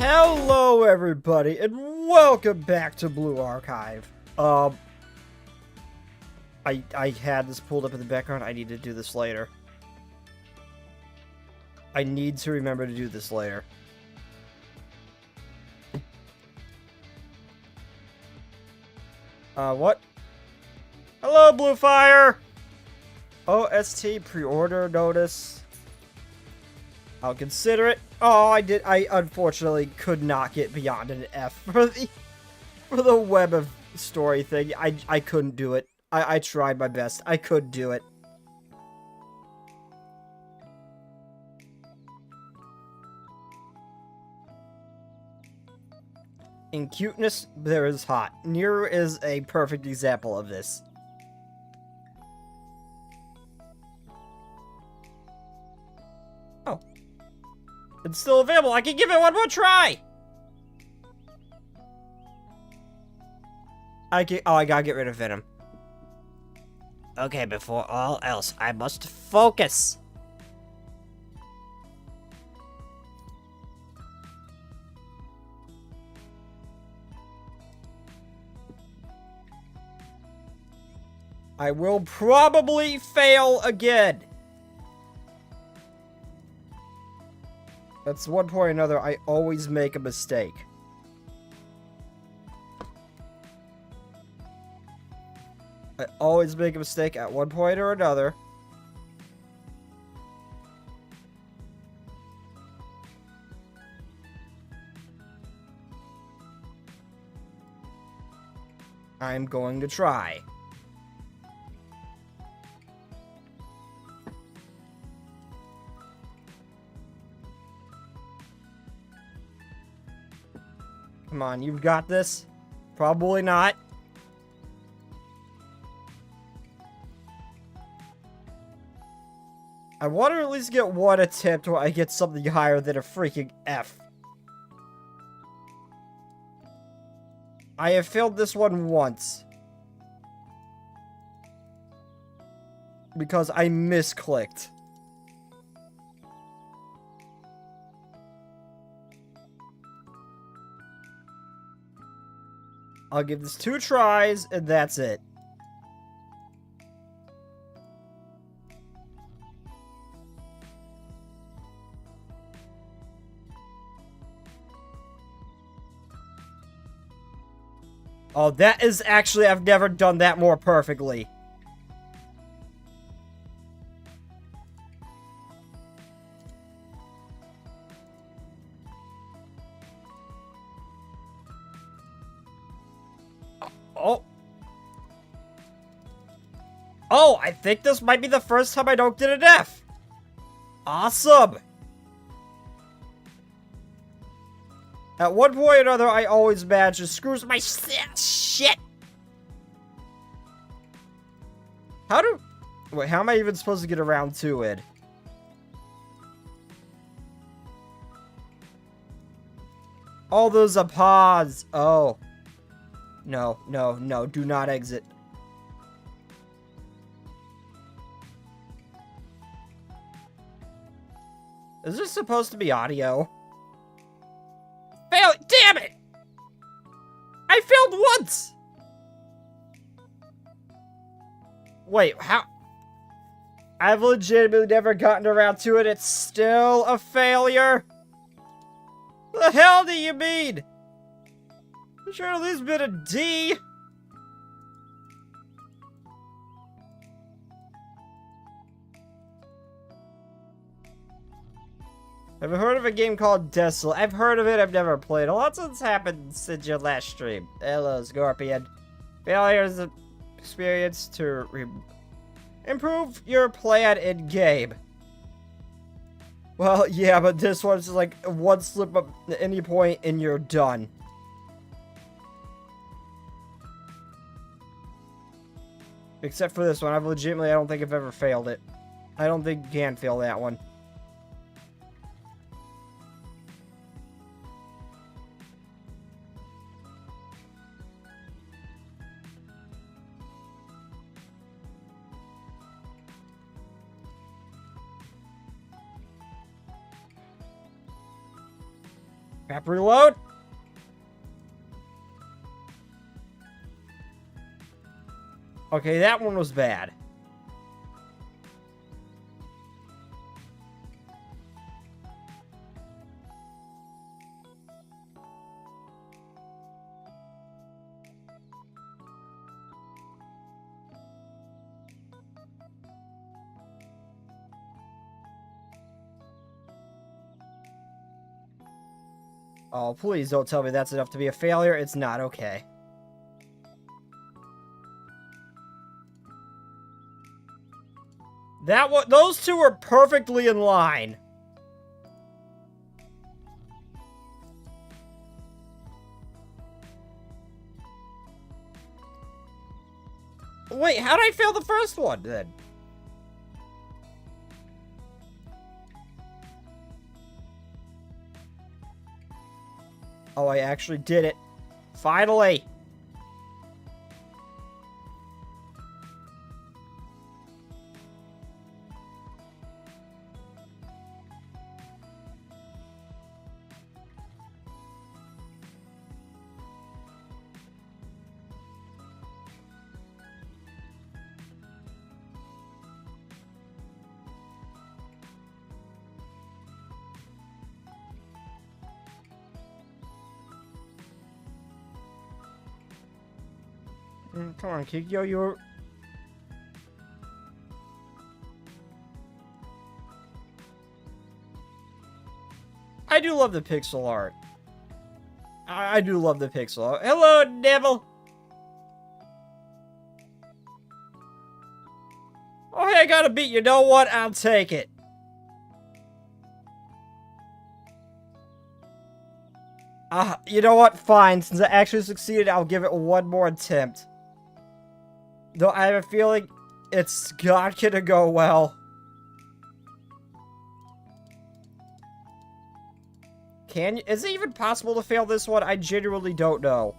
Hello everybody and welcome back to Blue Archive. I had this pulled up in the background. I need to do this later. I need to remember to do this later. What? Hello, Bluefire! OST pre-order notice. I'll consider it. Oh, I unfortunately could not get beyond an F for the web of story thing. I couldn't do it. I tried my best. I couldn't do it. In cuteness, there is hot. Nier is a perfect example of this. Oh. It's still available. I can give it one more try! I gotta get rid of Venom. Okay, before all else, I must focus. I will probably fail again. That's one point or another, I always make a mistake. I always make a mistake at one point or another. I'm going to try. Come on, you've got this. Probably not. I want to at least get one attempt where I get something higher than a freaking F. I have failed this one once. Because I misclicked. I'll give this 2 tries, and that's it. Oh, that is actually, I've never done that more perfectly. Oh. Oh, I think this might be the first time I don't get an F. Awesome. At one point or another, I always manage to screw my shit. Wait, how am I even supposed to get around to it? All those are pods. Oh. No, no, no, do not exit. Is this supposed to be audio? Fail! Damn it! I failed once! Wait, how? I've legitimately never gotten around to it. It's still a failure? The hell do you mean? I'm sure at least been a D. Have you heard of a game called Desolate? I've heard of it, I've never played. A lot's happened since your last stream. Hello, Scorpion. Failures experience to improve your plan in-game. Well, yeah, but this one's just like one slip up at any point and you're done. Except for this one. I don't think I've ever failed it. I don't think you can fail that one. Map reload. Okay, that one was bad. Oh, please don't tell me that's enough to be a failure. It's not okay. Those two are perfectly in line. Wait, how did I fail the first one then? Oh, I actually did it. Finally! Come on, Kikyo, you're... I do love the pixel art. I do love the pixel art. Hello, Devil! Oh, hey, I got a beat. You know what? I'll take it. You know what? Fine. Since I actually succeeded, I'll give it one more attempt. Though I have a feeling it's not gonna go well. Is it even possible to fail this one? I genuinely don't know.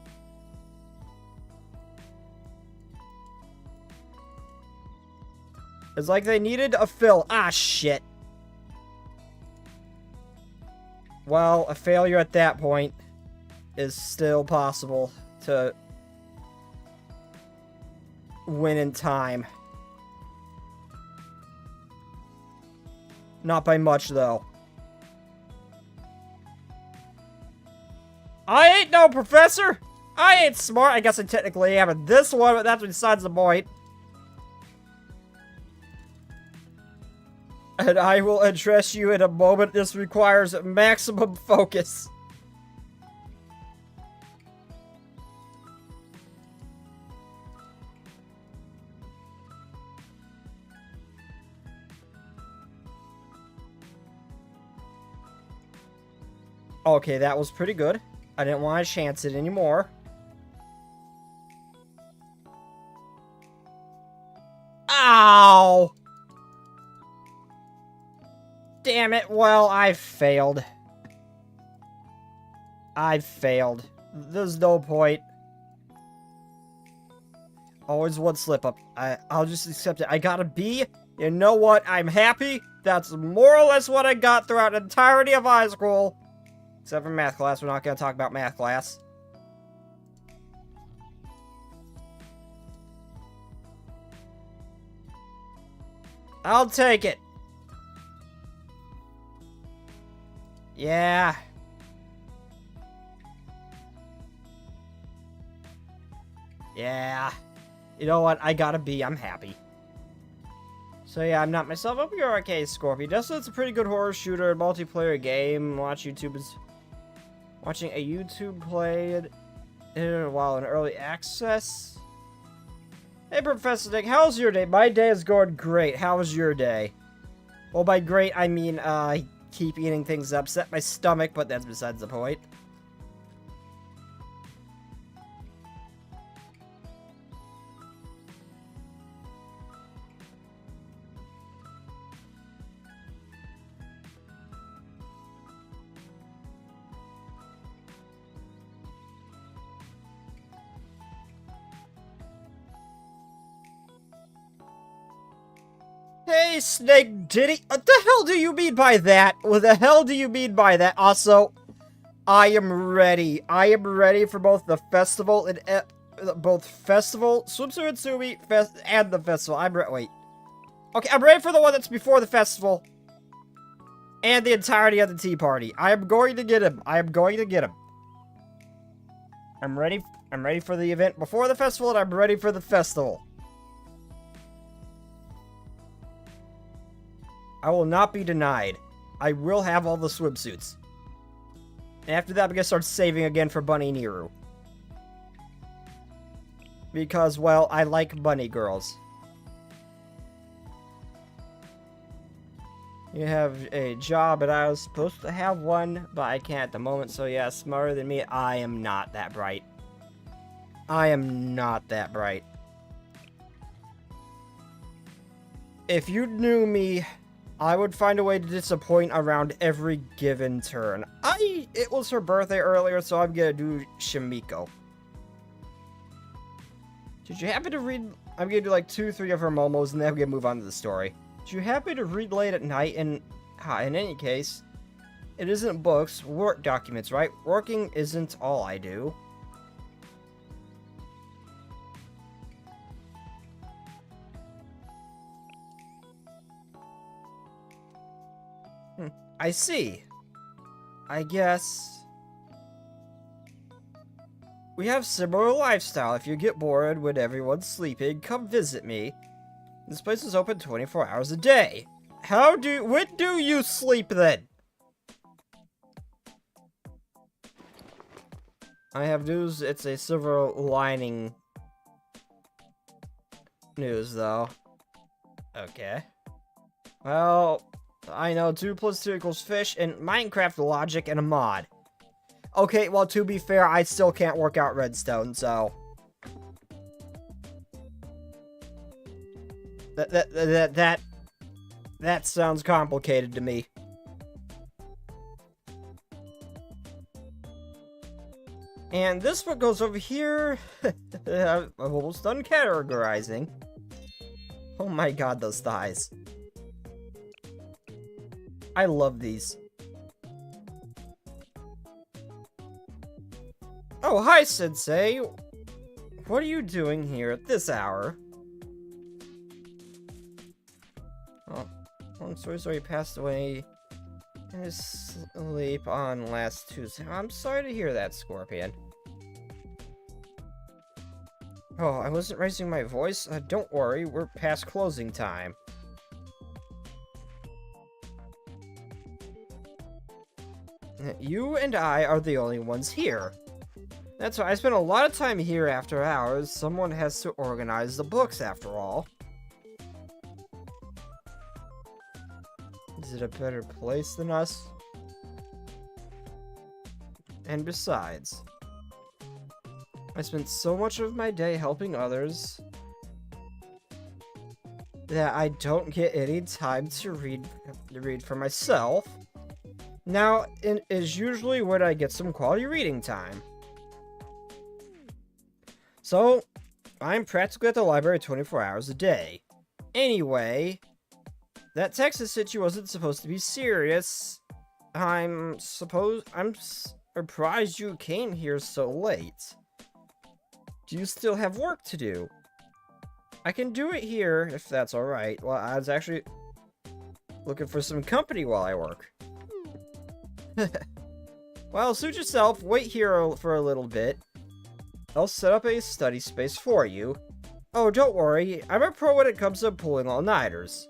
It's like they needed a fill. Ah, shit. Well, a failure at that point is still possible to win in time. Not by much, though. I ain't no professor! I ain't smart. I guess I technically am in this one, but that's besides the point. And I will address you in a moment. This requires maximum focus. Okay, that was pretty good. I didn't want to chance it anymore. Ow! Damn it, well, I failed. I failed. There's no point. Always one slip up. I'll just accept it. I got a B. You know what? I'm happy. That's more or less what I got throughout the entirety of high school. Except for math class. We're not going to talk about math class. I'll take it. Yeah. Yeah. You know what? I got a B. I'm happy. So yeah, I'm not myself. Hope you're okay, Scorpio. Just it's a pretty good horror shooter, multiplayer game. Watching a YouTube play it while in early access. Hey, Professor Nick, how's your day? My day is going great. How's your day? Well, by great, I mean, I keep eating things upset my stomach, but that's besides the point. Hey, Snake Diddy. What the hell do you mean by that? What the hell do you mean by that? Also, I am ready. I am ready for both the festival and both festival, Swimsuit and Sumi, and the festival. Wait. Okay, I'm ready for the one that's before the festival. And the entirety of the tea party. I am going to get him. I am going to get him. I'm ready for the event before the festival, and I'm ready for the festival. I will not be denied. I will have all the swimsuits. And after that, I'm gonna start saving again for Bunny Niru. Because, well, I like bunny girls. You have a job, and I was supposed to have one, but I can't at the moment, so yeah, smarter than me, I am not that bright. I am not that bright. If you knew me, I would find a way to disappoint around every given turn. It was her birthday earlier, so I'm gonna do Shimiko. Did you happen to read... I'm gonna do like 2-3 of her momos, and then I'm gonna move on to the story. Did you happen to read late at night, and... in any case, it isn't books, work documents, right? Working isn't all I do. I see. I guess... we have similar lifestyle. If you get bored when everyone's sleeping, come visit me. This place is open 24 hours a day. When do you sleep then? I have news. It's a silver lining news, though. Okay. Well, I know 2 + 2 = fish, and Minecraft logic and a mod. Okay, well, to be fair, I still can't work out redstone, so... That sounds complicated to me. And this one goes over here. I'm almost done categorizing. Oh my god, those thighs. I love these. Oh, hi, Sensei. What are you doing here at this hour? Oh, I'm so sorry he passed away in his sleep on last Tuesday. I'm sorry to hear that, Scorpion. Oh, I wasn't raising my voice. Don't worry, we're past closing time. You and I are the only ones here. That's why I spent a lot of time here after hours. Someone has to organize the books, after all. Is it a better place than us? And besides, I spent so much of my day helping others that I don't get any time to read for myself. Now is usually when I get some quality reading time. So, I'm practically at the library 24 hours a day. Anyway, that text that wasn't supposed to be serious. I'm surprised you came here so late. Do you still have work to do? I can do it here, if that's alright. Well, I was actually looking for some company while I work. Well, suit yourself. Wait here for a little bit. I'll set up a study space for you. Oh, don't worry. I'm a pro when it comes to pulling all-nighters.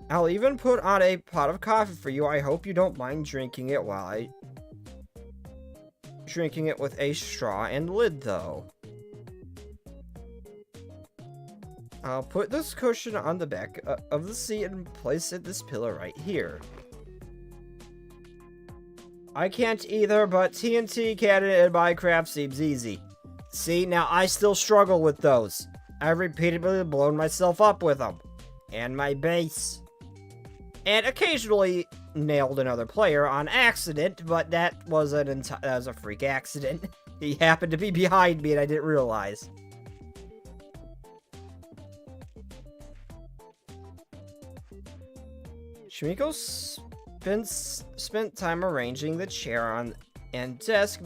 I'll even put on a pot of coffee for you. I hope you don't mind drinking it with a straw and lid, though. I'll put this cushion on the back of the seat and place this pillow right here. I can't either, but TNT Cannon and Minecraft seems easy. See, now I still struggle with those. I've repeatedly blown myself up with them. And my base. And occasionally nailed another player on accident, but that was a freak accident. He happened to be behind me and I didn't realize. Shimiko spent time arranging the chair on and desk,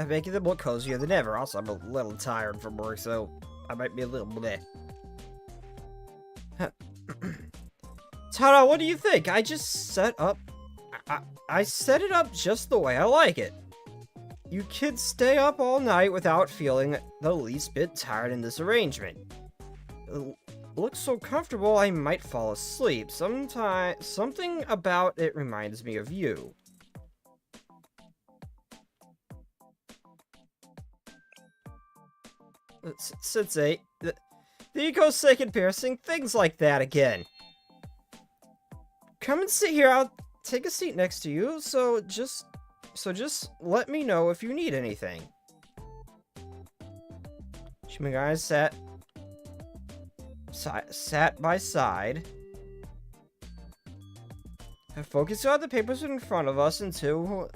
making them look cozier than ever. Also, I'm a little tired from work, so I might be a little bleh. Tara, what do you think? I just set up... I set it up just the way I like it. You kids stay up all night without feeling the least bit tired in this arrangement. It looks so comfortable I might fall asleep. Something about it reminds me of you. Sensei, the eco-sake piercing, things like that again. Come and sit here, I'll take a seat next to you, so just let me know if you need anything. Shimmy guys sat by side. Focus on the papers in front of us until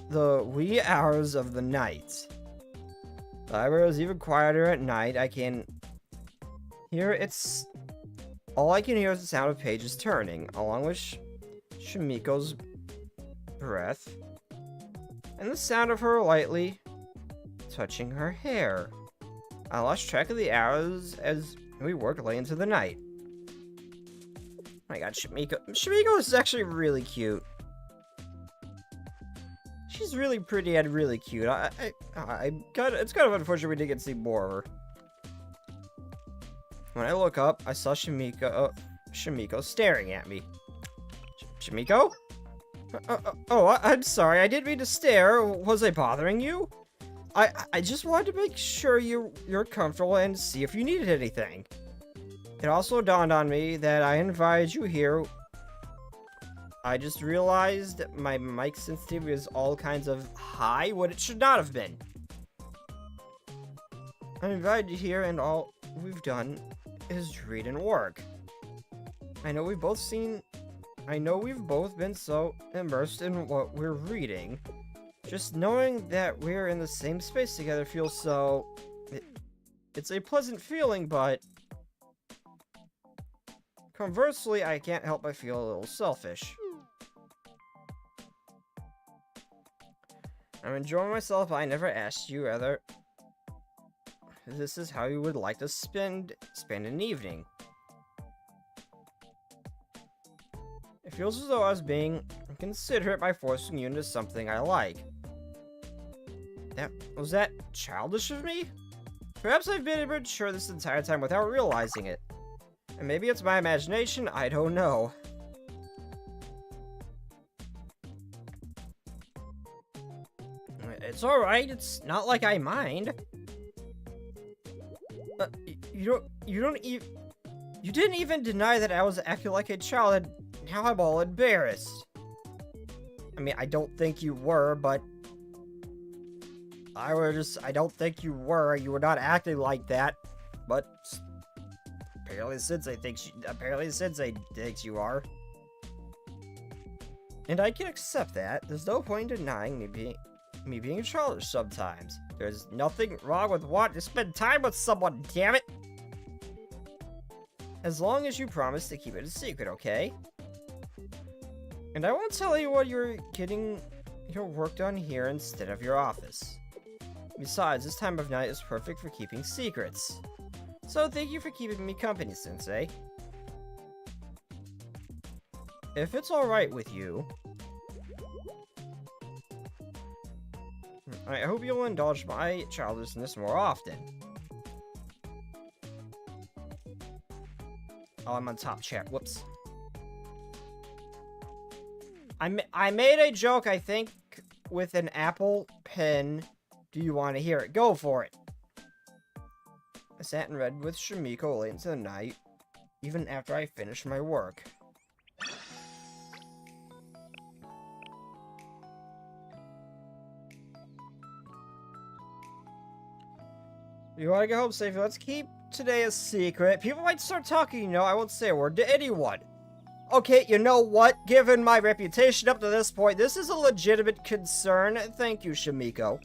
the wee hours of the night. The library is even quieter at night. All I can hear is the sound of pages turning, along with Shimiko's breath, and the sound of her lightly touching her hair. I lost track of the hours as we worked late into the night. Oh my god, Shimiko. Shimiko is actually really cute. She's really pretty and really cute. It's kind of unfortunate we didn't get to see more of her. When I look up, I saw Shimiko staring at me. Shimiko? I'm sorry. I didn't mean to stare. Was I bothering you? I just wanted to make sure you're comfortable and see if you needed anything. It also dawned on me that I invited you here. I just realized my mic sensitivity is all kinds of high when it should not have been. I invited you here and all we've done is read and work. I know we've both been so immersed in what we're reading. Just knowing that we're in the same space together feels so... It's a pleasant feeling, but... Conversely, I can't help but feel a little selfish. I'm enjoying myself, but I never asked you whether this is how you would like to spend an evening. It feels as though I was being considerate by forcing you into something I like. Was that childish of me? Perhaps I've been immature this entire time without realizing it. And maybe it's my imagination, I don't know. It's alright, it's not like I mind. You didn't even deny that I was acting like a child, and now I'm all embarrassed. I mean, I don't think you were, but... I don't think you were. You were not acting like that. But... Apparently Sensei thinks you are. And I can accept that. There's no point in denying me being childish sometimes. There's nothing wrong with wanting to spend time with someone, damn it! As long as you promise to keep it a secret, okay? And I won't tell you what you're getting your work done here instead of your office. Besides, this time of night is perfect for keeping secrets. So thank you for keeping me company, Sensei. If it's alright with you, I hope you'll indulge my childishness more often. Oh, I'm on top chat. Whoops. I made a joke, I think, with an Apple Pen. Do you want to hear it? Go for it. I sat and read with Shimiko late into the night, even after I finished my work. You want to go home safely? Let's keep today a secret. People might start talking, you know. I won't say a word to anyone. Okay, you know what? Given my reputation up to this point, this is a legitimate concern. Thank you, Shimiko.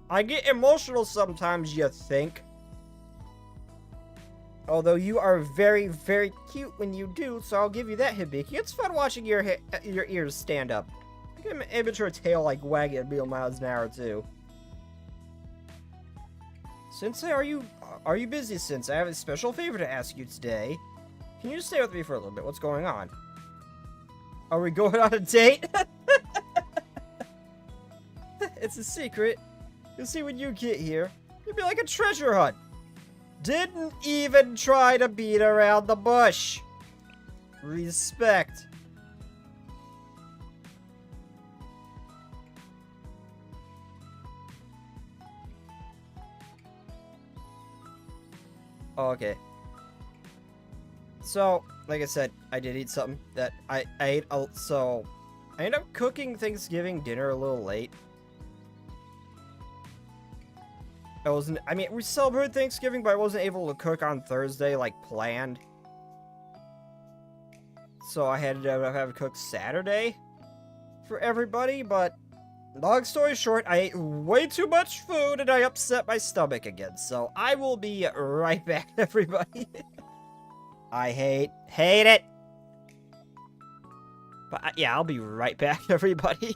I get emotional sometimes, you think. Although you are very, very cute when you do, so I'll give you that, Hibiki. It's fun watching your ears stand up. You can immature tail like wagging at a million miles an hour too. Sensei, are you busy, Sensei? I have a special favor to ask you today. Can you stay with me for a little bit? What's going on? Are we going on a date? It's a secret. You'll see when you get here. It'll be like a treasure hunt. Didn't even try to beat around the bush. Respect. Okay. So, like I said, I did eat something that I ate. So, I ended up cooking Thanksgiving dinner a little late. I mean, we celebrated Thanksgiving, but I wasn't able to cook on Thursday like planned. So I had to have it cooked Saturday for everybody, but long story short, I ate way too much food and I upset my stomach again. So I will be right back, everybody. I hate it. But yeah, I'll be right back, everybody.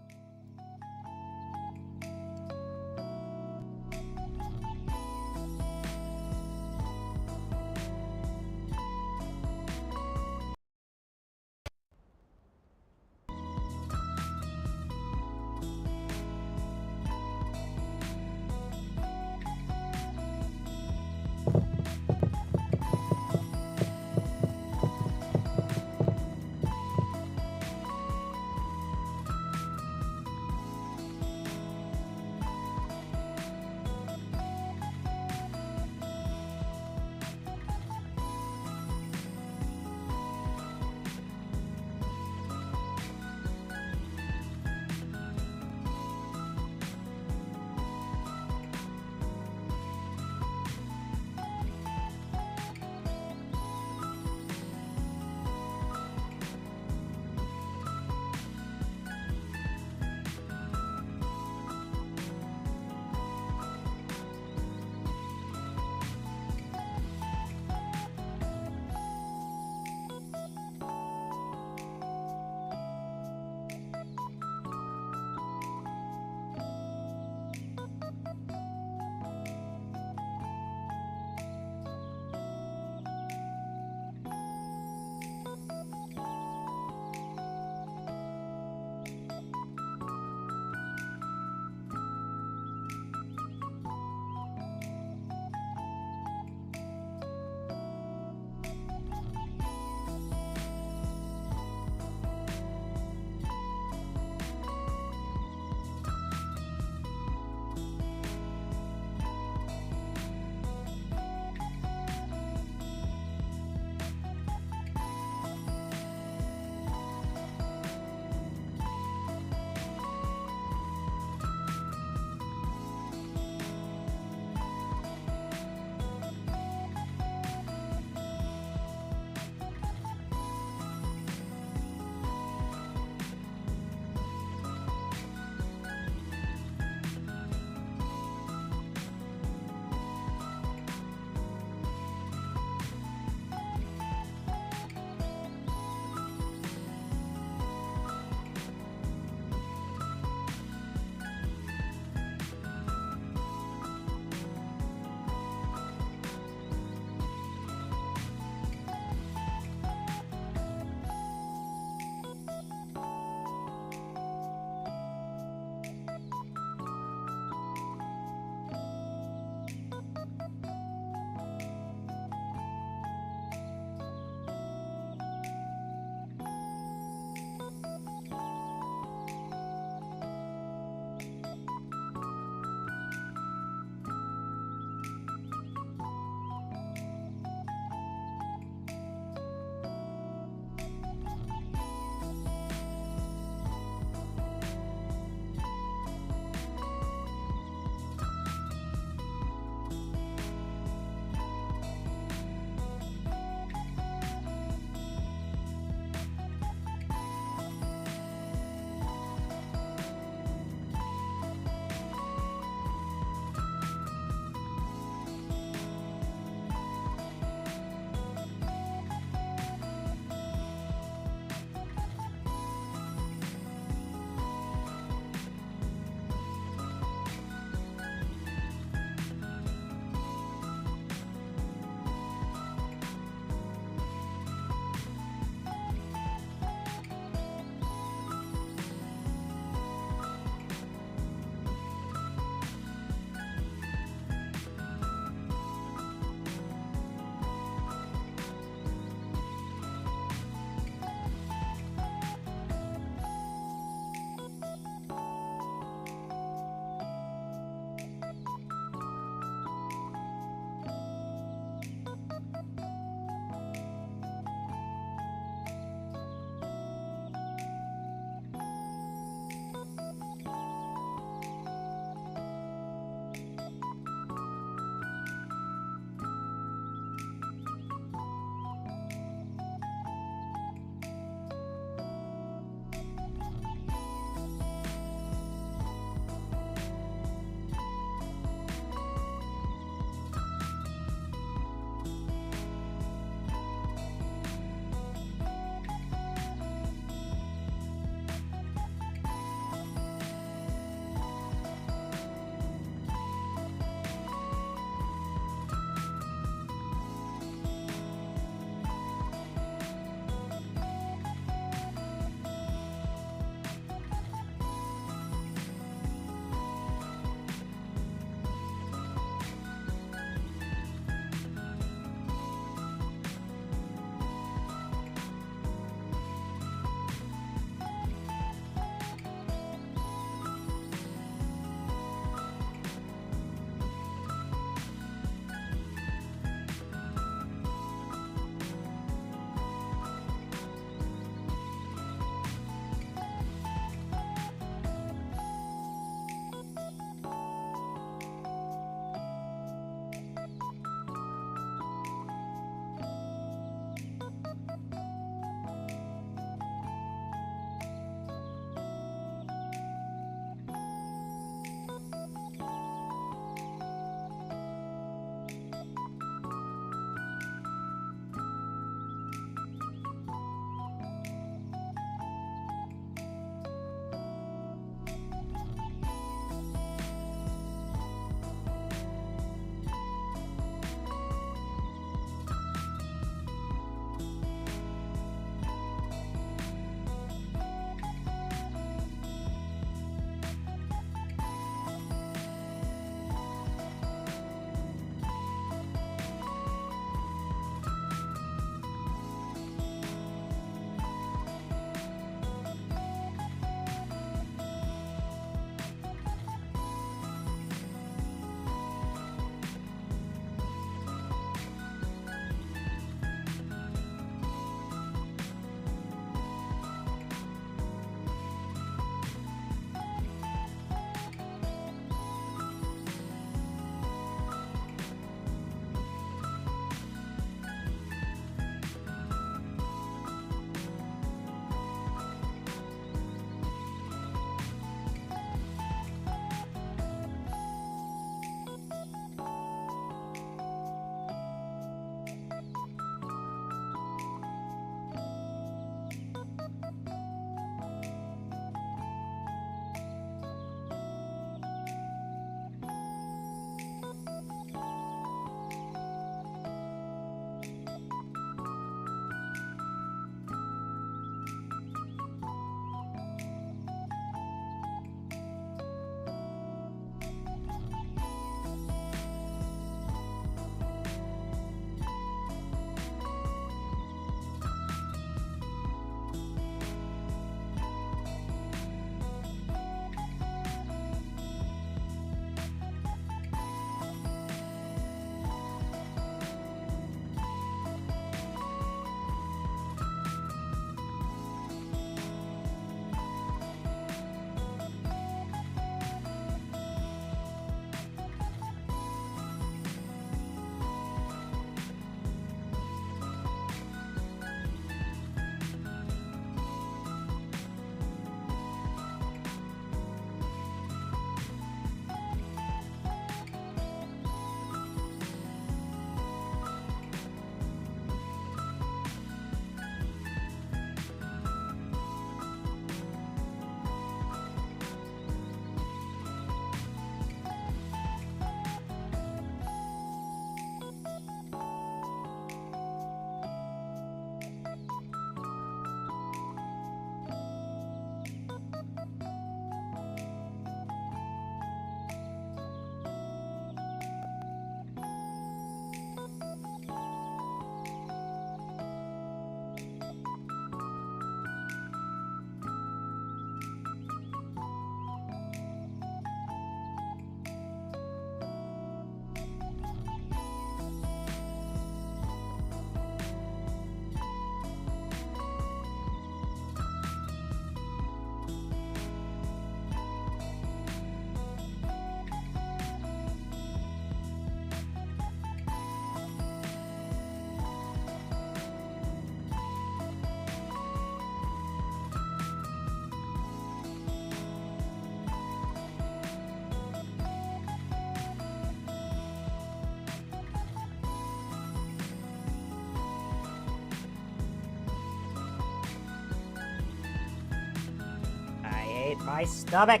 hate my stomach.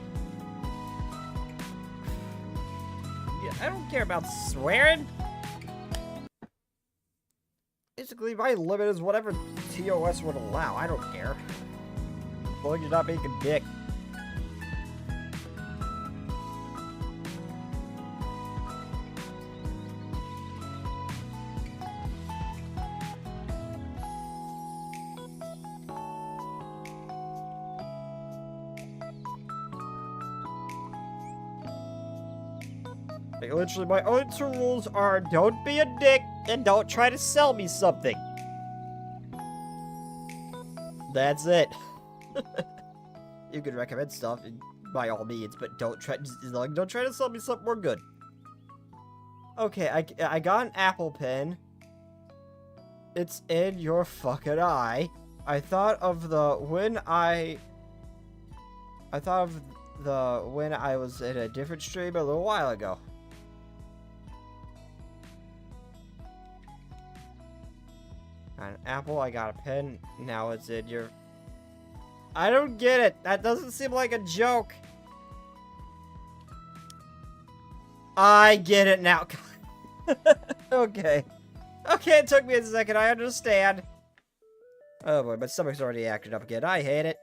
Yeah, I don't care about swearing. Basically, my limit is whatever TOS would allow. I don't care. As long as you're not being a dick. Like, literally, my only two rules are don't be a dick and don't try to sell me something. That's it. You can recommend stuff by all means, but don't try to sell me something more good. Okay, I got an Apple Pen. It's in your fucking eye. I thought of when I was in a different stream a little while ago. Got an apple, I got a pen, now it's in your... I don't get it! That doesn't seem like a joke! I get it now. Okay. Okay, it took me a second, I understand. Oh boy, my stomach's already acting up again. I hate it.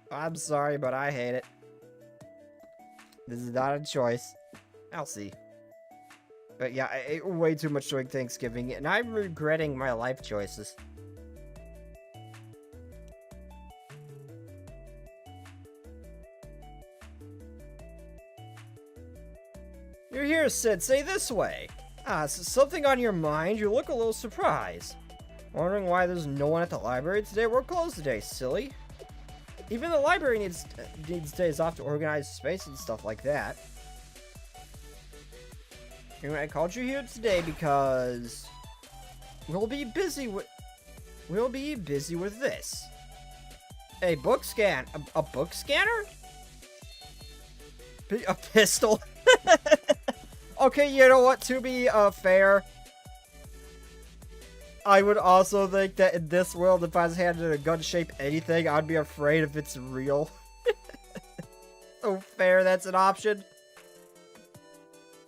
I'm sorry, but I hate it. This is not a choice. I'll see. But yeah, I ate way too much during Thanksgiving, and I'm regretting my life choices. You're here, Sensei, this way. Something on your mind? You look a little surprised. Wondering why there's no one at the library today? We're closed today, silly. Even the library needs days off to organize space and stuff like that. Anyway, I called you here today because we'll be busy with this. A book scan. A book scanner? A pistol. Okay, you know what? To be fair, I would also think that in this world, if I was handed a gun-shaped anything, I'd be afraid if it's real. So fair, that's an option.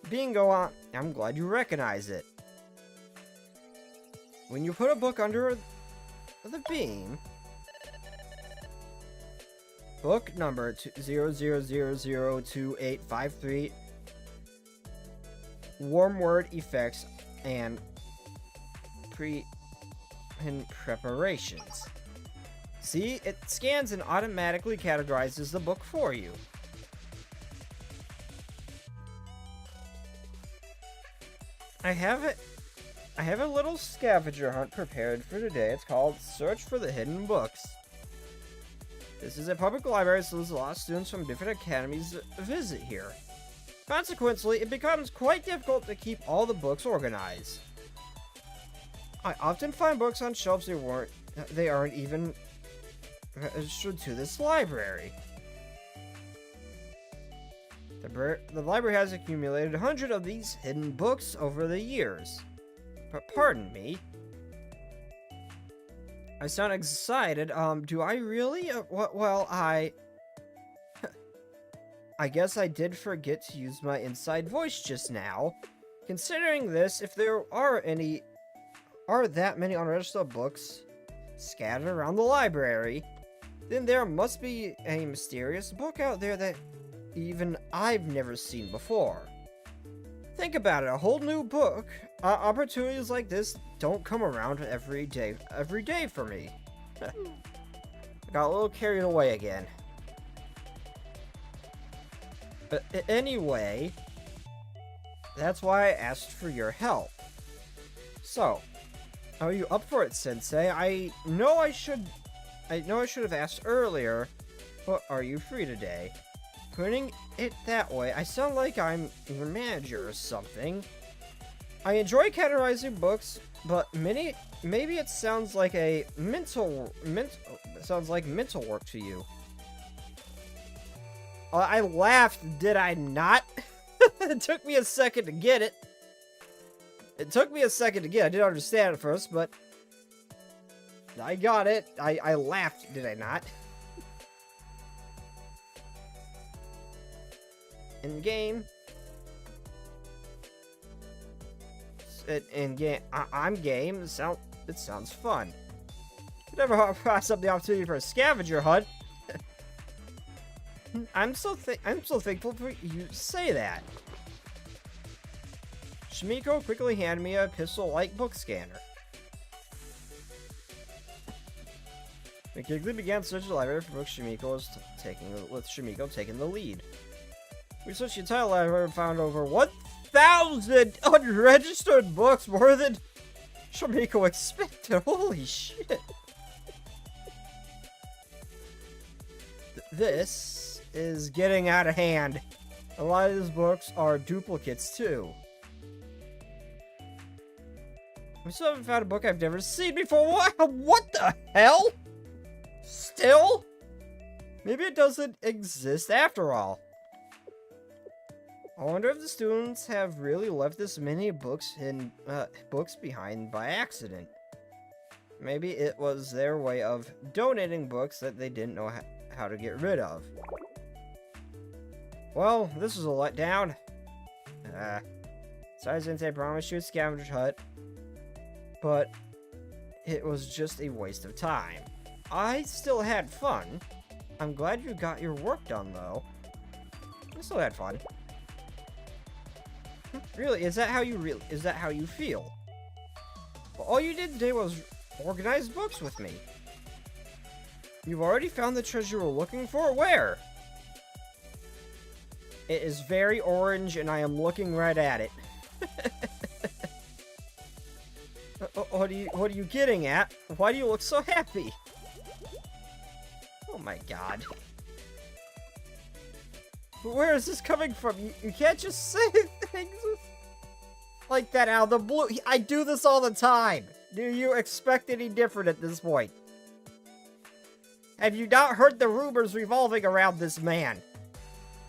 Bingo on. I'm glad you recognize it. When you put a book under the beam, book number 00002853, warm word effects and preparations. See, it scans and automatically categorizes the book for you. I have a little scavenger hunt prepared for today. It's called Search for the Hidden Books. This is a public library, so there's a lot of students from different academies visit here. Consequently, it becomes quite difficult to keep all the books organized. I often find books on shelves they aren't even registered to this library. The library has accumulated hundreds of these hidden books over the years. But pardon me. I sound excited. Do I really? Well, I guess I did forget to use my inside voice just now. Considering this, if there are that many unregistered books scattered around the library, then there must be a mysterious book out there that even I've never seen before. Think about it, a whole new book. Opportunities like this don't come around every day for me. I got a little carried away again. But anyway, that's why I asked for your help. So, are you up for it, Sensei? I know I should have asked earlier, but are you free today? Putting it that way, I sound like I'm your manager or something. I enjoy categorizing books, but maybe it sounds like mental work to you. I laughed, did I not? It took me a second to get it. I didn't understand at first, but I got it. I laughed, did I not? in game. In game, I'm game. It sounds fun. Never pass up the opportunity for a scavenger hunt. I'm so thankful for you to say that. Shimiko quickly handed me a pistol-like book scanner. We quickly began searching the library for books with Shimiko taking the lead. We searched the entire library and found over 1,000 unregistered books, more than Shimiko expected. Holy shit. This is getting out of hand. A lot of these books are duplicates too. We still haven't found a book I've never seen before. What the hell? Still? Maybe it doesn't exist after all. I wonder if the students have really left this many books behind by accident. Maybe it was their way of donating books that they didn't know how to get rid of. Well, this was a letdown. Sorry, since I promised you a scavenger hunt, but it was just a waste of time. I still had fun. I'm glad you got your work done, though. I still had fun. Really? Is that how you feel? Well, all you did today was organize books with me. You've already found the treasure you were looking for? Where? It is very orange, and I am looking right at it. What are you getting at? Why do you look so happy? Oh my god. Where is this coming from? You can't just say things like that out of the blue. I do this all the time. Do you expect any different at this point? Have you not heard the rumors revolving around this man?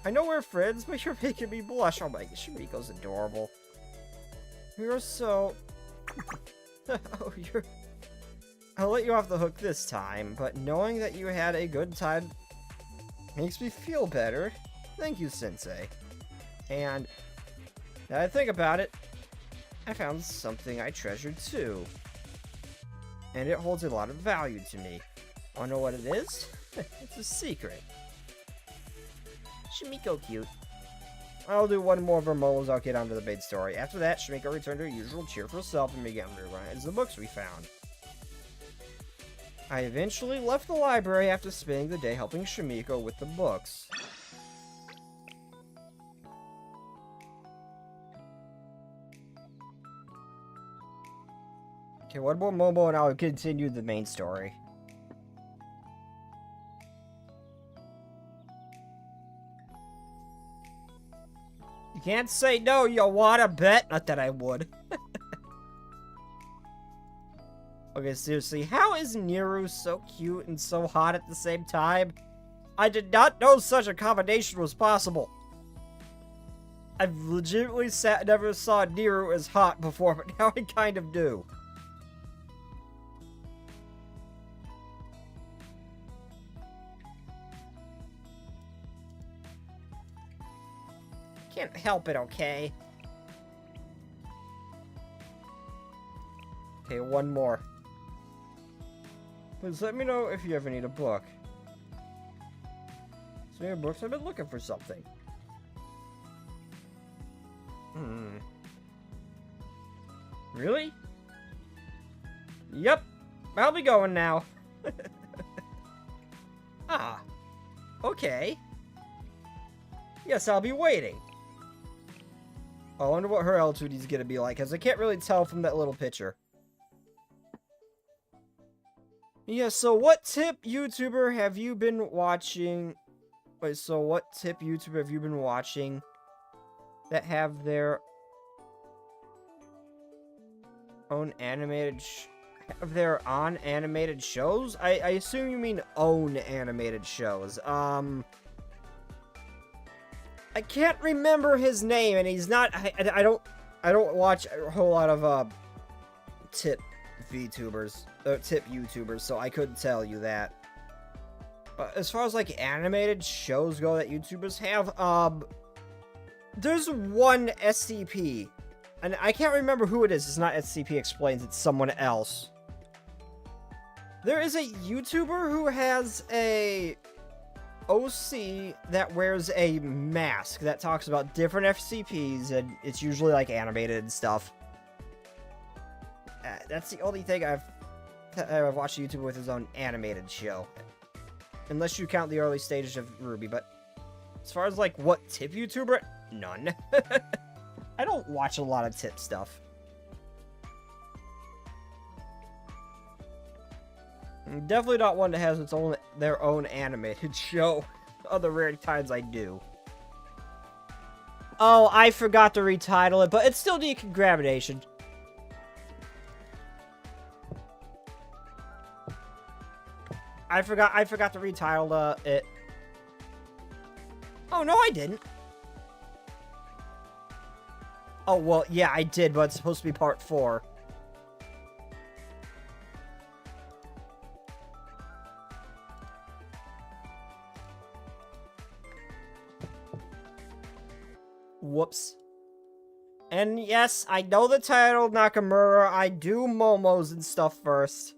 I know we're friends, but you're making me blush. Oh my gosh, Shimiko's adorable. You're so... Oh, I'll let you off the hook this time, but knowing that you had a good time makes me feel better. Thank you, Sensei. And now I think about it, I found something I treasured too. And it holds a lot of value to me. Wanna know what it is? It's a secret. Shimiko cute. I'll do one more of her moments, I'll get onto the main story. After that, Shimiko returned to her usual cheerful self and began to reorganize the books we found. I eventually left the library after spending the day helping Shimiko with the books. Okay, one more Momo and I'll continue the main story. You can't say no, you wanna bet? Not that I would. Okay, seriously, how is Niru so cute and so hot at the same time? I did not know such a combination was possible. I've legitimately never saw Niru as hot before, but now I kind of do. Can't help it, okay? Okay, one more. Please let me know if you ever need a book. So your books, I've been looking for something. Really? Yep. I'll be going now. Ah. Okay. Yes, I'll be waiting. I wonder what her L2D is gonna be like, because I can't really tell from that little picture. Yeah, so what tip YouTuber have you been watching? Wait, so what tip YouTuber have you been watching that have their own animated animated shows? I assume you mean own animated shows. I can't remember his name, and he's not. I don't watch a whole lot of tip VTubers, tip YouTubers, so I couldn't tell you that. But as far as like animated shows go that YouTubers have, There's one SCP, and I can't remember who it is. It's not SCP Explains, it's someone else. There is a YouTuber who has a OC that wears a mask that talks about different FCPs, and it's usually like animated and stuff. That's the only thing I've watched a YouTuber with his own animated show. Unless you count the early stages of Ruby, but as far as like what tip YouTuber, none. I don't watch a lot of tip stuff. Definitely not one that has their own animated show. Other rare times I do. Oh, I forgot to retitle it, but it's still Decongrammation. I forgot to retitle it. Oh, no, I didn't. Oh, well, yeah, I did, but it's supposed to be part 4. Whoops. And yes, I know the title, Nakamura. I do momos and stuff first.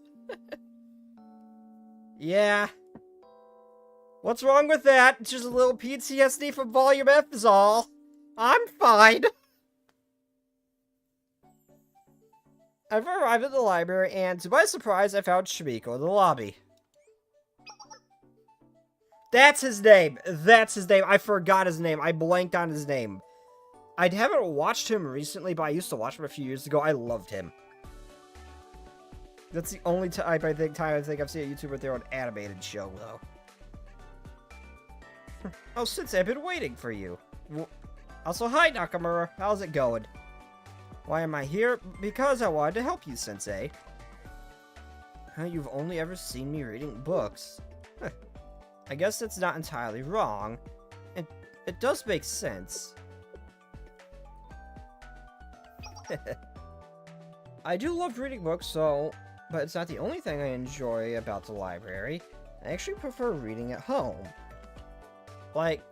Yeah. What's wrong with that? It's just a little PTSD from Volume F is all. I'm fine. I've arrived at the library, and to my surprise, I found Shimiko in the lobby. That's his name. That's his name. I forgot his name. I blanked on his name. I haven't watched him recently, but I used to watch him a few years ago. I loved him. That's the only time I think I've seen a YouTuber with their own animated show, though. Oh, Sensei, I've been waiting for you. Also, hi, Nakamura. How's it going? Why am I here? Because I wanted to help you, Sensei. You've only ever seen me reading books. I guess that's not entirely wrong. It does make sense. I do love reading books, but it's not the only thing I enjoy about the library. I actually prefer reading at home. Like,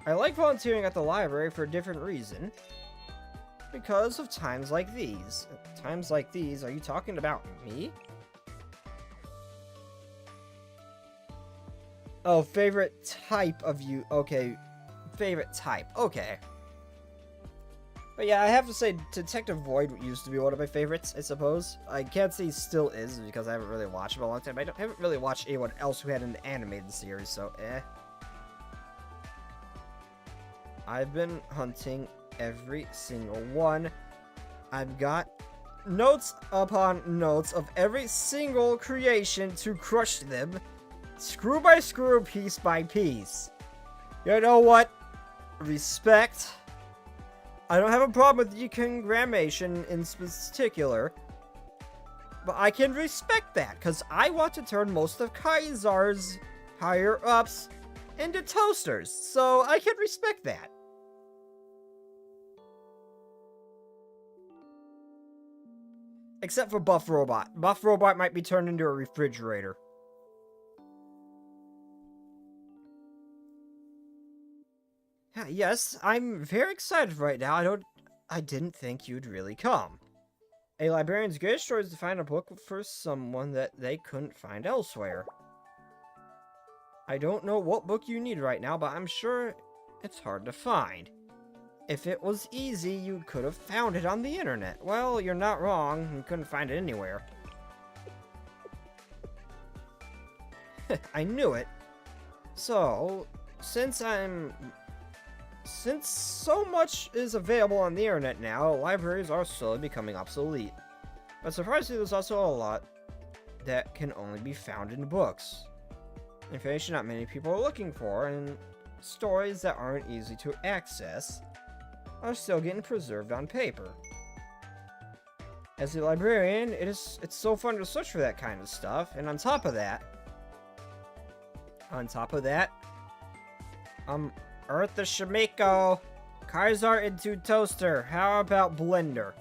I like volunteering at the library for a different reason. Because of times like these. Times like these? Are you talking about me? Oh, favorite type of you. Okay. Favorite type. Okay. But yeah, I have to say, Detective Void used to be one of my favorites, I suppose. I can't say he still is, because I haven't really watched him in a long time. I haven't really watched anyone else who had an animated series, so I've been hunting every single one. I've got notes upon notes of every single creation to crush them, screw by screw, piece by piece. You know what? Respect. I don't have a problem with decongrammation in particular, but I can respect that, because I want to turn most of Kaisar's higher-ups into toasters, so I can respect that. Except for Buff Robot. Buff Robot might be turned into a refrigerator. Yes, I'm very excited right now. I didn't think you'd really come. A librarian's greatest joy is to find a book for someone that they couldn't find elsewhere. I don't know what book you need right now, but I'm sure it's hard to find. If it was easy, you could have found it on the internet. Well, you're not wrong. You couldn't find it anywhere. I knew it. So, since so much is available on the internet now, libraries are slowly becoming obsolete. But surprisingly, there's also a lot that can only be found in books. Information not many people are looking for, and stories that aren't easy to access are still getting preserved on paper. As a librarian, it's so fun to search for that kind of stuff, and on top of that, Earth the Shimiko, Kaisar into toaster. How about blender?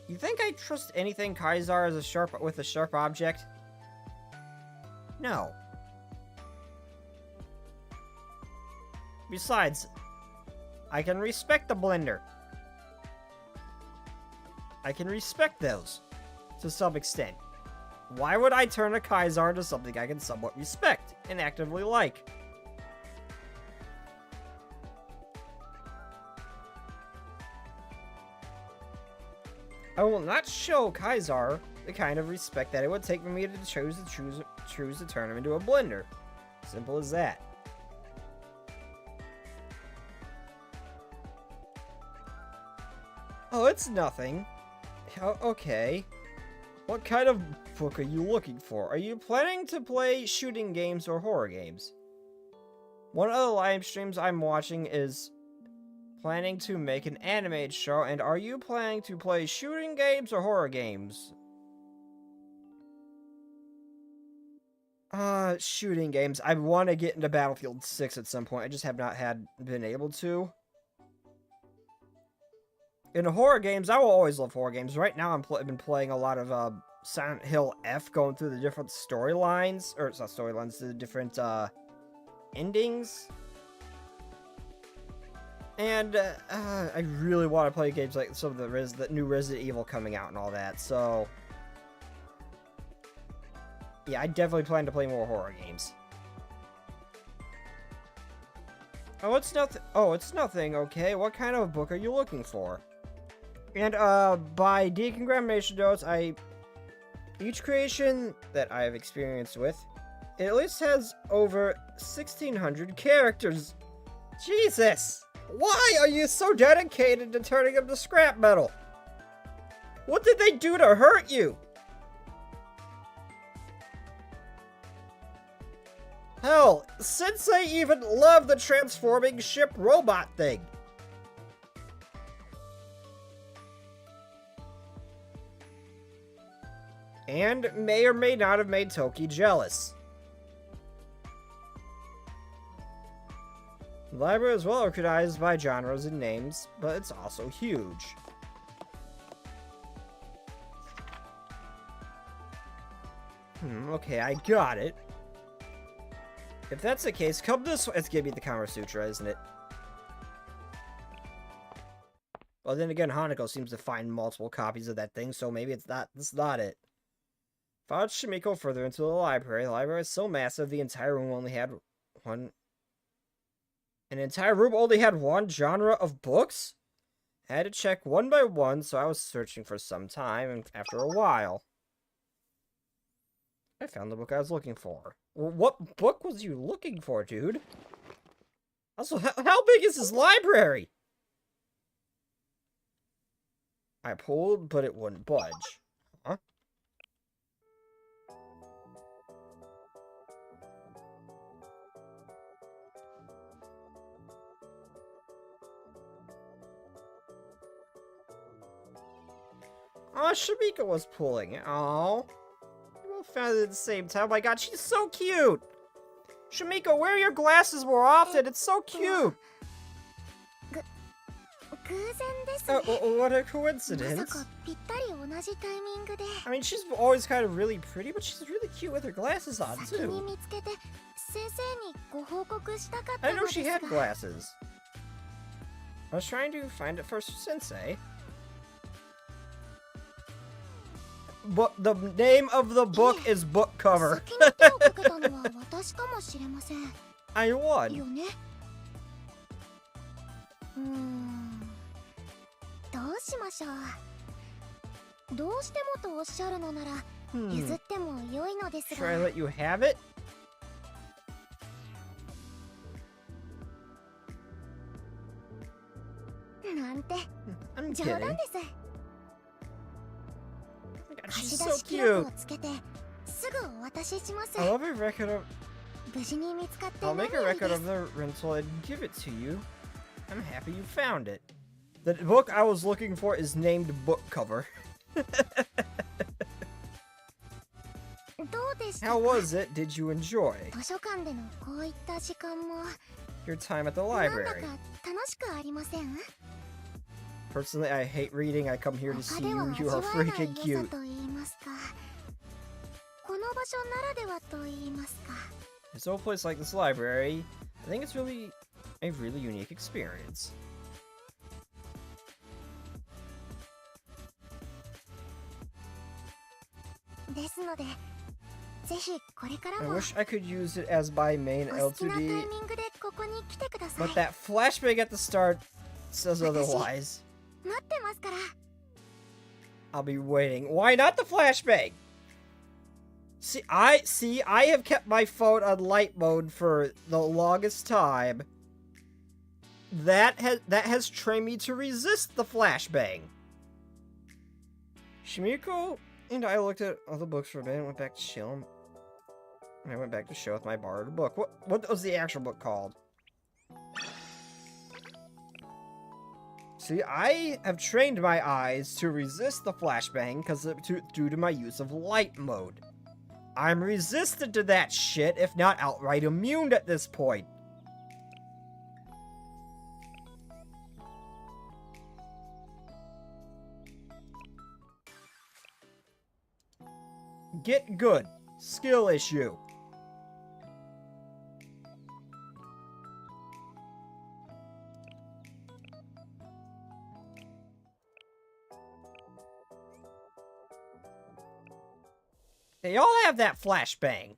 You think I trust anything Kaisar with a sharp object? No. Besides, I can respect the blender. I can respect those to some extent. Why would I turn a Kaisar into something I can somewhat respect and actively like? I will not show Kaisar the kind of respect that it would take for me to choose to turn him into a blender. Simple as that. Oh, it's nothing. Oh, okay. What kind of book are you looking for? Are you planning to play shooting games or horror games? One of the live streams I'm watching is planning to make an animated show, and are you planning to play shooting games or horror games? Shooting games. I want to get into Battlefield 6 at some point. I just have not been able to. In horror games, I will always love horror games. Right now, I've been playing a lot of Silent Hill F, going through the different storylines, or it's not storylines, the different endings. And I really want to play games like some of the new Resident Evil coming out and all that. So yeah, I definitely plan to play more horror games. Oh, it's nothing. Oh, it's nothing. Okay, what kind of book are you looking for? And by Decongrammation notes, each creation that I've experienced with, it at least has over 1,600 characters. Jesus! Why are you so dedicated to turning them to scrap metal? What did they do to hurt you? Hell, Sensei even loved the transforming ship robot thing. And may or may not have made Toki jealous. The library is well organized by genres and names, but it's also huge. Okay, I got it. If that's the case, come this way. It's gonna be the Kama Sutra, isn't it? Well, then again, Hanako seems to find multiple copies of that thing, so maybe it's not. That's not it. Followed Shimiko further into the library. The library is so massive, the entire room only had one. An entire room only had one genre of books? I had to check one by one, so I was searching for some time, and after a while, I found the book I was looking for. What book was you looking for, dude? Also, how big is this library? I pulled, but it wouldn't budge. Huh? Oh, Shamika was pulling. Oh. We both found it at the same time. Oh my god, she's so cute! Shamika, wear your glasses more often. It's so cute! Oh, what a coincidence. I mean, she's always kind of really pretty, but she's really cute with her glasses on, too. I didn't know she had glasses. I was trying to find it for Sensei. But the name of the book is book cover. I won. Should I let you have it? I'm kidding. God, she's so cute. I'll make a record of the rental and give it to you. I'm happy you found it. The book I was looking for is named Book Cover. How was it? Did you enjoy your time at the library? Personally, I hate reading. I come here to see you. You are freaking cute. There's no place like this library. I think it's really a really unique experience. I wish I could use it as my main L2D, but that flashbang at the start says otherwise. I'll be waiting. Why not the flashbang? I have kept my phone on light mode for the longest time. That has trained me to resist the flashbang. Shimiko and I looked at other books for a bit and went back to chill. I went back to show with my borrowed book. What was the actual book called? See, I have trained my eyes to resist the flashbang due to my use of light mode. I'm resistant to that shit, if not outright immune at this point. Get good. Skill issue. They all have that flashbang.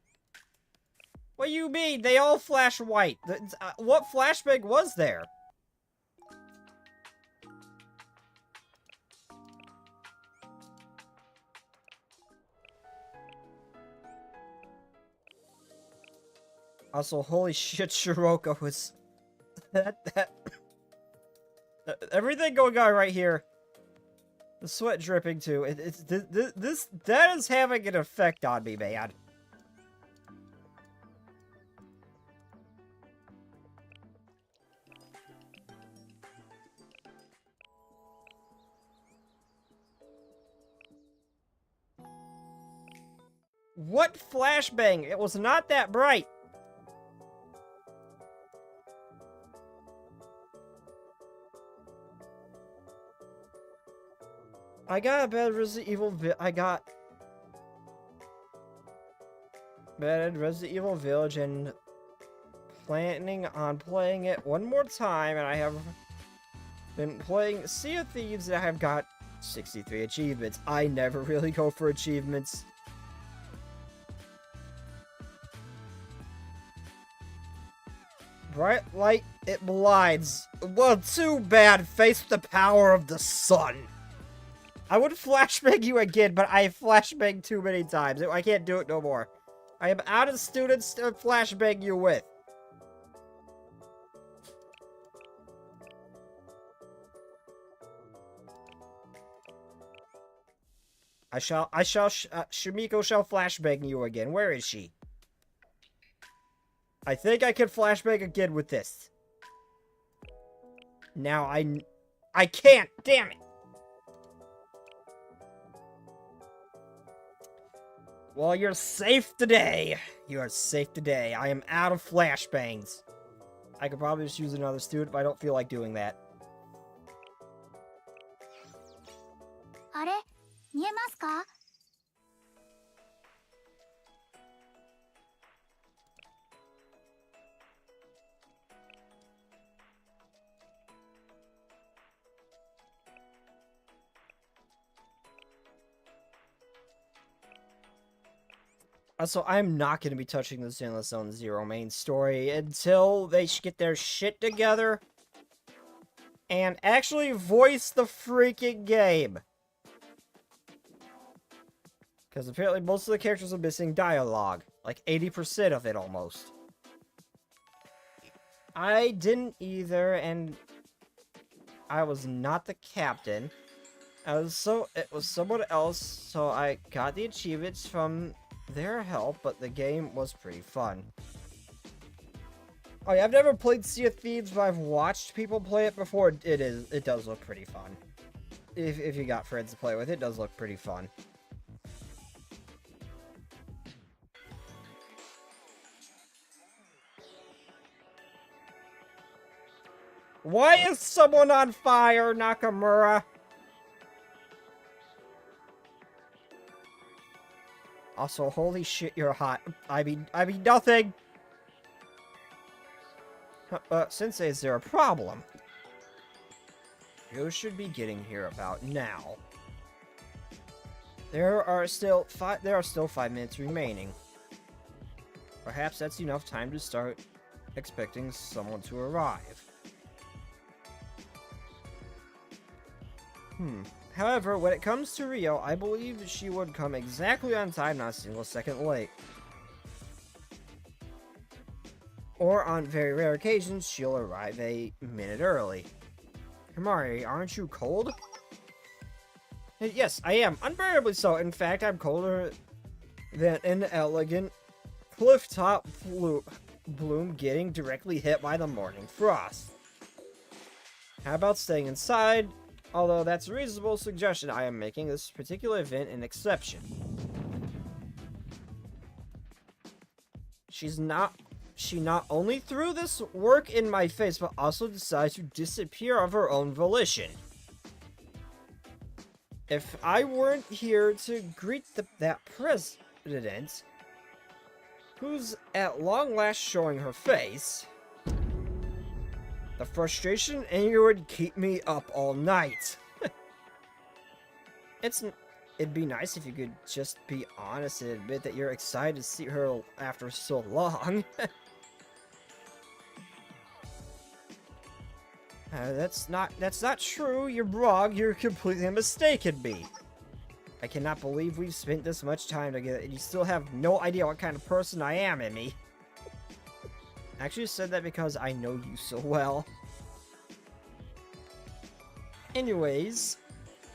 What do you mean? They all flash white. What flashbang was there? Also, holy shit, Shiroka was... Everything going on right here. The sweat dripping too. That is having an effect on me, man. What flashbang? It was not that bright. I got a bad Resident Evil Village and planning on playing it one more time, and I have been playing Sea of Thieves and I have got 63 achievements. I never really go for achievements. Bright light, it blinds. Well, too bad. Face the power of the sun. I would flashbang you again, but I flashbanged too many times. I can't do it no more. I am out of students to flashbang you with. Shimiko shall flashbang you again. Where is she? I think I can flashbang again with this. Now I can't, damn it. Well, you're safe today. You are safe today. I am out of flashbangs. I could probably just use another student, but I don't feel like doing that. Also, I'm not going to be touching the Zenless Zone Zero main story until they get their shit together and actually voice the freaking game. Because apparently most of the characters are missing dialogue. Like 80% of it almost. I didn't either, and I was not the captain. It was someone else, so I got the achievements from their help, but the game was pretty fun. Oh yeah, I've never played Sea of Thieves, but I've watched people play it before. It does look pretty fun. If you got friends to play with, it does look pretty fun. Why is someone on fire, Nakamura? Also, holy shit, you're hot. I mean nothing. Sensei, is there a problem? You should be getting here about now. There are still 5 minutes remaining. Perhaps that's enough time to start expecting someone to arrive. However, when it comes to Rio, I believe she would come exactly on time, not a single second late. Or on very rare occasions, she'll arrive a minute early. Himari, aren't you cold? Yes, I am. Unbearably so. In fact, I'm colder than an elegant cliff-top bloom getting directly hit by the morning frost. How about staying inside? Although that's a reasonable suggestion, I am making this particular event an exception. She not only threw this work in my face, but also decided to disappear of her own volition. If I weren't here to greet that president, who's at long last showing her face, the frustration and anger would keep me up all night. It'd be nice if you could just be honest and admit that you're excited to see her after so long. That's not true. You're wrong. You're completely mistaken me. I cannot believe we've spent this much time together and you still have no idea what kind of person I am, Emmy. I actually said that because I know you so well. Anyways,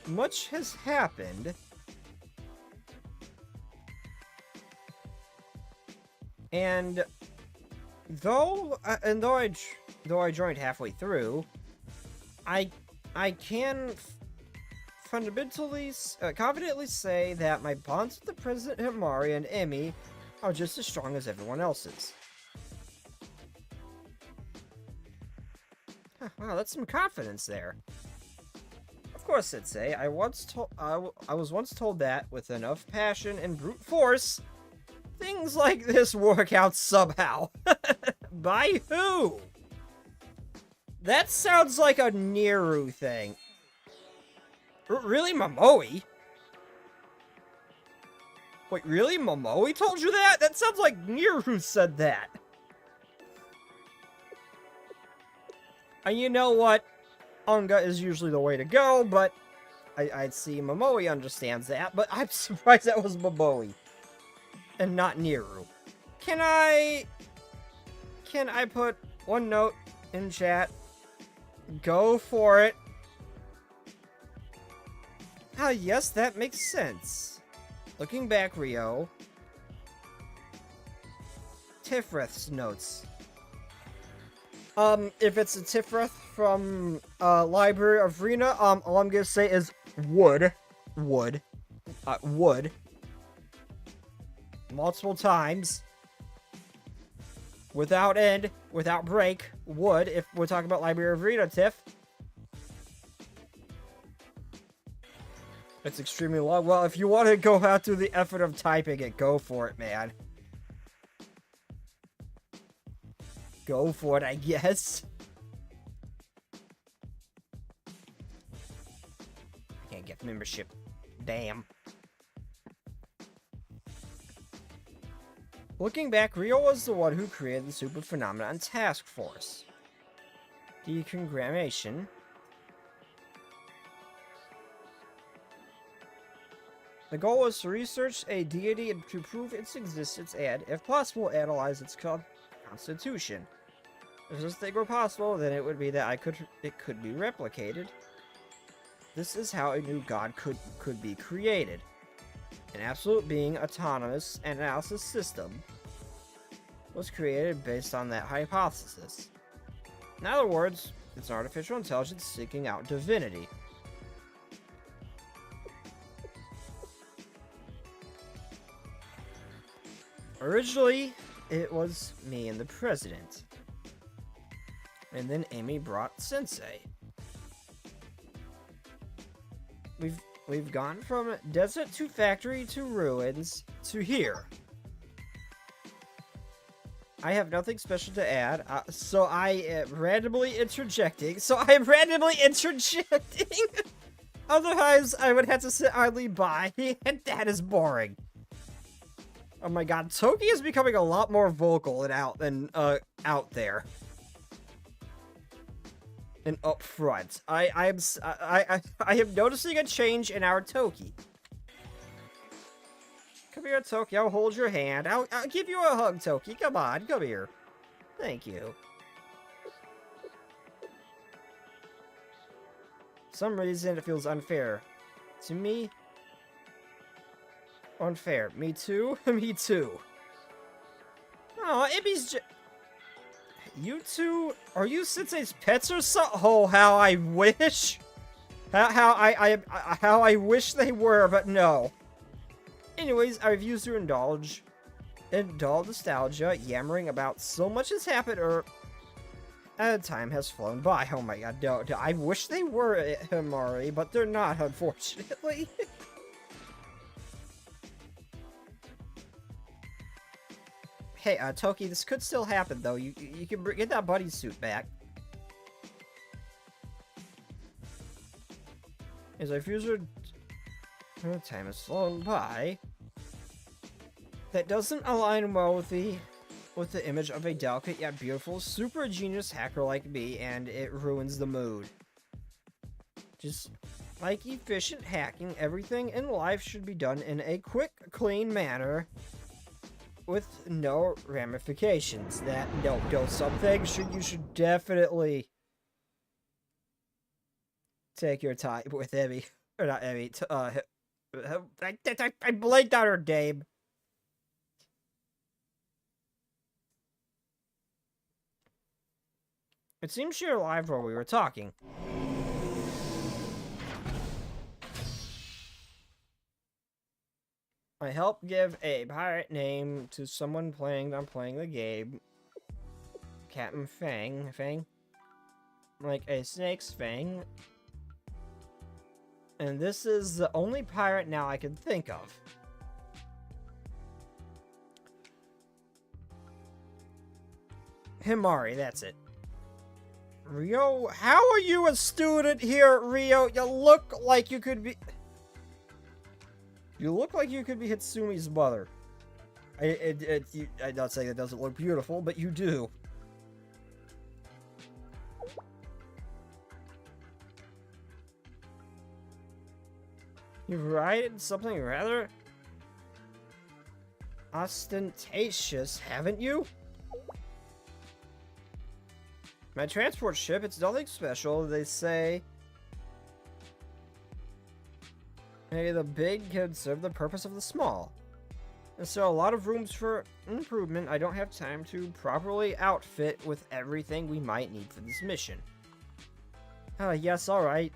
much has happened. And though I joined halfway through, I can fundamentally, confidently say that my bonds with the President Himari and Emmy are just as strong as everyone else's. Huh, wow, that's some confidence there. Of course, Sensei, I was once told that with enough passion and brute force, things like this work out somehow. By who? That sounds like a Niru thing. Really, Momoe? Wait, really? Momoe told you that? That sounds like Niru said that. And you know what? Unga is usually the way to go, but I'd see Momoe understands that, but I'm surprised that was Momoe and not Niru. Can I put one note in chat? Go for it. Ah, yes, that makes sense. Looking back, Rio. Tifrith's notes. If it's a Tifrith from, Library of Rena, all I'm gonna say is wood. Multiple times. Without end, without break, would, if we're talking about Library of Rena, Tiff. It's extremely long. Well, if you want to go out through the effort of typing it, go for it, man. Go for it, I guess. I can't get membership. Damn. Looking back, Rio was the one who created the Super Phenomenon Task Force. Decongrammation. The goal was to research a deity and to prove its existence and, if possible, analyze its constitution. If this thing were possible, then it would be that it could be replicated. This is how a new god could be created. An absolute being, autonomous, and analysis system was created based on that hypothesis. In other words, it's an artificial intelligence seeking out divinity. Originally, it was me and the president. And then Amy brought Sensei. We've gone from desert to factory to ruins to here. I have nothing special to add, so I am randomly interjecting. Otherwise, I would have to sit idly by, and that is boring. Oh my god, Toki is becoming a lot more vocal and out there. And up front. I am noticing a change in our Toki. Come here, Toki. I'll hold your hand. I'll give you a hug, Toki. Come on, come here. Thank you. For some reason, it feels unfair. To me, unfair. Me too? Me too. Oh, Ibby's you two, are you Sensei's pets or so? Oh, how I wish. How I wish they were, but no. Anyways, I refuse to indulge nostalgia, yammering about so much has happened, or time has flown by. Oh my god, no, I wish they were Himari, but they're not, unfortunately. Hey, Toki, this could still happen, though. You can get that buddy suit back. As I refuse to... time has flown by. That doesn't align well with the image of a delicate yet beautiful super genius hacker like me, and it ruins the mood. Just like efficient hacking, everything in life should be done in a quick, clean manner with no ramifications. Some things you should definitely take your time with Emmy. Or not Emmy, I blanked out her name. It seems you're alive while we were talking. I help give a pirate name to someone playing the game. Captain Fang. Like a snake's fang. And this is the only pirate now I can think of. Himari, that's it. Rio, how are you a student here, Rio? You look like you could be... You look like you could be Hitsumi's mother. I'm not saying that doesn't look beautiful, but you do. You've written something rather ostentatious, haven't you? My transport ship, it's nothing special, they say. Maybe the big can serve the purpose of the small. And so a lot of rooms for improvement. I don't have time to properly outfit with everything we might need for this mission. Yes, alright.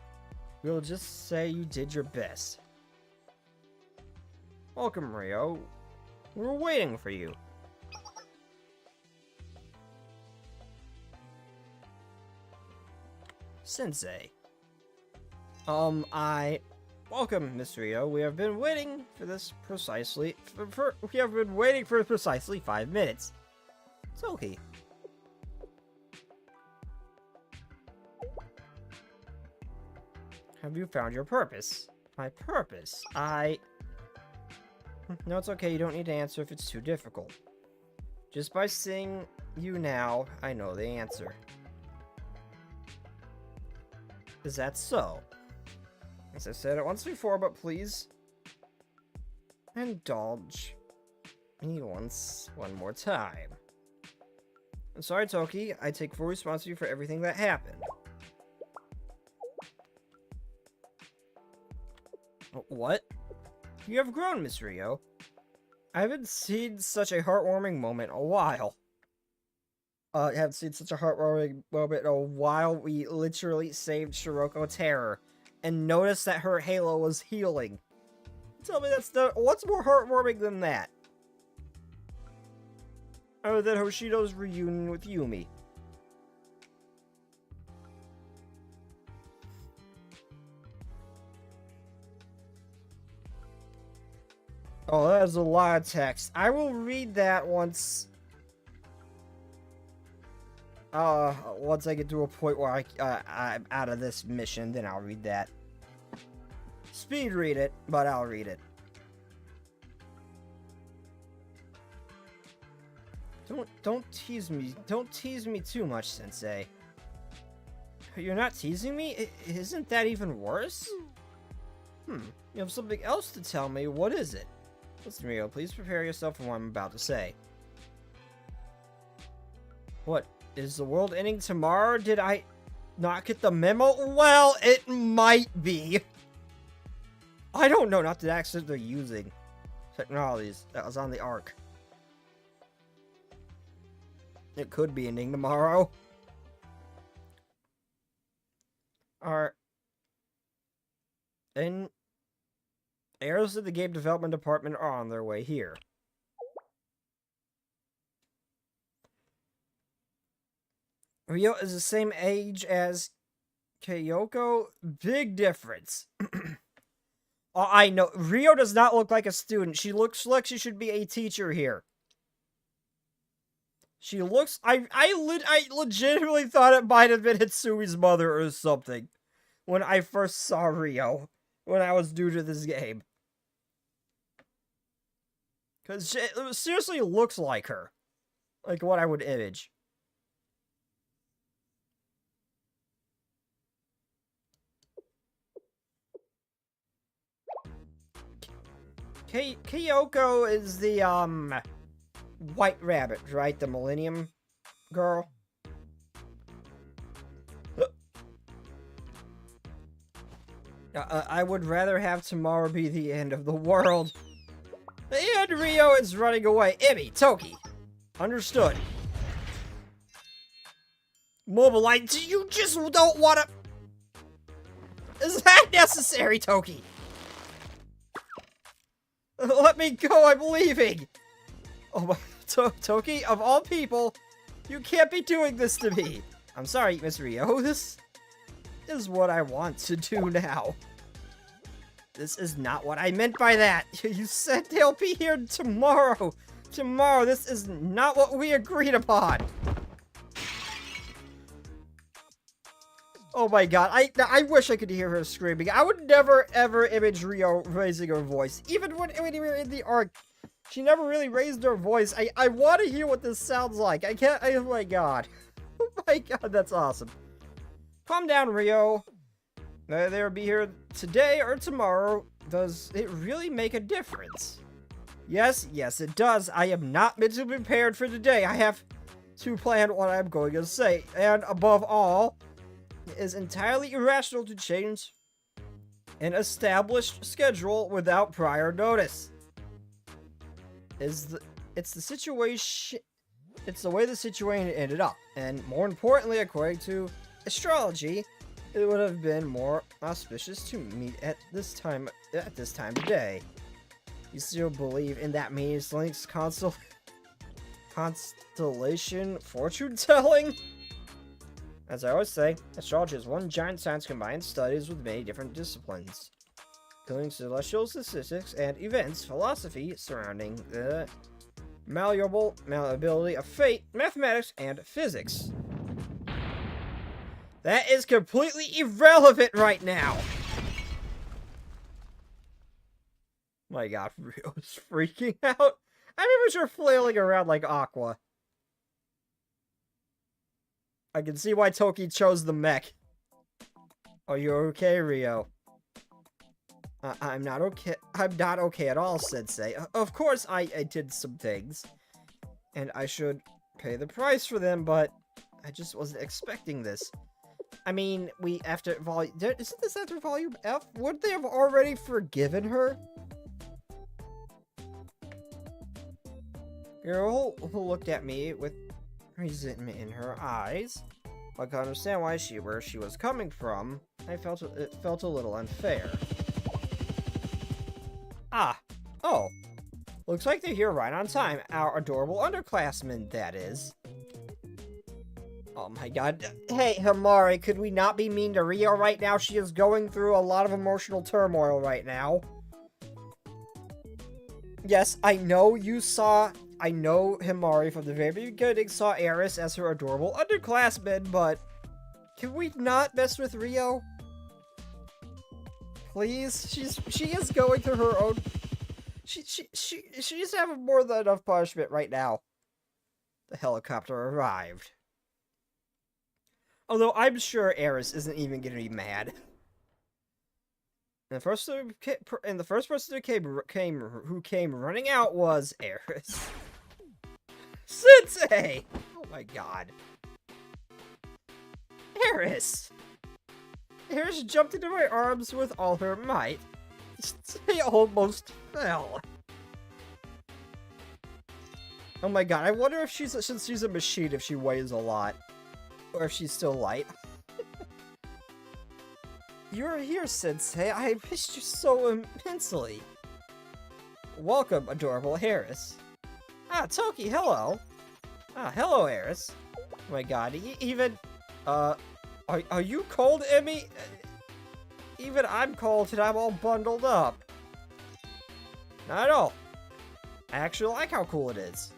We'll just say you did your best. Welcome, Rio. We're waiting for you. Sensei. Welcome, Miss Rio. We have been waiting for this precisely... we have been waiting for precisely 5 minutes. Toki. Have you found your purpose? My purpose? No, it's okay. You don't need to answer if it's too difficult. Just by seeing you now, I know the answer. Is that so? As I said it once before, but please indulge me one more time. I'm sorry, Toki. I take full responsibility for everything that happened. What? You have grown, Miss Rio. I haven't seen such a heartwarming moment in a while. I haven't seen such a heartwarming moment in a while. We literally saved Shiroko Terror and noticed that her halo was healing. Tell me what's more heartwarming than that? Other than Hoshido's reunion with Yumi. Oh, that is a lot of text. I will read that once Once I get to a point where I'm out of this mission, then I'll read that. Speed read it, but I'll read it. Don't tease me. Don't tease me too much, Sensei. You're not teasing me? Isn't that even worse? You have something else to tell me. What is it? Listen, Rio, please prepare yourself for what I'm about to say. What? Is the world ending tomorrow? Did I not get the memo? Well, it might be. I don't know. Not the accent they're using. Technologies that was on the Ark. It could be ending tomorrow. And heirs of the game development department are on their way here. Rio is the same age as Kyoko. Big difference. Oh, I know. Rio does not look like a student. She looks like she should be a teacher here. She looks... I legitimately thought it might have been Hitsui's mother or something when I first saw Rio, when I was new to this game. Because it seriously looks like her. Like what I would image. Kyoko is the, White Rabbit, right? The Millennium Girl. I would rather have tomorrow be the end of the world. And Rio is running away. Ibby, Toki. Understood. Mobilite, you just don't want to... Is that necessary, Toki? Let me go, I'm leaving. Oh my... Toki, of all people, you can't be doing this to me. I'm sorry, Miss Rio. This is what I want to do now. This is not what I meant by that. You said they'll be here tomorrow. Tomorrow, this is not what we agreed upon. Oh my god, I wish I could hear her screaming. I would never ever image Rio raising her voice. Even when we were in the Ark, she never really raised her voice. I want to hear what this sounds like. I can't, oh my god. Oh my god, that's awesome. Calm down, Rio. They'll be here today or tomorrow. Does it really make a difference? Yes, it does. I am not mentally prepared for today. I have to plan what I'm going to say. And above all, it is entirely irrational to change an established schedule without prior notice. It's the situation. It's the way the situation ended up, and more importantly, according to astrology, it would have been more auspicious to meet at this time today. You still believe in that means links constellation fortune telling? As I always say, astrology is one giant science combined studies with many different disciplines, including celestial statistics and events, philosophy surrounding the malleability of fate, mathematics, and physics. That is completely irrelevant right now. My god, Rio's freaking out. I image her flailing around like Aqua. I can see why Toki chose the mech. Are you okay, Rio? I'm not okay. I'm not okay at all, Sensei. Of course, I did some things, and I should pay the price for them, but I just wasn't expecting this. I mean, after volume... Isn't this after volume F? Would they have already forgiven her? Girl who looked at me with resentment in her eyes. I could understand where she was coming from. It felt a little unfair. Oh. Looks like they're here right on time. Our adorable underclassmen, that is. Oh my god. Hey, Himari, could we not be mean to Rio right now? She is going through a lot of emotional turmoil right now. Yes, I know you saw... I know Himari from the very beginning saw Eris as her adorable underclassman, but can we not mess with Rio? Please? She is going through her own... She's having more than enough punishment right now. The helicopter arrived. Although I'm sure Eris isn't even gonna be mad. And the first person who came running out was Eris. Sensei! Oh my god. Eris! Eris jumped into my arms with all her might. Sensei almost fell. Oh my god, I wonder if since she's a machine, if she weighs a lot. Or if she's still light. You're here, Sensei. I missed you so immensely. Welcome, adorable Eris. Ah, Toki, hello. Ah, hello, Eris. Oh my god, are you cold, Emmy? Even I'm cold and I'm all bundled up. Not at all. I actually like how cool it is.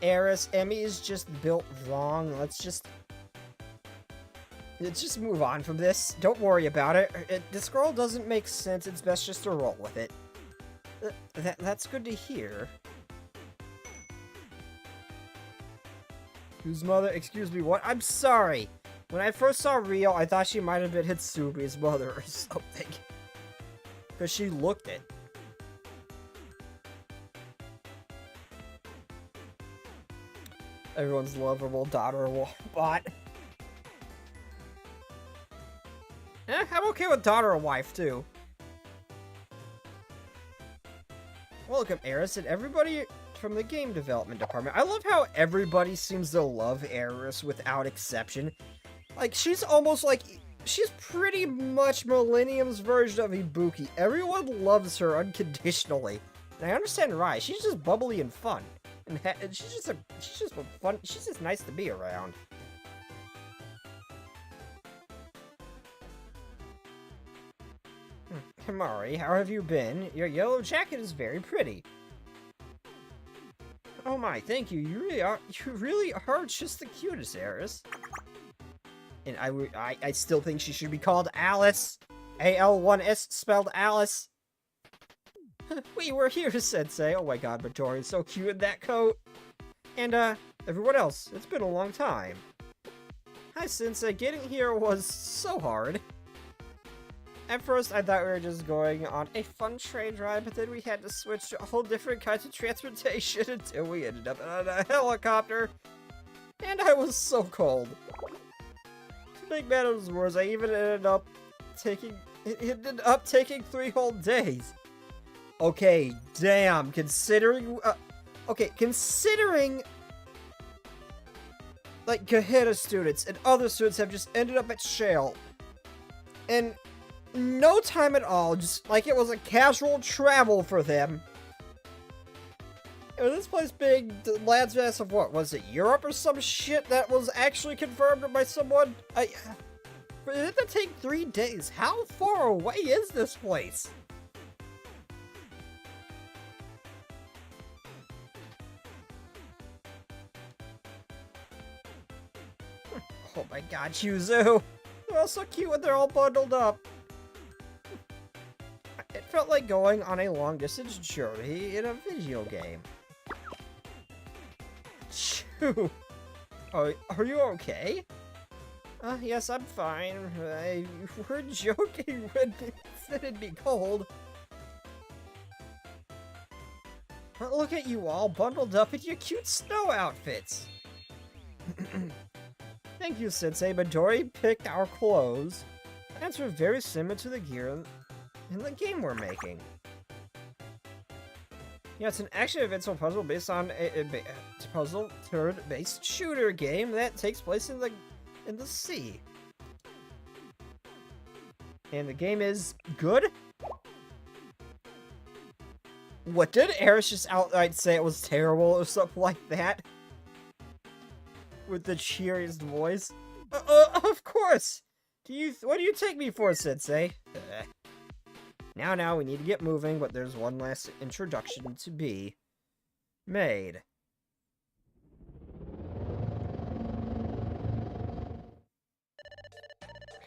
Eris, Emmy is just built wrong. Let's just move on from this. Don't worry about it. This girl doesn't make sense. It's best just to roll with it. That's good to hear. Whose mother? Excuse me, what? I'm sorry. When I first saw Rio, I thought she might have been Hitsumi's mother or something. Because she looked it. Everyone's lovable daughter bot. I'm okay with daughter or wife, too. Welcome, Eris, and everybody from the game development department. I love how everybody seems to love Eris without exception. Like, she's almost like... She's pretty much Millennium's version of Ibuki. Everyone loves her unconditionally. And I understand why. She's just bubbly and fun. And she's just fun. She's just nice to be around. Himari, how have you been? Your yellow jacket is very pretty. Oh my, thank you. You really are just the cutest, Eris. And I still think she should be called Alice. A-L-1-S spelled Alice. We were here, Sensei. Oh my god, Midori's so cute in that coat. And, everyone else, it's been a long time. Hi, Sensei. Getting here was so hard. At first, I thought we were just going on a fun train ride, but then we had to switch to a whole different kinds of transportation until we ended up on a helicopter. And I was so cold. To make matters worse, I even ended up taking 3 whole days. Okay, damn, considering, like, Gaheta students and other students have just ended up at Shale. And no time at all, just like it was a casual travel for them. And this place being the land's mass of what, was it Europe or some shit that was actually confirmed by someone? For it to take 3 days, how far away is this place? Oh my god, Yuzu! They're all so cute when they're all bundled up. It felt like going on a long-distance journey in a video game. Shoo! Oh, are you okay? Yes, I'm fine. We're joking when it said it'd be cold. But look at you all bundled up in your cute snow outfits. Thank you, Sensei. Midori picked our clothes. And are very similar to the gear in the game we're making. Yeah, it's an action-adventure puzzle based on a puzzle turn-based shooter game that takes place in the sea. And the game is good? What, did Eris just outright say it was terrible or something like that? With the cheeriest voice? Of course! What do you take me for, Sensei? Now, we need to get moving, but there's one last introduction to be made.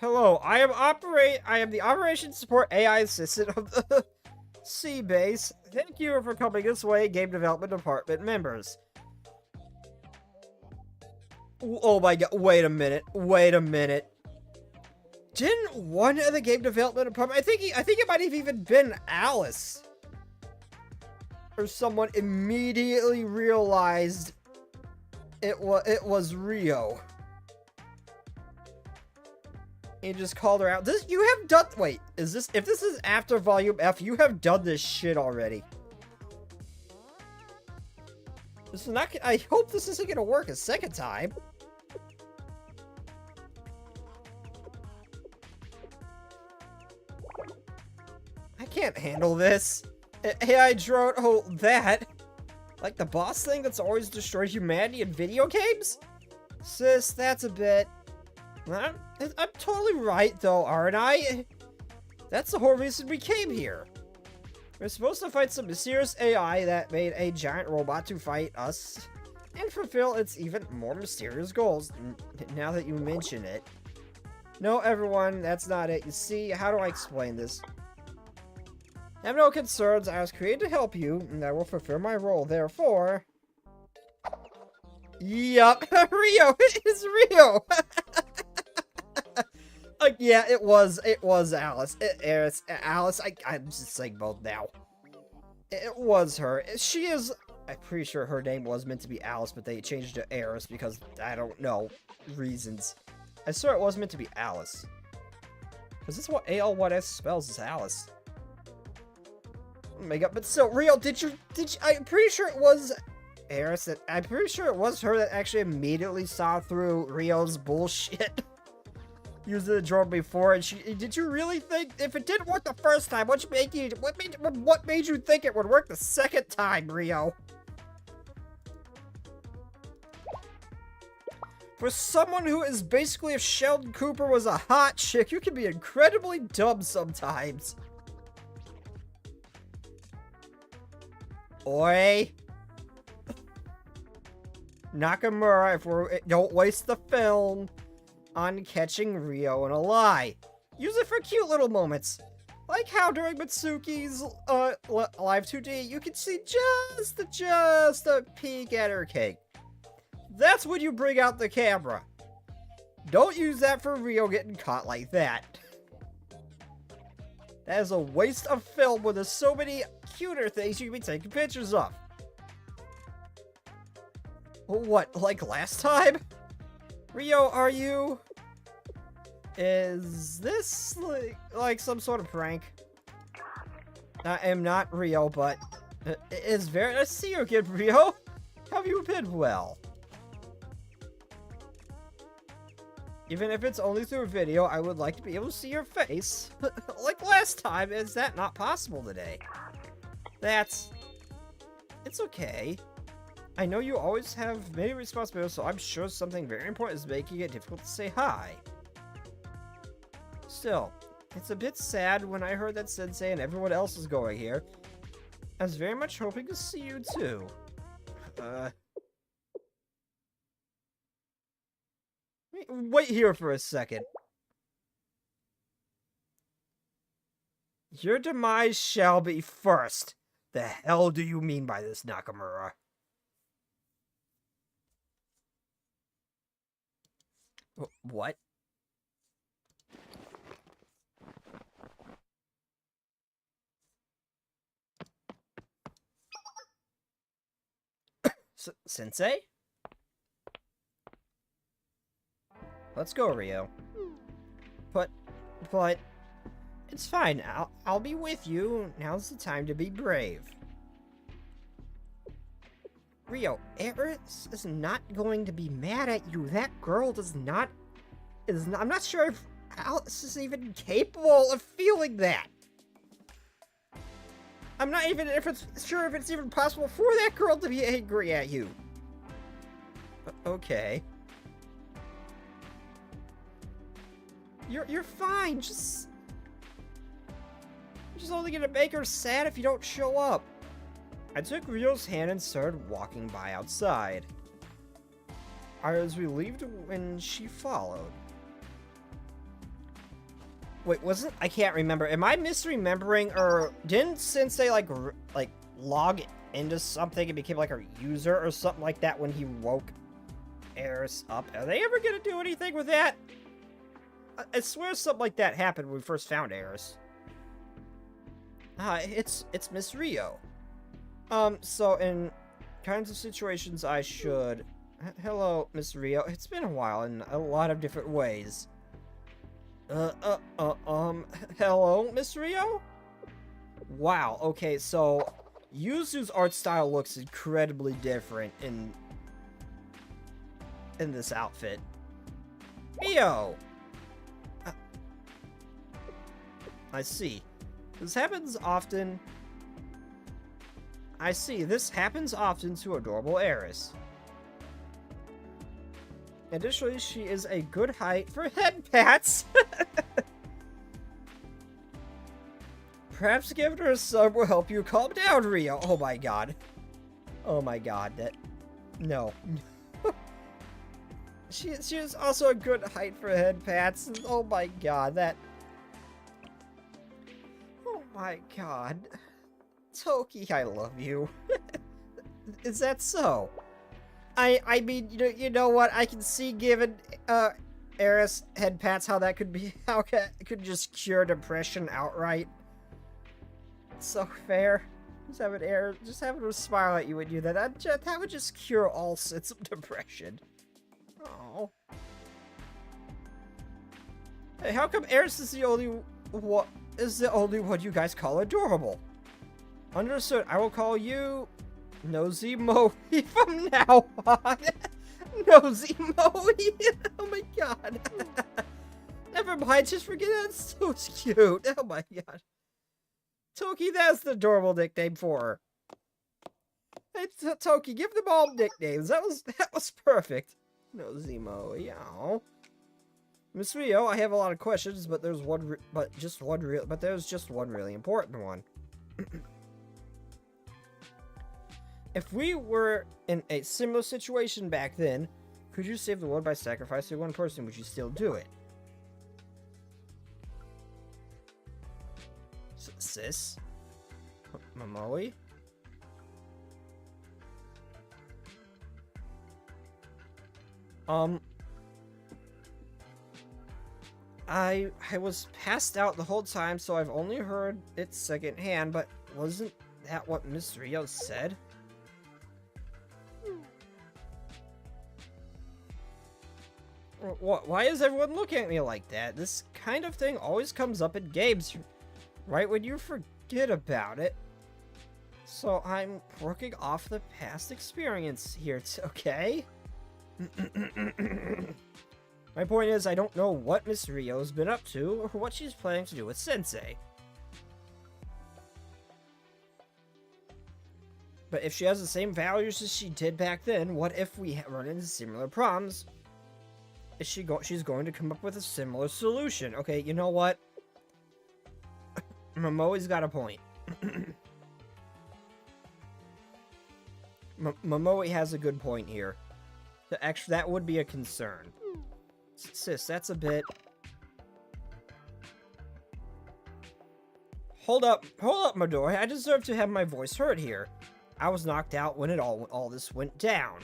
Hello, I am the operations support AI assistant of the Sea Base. Thank you for coming this way, game development department members. Oh my god, wait a minute. Didn't one of the game development department, I think it might have even been Alice. Or someone immediately realized it was Rio. And just called her out. Wait, if this is after Volume F, you have done this shit already. This is not, I hope this isn't gonna work a second time. I can't handle this. AI drone, oh, that? Like the boss thing that's always destroyed humanity in video games? Sis, that's a bit... I'm totally right, though, aren't I? That's the whole reason we came here. We're supposed to fight some mysterious AI that made a giant robot to fight us and fulfill its even more mysterious goals, now that you mention it. No, everyone, that's not it. You see, how do I explain this? Have no concerns, I was created to help you, and I will fulfill my role, therefore... Yup, Rio! It's Rio! Yeah, it was Alice. Alice, I'm just saying both now. It was her. She is, I'm pretty sure her name was meant to be Alice, but they changed it to Eris because, I don't know, reasons. I swear it was meant to be Alice. Because this is what AL1S spells is Alice. Oh my god, but still, Rio, I'm pretty sure it was Eris I'm pretty sure it was her that actually immediately saw through Rio's bullshit. Using the drone before, and did you really think, if it didn't work the first time, what made you think it would work the second time, Rio? For someone who is basically if Sheldon Cooper was a hot chick, you can be incredibly dumb sometimes. Oi. Nakamura, don't waste the film on catching Rio in a lie. Use it for cute little moments. Like how during Mitsuki's Live 2D, you can see just a peek at her cake. That's when you bring out the camera. Don't use that for Rio getting caught like that. That is a waste of film when there's so many cuter things you can be taking pictures of. What, like last time? Rio, are you... Is this like some sort of prank? I am not Rio, but it's very nice to see you again, Rio. Have you been well? Even if it's only through a video, I would like to be able to see your face. Like last time, is that not possible today? It's okay. I know you always have many responsibilities, so I'm sure something very important is making it difficult to say hi. Still, it's a bit sad when I heard that Sensei and everyone else is going here. I was very much hoping to see you too. Wait here for a second. Your demise shall be first. The hell do you mean by this, Nakamura? What? Sensei? Let's go, Rio. But, it's fine. I'll be with you. Now's the time to be brave. Rio, Eris is not going to be mad at you. That girl I'm not sure if Alice is even capable of feeling that. I'm not even sure if it's even possible for that girl to be angry at you. Okay. You're fine. Just only gonna make her sad if you don't show up. I took Rio's hand and started walking by outside. I was relieved when she followed. Wait, wasn't... I can't remember. Am I misremembering, or didn't Sensei, like log into something and became, like, a user or something like that when he woke Eris up? Are they ever gonna do anything with that? I swear something like that happened when we first found Eris. It's Miss Rio. So in kinds of situations I should... Hello, Miss Rio. It's been a while in a lot of different ways. Hello, Miss Rio? Wow, okay, so Yuzu's art style looks incredibly different in this outfit. Rio! I see. This happens often to adorable Eris. Additionally, she is a good height for head pats. Perhaps giving her a sub will help you calm down, Rio. Oh my god. Oh my god, that... No. She is also a good height for head pats. Oh my god, that... Oh my god. Toki, I love you. Is that so? I mean, you know what? I can see giving Eris head pats how that could be, it could just cure depression outright. It's so fair. Just having her smile at you when you do that. That would just cure all sorts of depression. Oh. Hey, how come Eris is the only one you guys call adorable? Understood. I will call you Nosy Moe from now on. Nosy Moe. Oh my god. Never mind, just forget it. It's so cute. Oh my god. Toki, that's the adorable nickname for her. Hey, Toki, give them all nicknames. That was perfect. Nosy Moe, yeah. Miss Rio, I have a lot of questions, but there's just one really important one. If we were in a similar situation back then, could you save the world by sacrificing one person? Would you still do it? Sis? Momoe? I was passed out the whole time, so I've only heard it secondhand, but wasn't that what Miss Rio said? Why is everyone looking at me like that? This kind of thing always comes up in games, right when you forget about it. So I'm working off the past experience here, okay? My point is, I don't know what Miss Rio's been up to, or what she's planning to do with Sensei. But if she has the same values as she did back then, what if we run into similar problems? She's going to come up with a similar solution. Okay, you know what? Momoe's got a point. Momoe has a good point here. Actually, that would be a concern. Sis, that's a bit... Hold up, Midori. I deserve to have my voice heard here. I was knocked out when all this went down.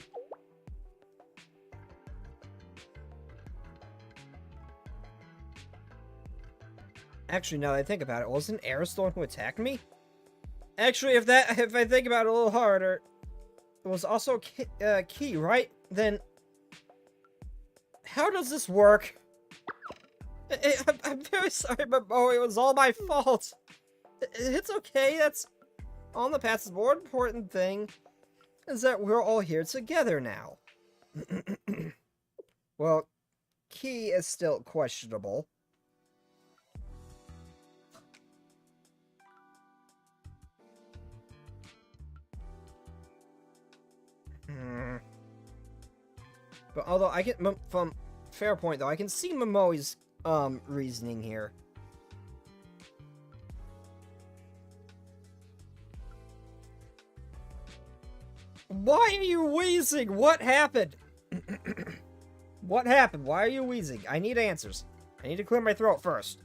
Actually, now that I think about it, wasn't Eris the one who attacked me? Actually, if I think about it a little harder, it was also Key, right? Then, how does this work? I'm very sorry, but it was all my fault. It's okay, that's on the past. The more important thing is that we're all here together now. Well, Key is still questionable. But although I can, from fair point though, I can see Momoe's reasoning here. Why are you wheezing? What happened? What happened? Why are you wheezing? I need answers. I need to clear my throat first.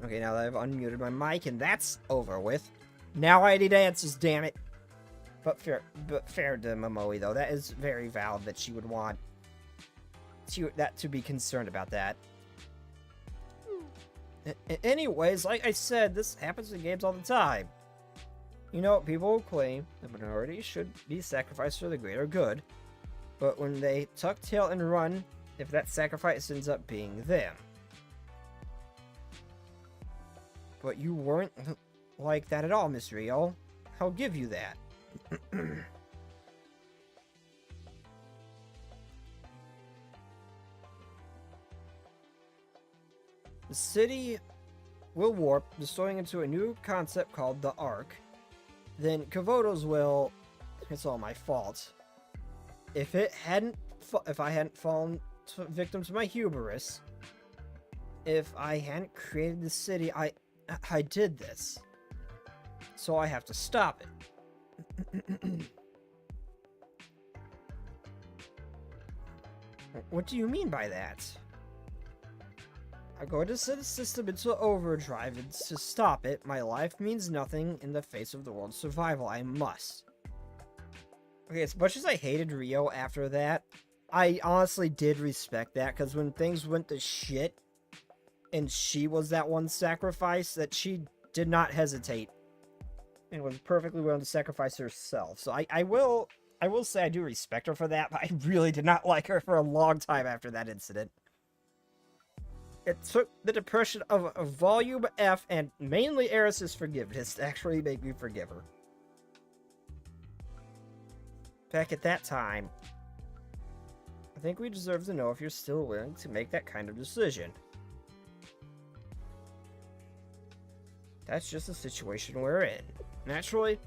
Okay, now that I've unmuted my mic and that's over with. Now I need answers, damn it. But fair to Momoe, though. That is very valid that she would want to be concerned about that. Anyways, like I said, this happens in games all the time. You know, people will claim the minority should be sacrificed for the greater good, but when they tuck tail and run, if that sacrifice ends up being them. But you weren't like that at all, Miss Rio. I'll give you that. The city will warp, destroying into a new concept called the Ark. Then Kavoto's will... It's all my fault. If I hadn't fallen victim to my hubris, if I hadn't created the city, I did this. So I have to stop it. What do you mean by that? I'm going to set the system into overdrive, and to stop it, my life means nothing in the face of the world's survival. I must. Okay, as much as I hated Rio after that, I honestly did respect that, because when things went to shit, and she was that one sacrifice, that she did not hesitate, and was perfectly willing to sacrifice herself. So I will say I do respect her for that, but I really did not like her for a long time after that incident. It took the depression of Volume F and mainly Eris's forgiveness to actually make me forgive her. Back at that time, I think we deserve to know if you're still willing to make that kind of decision. That's just the situation we're in. Naturally,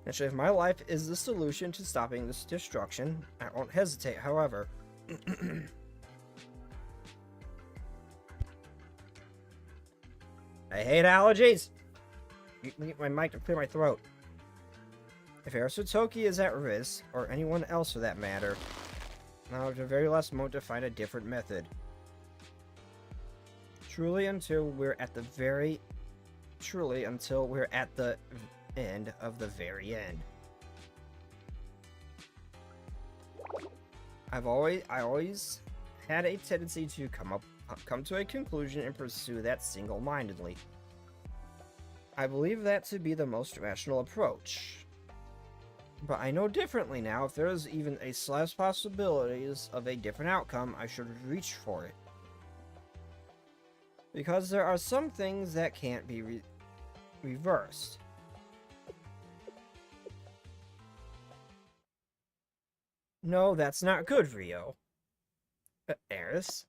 if my life is the solution to stopping this destruction, I won't hesitate, however. I hate allergies! Get my mic to clear my throat. If Arasutoki is at risk, or anyone else for that matter, now at the very last moment to find a different method. Truly until we're at the end of the very end. I always had a tendency to come to a conclusion and pursue that single-mindedly. I believe that to be the most rational approach. But I know differently now. If there is even a slight possibilities of a different outcome, I should reach for it. Because there are some things that can't be reversed. No, that's not good, Rio. Eris?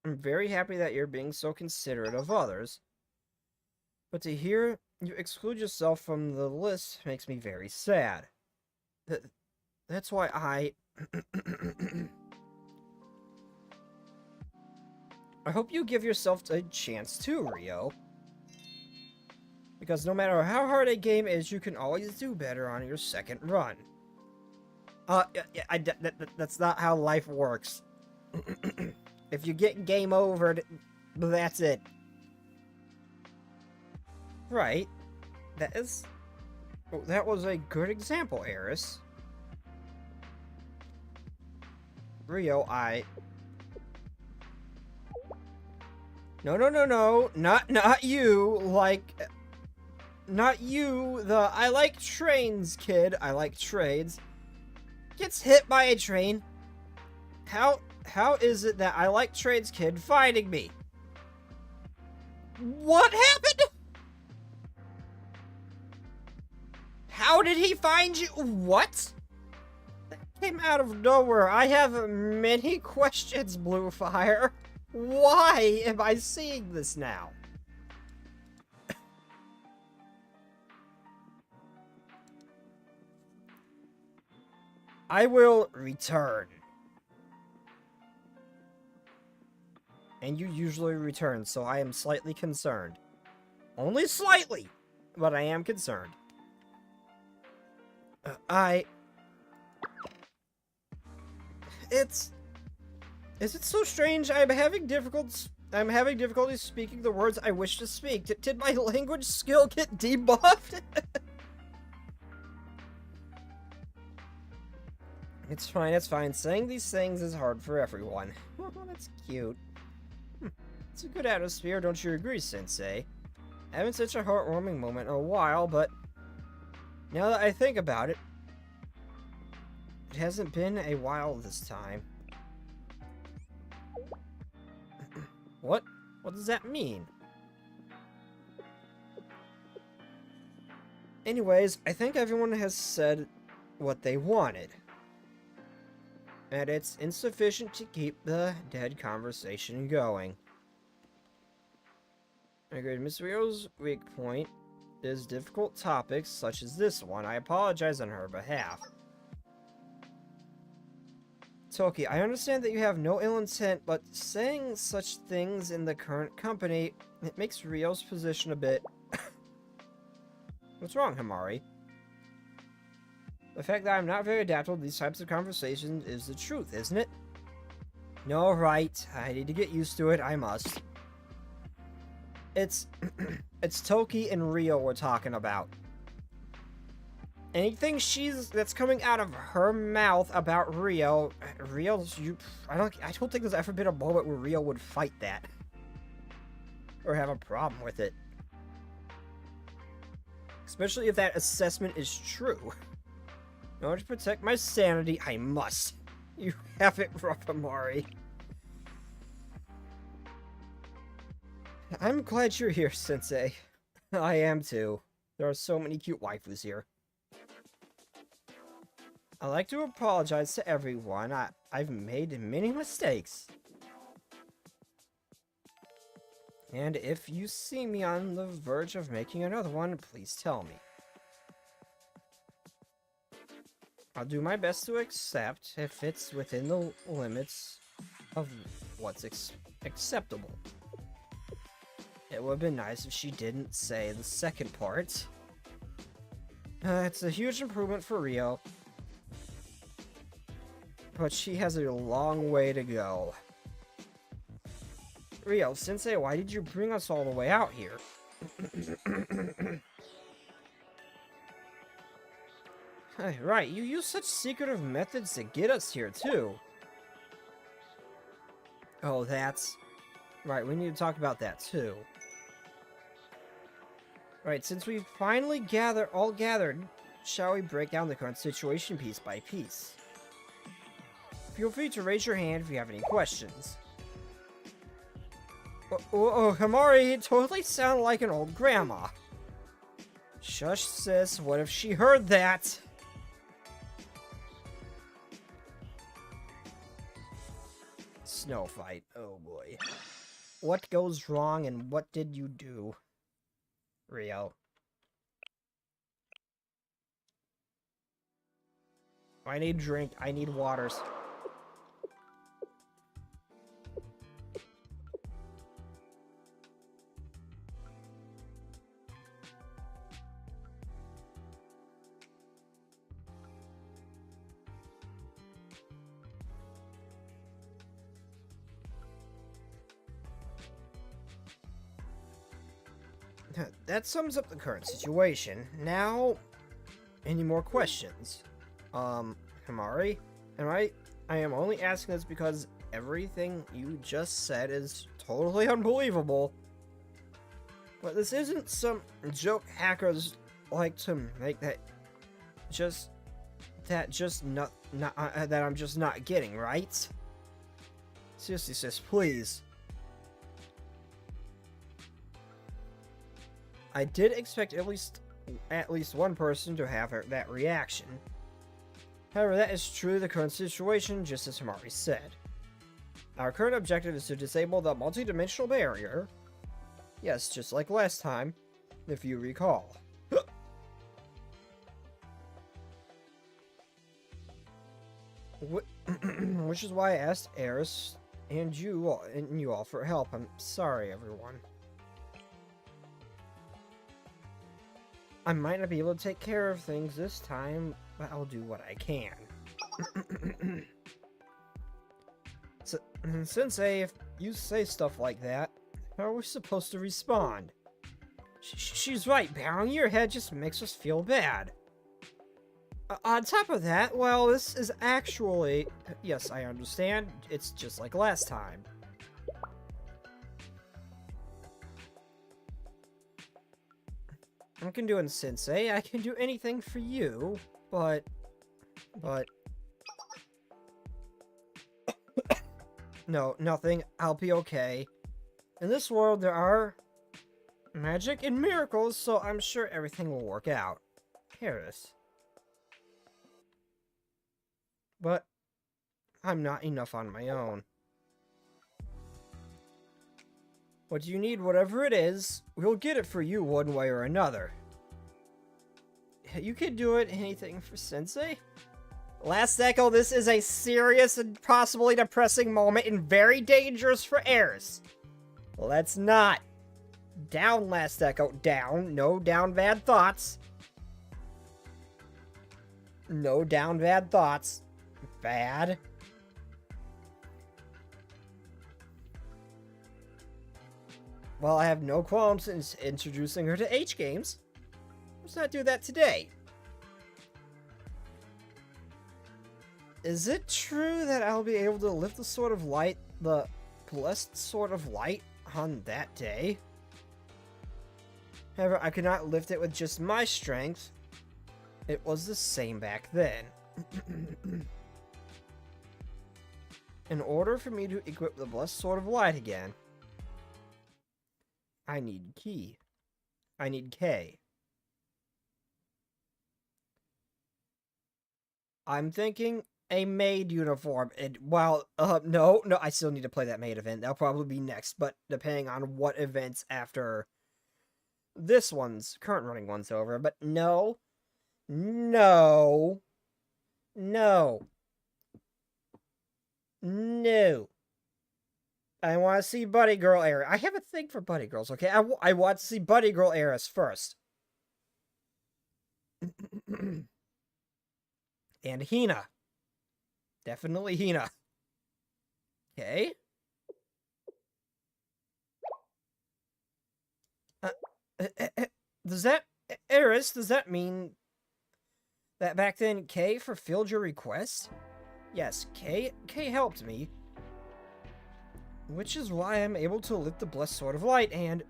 I'm very happy that you're being so considerate of others. But to hear you exclude yourself from the list makes me very sad. That's why I hope you give yourself a chance too, Rio. Because no matter how hard a game is, you can always do better on your second run. That's not how life works. If you get game over, that's it. Right. That was a good example, Eris. Rio, No, not you, not you, I like trains kid, I like trades, gets hit by a train. How is it that I like trades kid finding me? What happened? How did he find you? What? That came out of nowhere. I have many questions, Bluefire. Why am I seeing this now? I will return. And you usually return, so I am slightly concerned. Only slightly, but I am concerned. Is it so strange? I'm having difficulty speaking the words I wish to speak. Did my language skill get debuffed? It's fine. Saying these things is hard for everyone. Oh, that's cute. It's a good atmosphere, don't you agree, Sensei? Having such a heartwarming moment in a while, but now that I think about it, it hasn't been a while this time. What? What does that mean? Anyways, I think everyone has said what they wanted. And it's insufficient to keep the dead conversation going. I agree. Miss Rio's weak point is difficult topics such as this one. I apologize on her behalf. Toki, I understand that you have no ill intent, but saying such things in the current company, it makes Rio's position a bit... What's wrong, Himari? The fact that I'm not very adaptable to these types of conversations is the truth, isn't it? No, right. I need to get used to it. I must. It's Toki and Rio we're talking about. Anything that's coming out of her mouth about Rio, I don't think there's ever been a moment where Rio would fight that or have a problem with it. Especially if that assessment is true. In order to protect my sanity, I must. You have it rough, Amari. I'm glad you're here, Sensei. I am too. There are so many cute waifus here. I'd like to apologize to everyone. I've made many mistakes. And if you see me on the verge of making another one, please tell me. I'll do my best to accept if it's within the limits of what's acceptable. It would have been nice if she didn't say the second part. It's a huge improvement for Rio, but she has a long way to go. Rio, Sensei, why did you bring us all the way out here? Right, you use such secretive methods to get us here, too. Oh, that's... Right, we need to talk about that, too. Right, since we've finally all gathered, shall we break down the current situation piece by piece? Feel free to raise your hand if you have any questions. Oh, Himari, you totally sound like an old grandma. Shush, sis, what if she heard that? Snow fight, oh boy. What goes wrong and what did you do? Rio. I need drink, I need waters. That sums up the current situation. Now, any more questions? Himari? I am only asking this because everything you just said is totally unbelievable. But this isn't some joke hackers like to make that I'm just not getting, right? Seriously, sis, please. I did expect at least one person to have that reaction. However, that is true of the current situation, just as Himari said. Our current objective is to disable the multi-dimensional barrier. Yes, just like last time, if you recall. Which is why I asked Eris and you all for help. I'm sorry, everyone. I might not be able to take care of things this time, but I'll do what I can. Sensei, if you say stuff like that, how are we supposed to respond? She's right, bowing your head just makes us feel bad. On top of that, well, this is actually... Yes, I understand. It's just like last time. I can do it, Sensei. I can do anything for you, but... No, nothing. I'll be okay. In this world, there are magic and miracles, so I'm sure everything will work out. Harris. But I'm not enough on my own. What you need, whatever it is, we'll get it for you one way or another. You can do it, anything for Sensei? Last Echo, this is a serious and possibly depressing moment and very dangerous for Eris. Let's not. Down, Last Echo. Down. No down bad thoughts. No down bad thoughts. Bad. Well, I have no qualms in introducing her to H games. Let's not do that today. Is it true that I'll be able to lift the Sword of Light, the blessed Sword of Light, on that day? However, I could not lift it with just my strength. It was the same back then. In order for me to equip the blessed Sword of Light again, I need Key. I need K. I'm thinking a maid uniform. And while, no, I still need to play that maid event. That'll probably be next, but depending on what events after this one's, current running one's over. But no. I want to see Buddy Girl Eris. I have a thing for Buddy Girls, okay? I want to see Buddy Girl Eris first. And Hina. Definitely Hina. Okay. Does that... Eris, does that mean that back then K fulfilled your request? Yes, K helped me. Which is why I'm able to lift the blessed Sword of Light, and...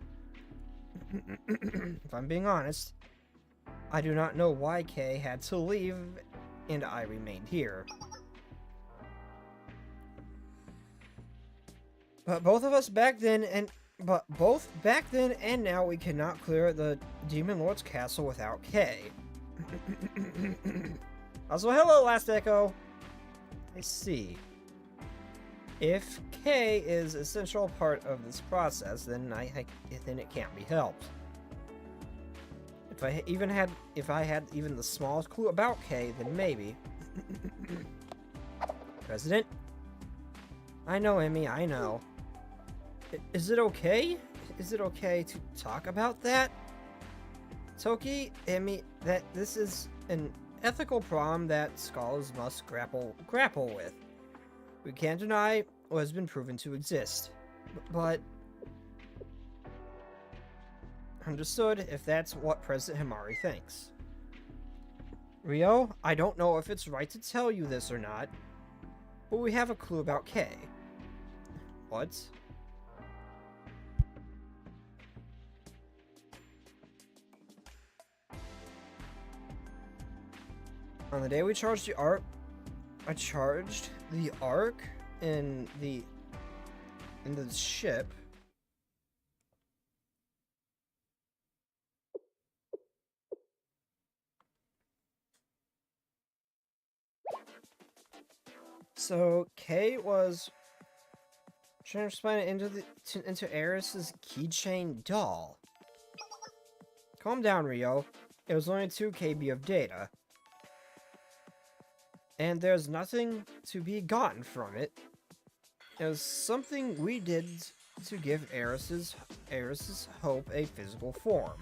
if I'm being honest, I do not know why K had to leave, and I remained here. But both back then and now we cannot clear the Demon Lord's castle without K. Also, hello, Last Echo. I see. If K is an essential part of this process, then then it can't be helped. If I had even the smallest clue about K, then maybe. President? I know, Emmy, I know. Is it okay? Is it okay to talk about that? Toki, Emmy, that this is an ethical problem that scholars must grapple with. We can't deny what has been proven to exist. But... understood if that's what President Himari thinks. Rio, I don't know if it's right to tell you this or not, but we have a clue about K. What? On the day we charged the Ark, I charged the Ark in the ship. So K was transplanted into Eris's keychain doll. Calm down, Rio. It was only 2 KB of data. And there's nothing to be gotten from it. It was something we did to give Eris's hope a physical form.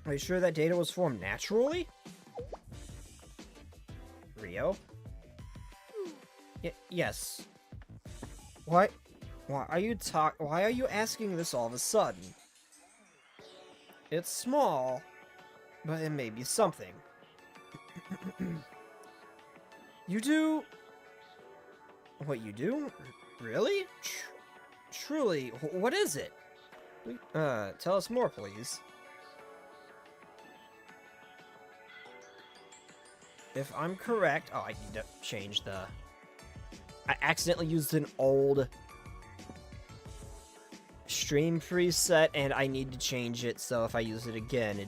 Are you sure that data was formed naturally? Rio. Yes. What? Why are you asking this all of a sudden? It's small, but it may be something. You do... What you do? Really? Truly, what is it? Tell us more, please. If I'm correct... Oh, I need to change the... I accidentally used an old stream preset, and I need to change it, so if I use it again, it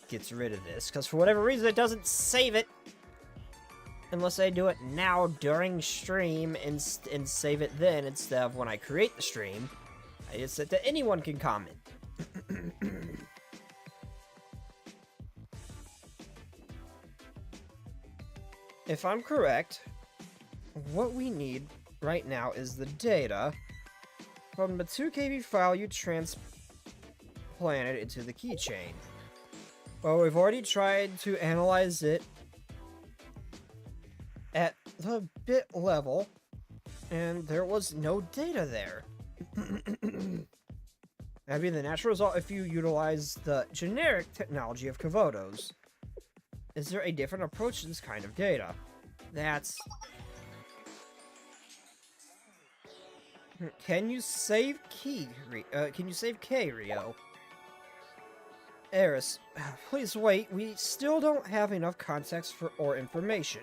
gets rid of this. Because for whatever reason, it doesn't save it. Unless I do it now during stream and save it then instead of when I create the stream. I just said that anyone can comment. If I'm correct, what we need right now is the data from the 2KB file you transplanted into the keychain. Well, we've already tried to analyze it at the bit level, and there was no data there. That'd be the natural result if you utilize the generic technology of Kavotos. Is there a different approach to this kind of data? That's... Can you save K, Rio? Eris, please wait. We still don't have enough context or information.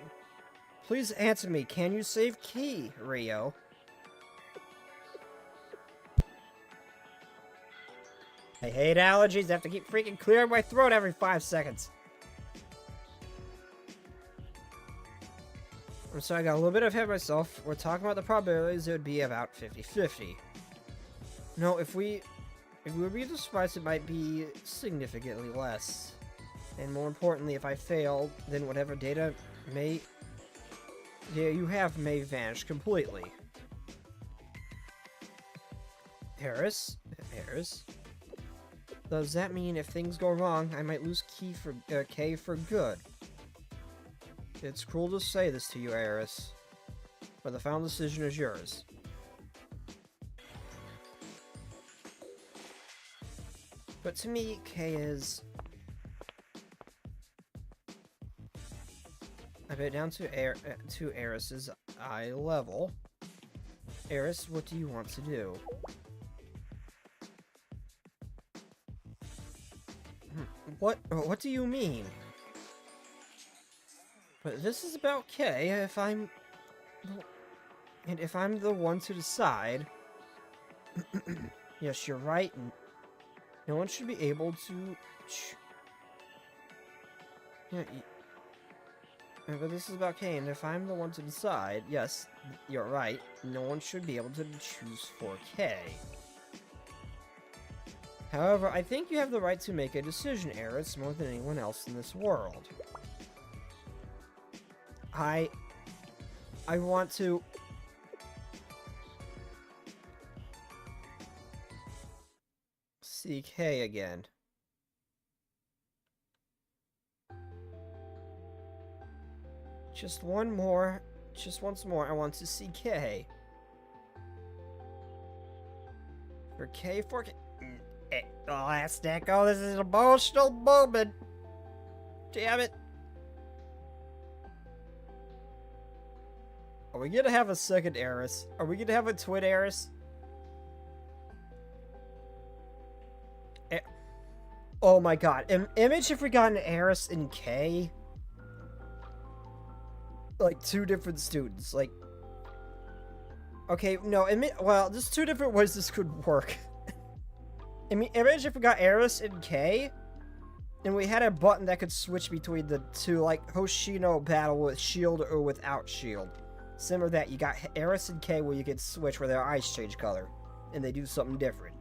Please answer me. Can you save K, Rio? I hate allergies. I have to keep freaking clearing my throat every 5 seconds. I'm sorry, I got a little bit ahead of myself. We're talking about the probabilities. It would be about 50-50. No, if we read the spice, it might be significantly less. And more importantly, if I fail, then whatever data you have may vanish completely. Harris? Does that mean if things go wrong, I might lose K for good? It's cruel to say this to you, Eris, but the final decision is yours. But to me, K is... I bet down to Eris's eye level. Eris, what do you want to do? What do you mean? But this is about K. If I'm the one to decide... Yes, you're right. No one should be able to... Yeah, but this is about K, and if I'm the one to decide... Yes, you're right. No one should be able to choose for K. However, I think you have the right to make a decision, Eris, more than anyone else in this world. I want to... see K again. Just once more, I want to see K. For K. Last echo, this is an emotional moment. Damn it. Are we gonna have a second Eris? Are we gonna have a twin Eris? Oh my god. Image if we got an Eris in K? Like, two different students. Like... Okay, no, well, there's two different ways this could work. Image if we got Eris in K, and we had a button that could switch between the two, like Hoshino battle with shield or without shield. Similar to that, you got Eris and K where you can switch where their eyes change color, and they do something different.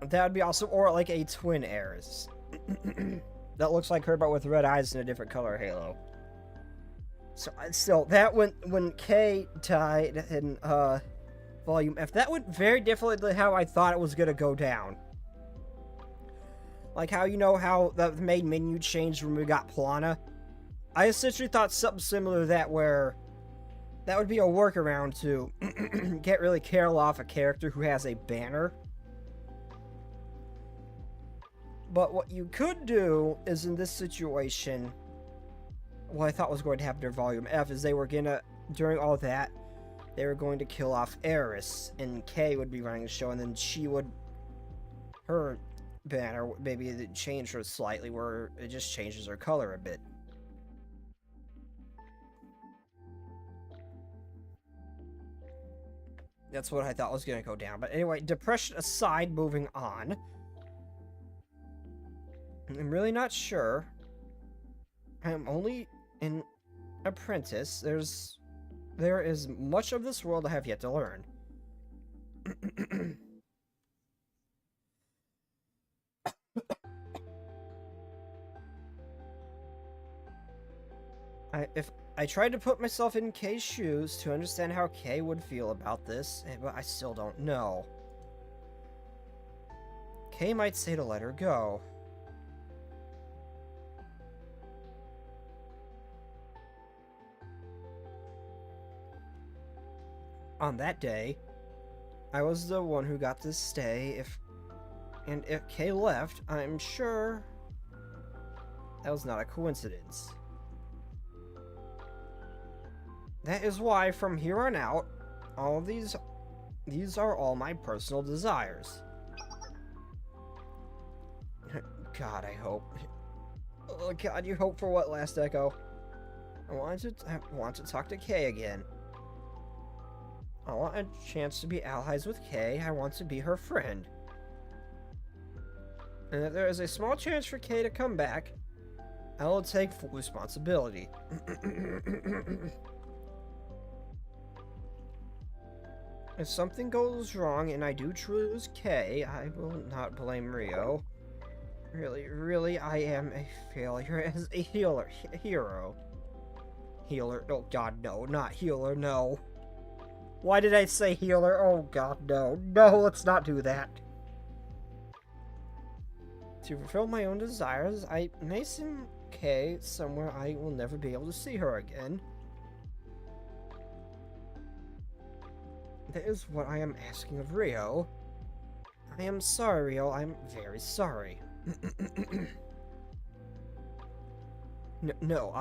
That would be awesome, or like a twin Eris. That looks like her but with red eyes and a different color halo. So, still, that when K died in, volume F. That went very differently than how I thought it was going to go down. Like how, you know, how the main menu changed when we got Plana? I essentially thought something similar to that, where that would be a workaround to get really Carol off a character who has a banner. But what you could do is, in this situation, what I thought was going to happen to Volume F is they were gonna, during all that, they were going to kill off Eris, and Kay would be running the show, and then she would, her banner, maybe it changed her slightly, where it just changes her color a bit. That's what I thought was going to go down. But anyway, depression aside, moving on. I'm really not sure. I'm only an apprentice. There is much of this world I have yet to learn. If I tried to put myself in Kay's shoes to understand how Kay would feel about this, but I still don't know. Kay might say to let her go. On that day, I was the one who got to stay. And if Kay left, I'm sure that was not a coincidence. That is why, from here on out, all of these are all my personal desires. God, I hope. Oh God, you hope for what, Last Echo? I want to talk to Kay again. I want a chance to be allies with Kay. I want to be her friend. And if there is a small chance for Kay to come back, I will take full responsibility. If something goes wrong and I do truly lose Kay, I will not blame Rio. Really, I am a failure as a hero. Healer? Oh God, no, not healer, no. Why did I say healer? Oh God, no. No, let's not do that. To fulfill my own desires, I may send Kay somewhere I will never be able to see her again. That is what I am asking of Rio. I am sorry, Rio. I'm very sorry. No,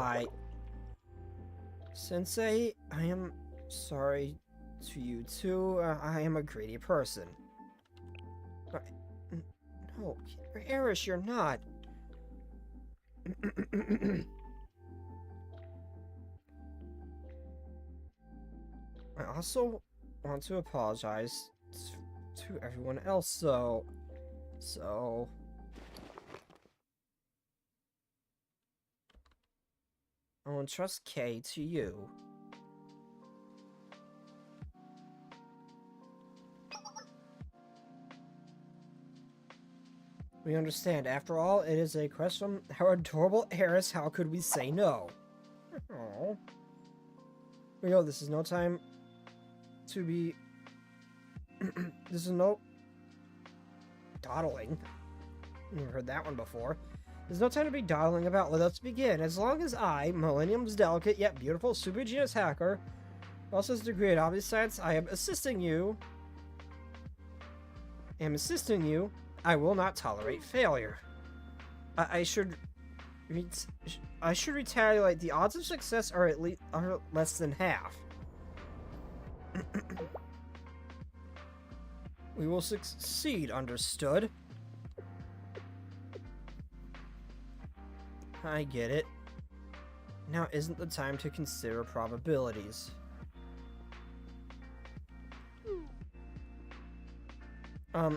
Sensei, I am sorry to you too. I am a greedy person. No, Eris, you're not. I also want to apologize to everyone else, so I will entrust Kay to you. We understand. After all, it is a request from our adorable Eris. How could we say no? Oh, Rio, this is no time to be. This is no dawdling. Never heard that one before. There's no time to be dawdling about. Let us begin. As long as I, Millennium's delicate yet beautiful super genius hacker, also has a degree in obvious science, I am assisting you. I will not tolerate failure. I should retaliate. The odds of success are are less than half. We will succeed, understood? I get it. Now isn't the time to consider probabilities.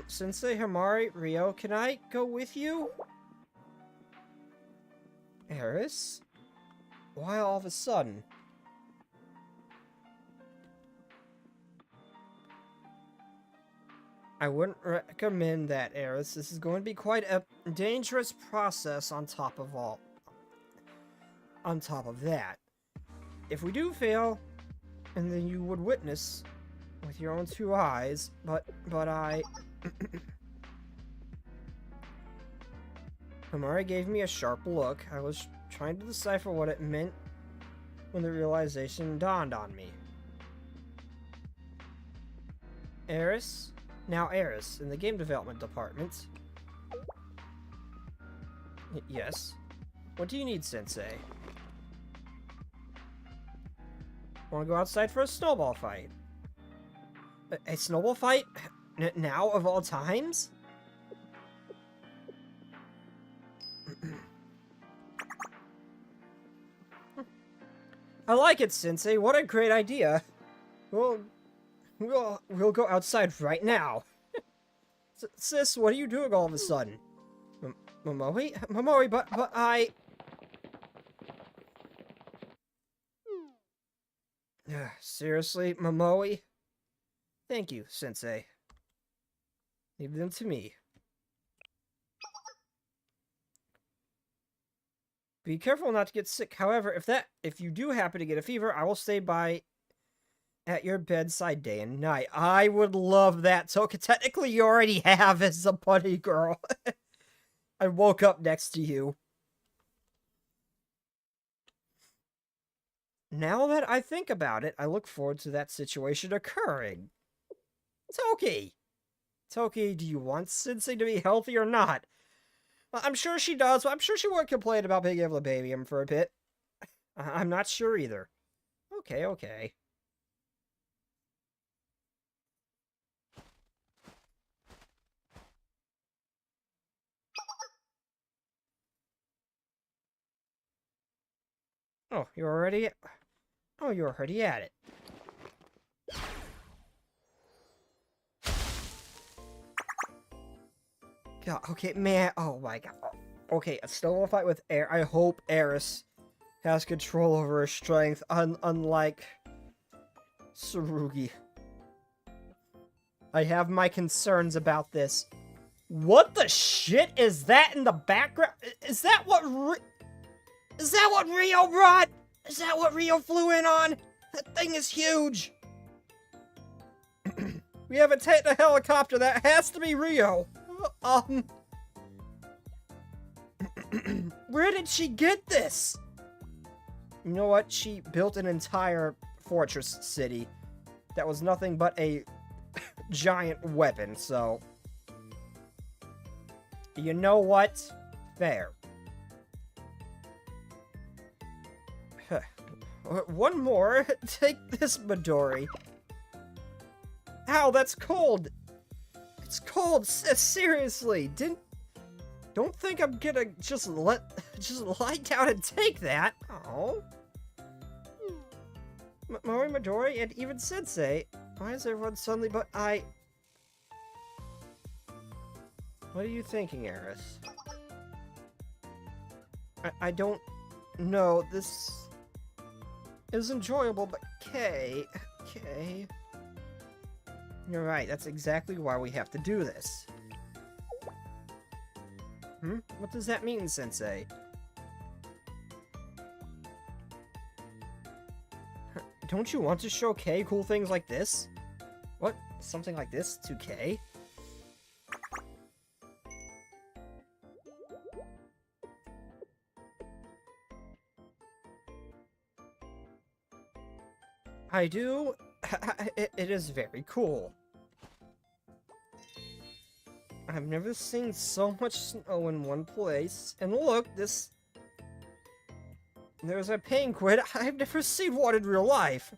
Sensei Hamari, Rio, can I go with you? Eris? Why all of a sudden? I wouldn't recommend that, Eris. This is going to be quite a dangerous process on top of that. If we do fail, and then you would witness with your own two eyes, but I... Hamari gave me a sharp look. I was trying to decipher what it meant when the realization dawned on me. Eris? Now Eris, in the game development department. Yes. What do you need, Sensei? Want to go outside for a snowball fight? A snowball fight? Now, of all times? I like it, Sensei. What a great idea. We'll go outside right now. Sis, what are you doing all of a sudden? Momoi, but I... Seriously, Momoi? Thank you, Sensei. Leave them to me. Be careful not to get sick. However, if you do happen to get a fever, I will stay by at your bedside day and night. I would love that. So technically you already have as a bunny girl. I woke up next to you. Now that I think about it, I look forward to that situation occurring. Toki! Toki, do you want Sensei to be healthy or not? Well, I'm sure she does, but I'm sure she won't complain about being able to baby him for a bit. I'm not sure either. Okay. Oh, you're already at it. God, okay, man. Oh my god. Okay, a snowball fight with Air. I hope Eris has control over her strength, unlike Tsurugi. I have my concerns about this. What the shit is that in the background? Is that what Rio brought? Is that what Rio flew in on? That thing is huge. We haven't taken a helicopter. That has to be Rio. Where did she get this? You know what? She built an entire fortress city that was nothing but a giant weapon, so... You know what? Fair. One more. Take this, Midori. Ow, that's cold. It's cold. Seriously. Don't think I'm gonna just lie down and take that. Oh. Mori, Midori, and even Sensei. Why is everyone suddenly but I... What are you thinking, Eris? I don't know. This is enjoyable, but Kay. You're right, that's exactly why we have to do this. What does that mean, Sensei? Don't you want to show Kay cool things like this? What? Something like this to Kay? I do. It is very cool. I've never seen so much snow in one place. And look, there's a penguin. I've never seen one in real life.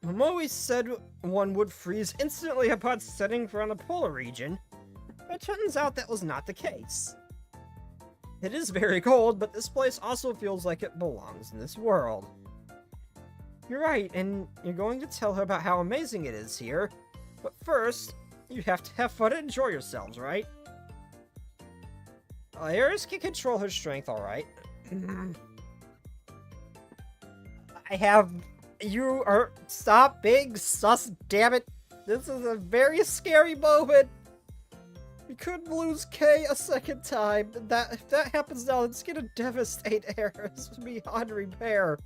Mom always said one would freeze instantly upon setting foot on the polar region. But it turns out that was not the case. It is very cold, but this place also feels like it belongs in this world. You're right, and you're going to tell her about how amazing it is here. But first, you have to have fun and enjoy yourselves, right? Eris can control her strength, alright. Stop being sus, damn it. This is a very scary moment. We couldn't lose Kay a second time. If that happens now, it's gonna devastate Eris beyond repair.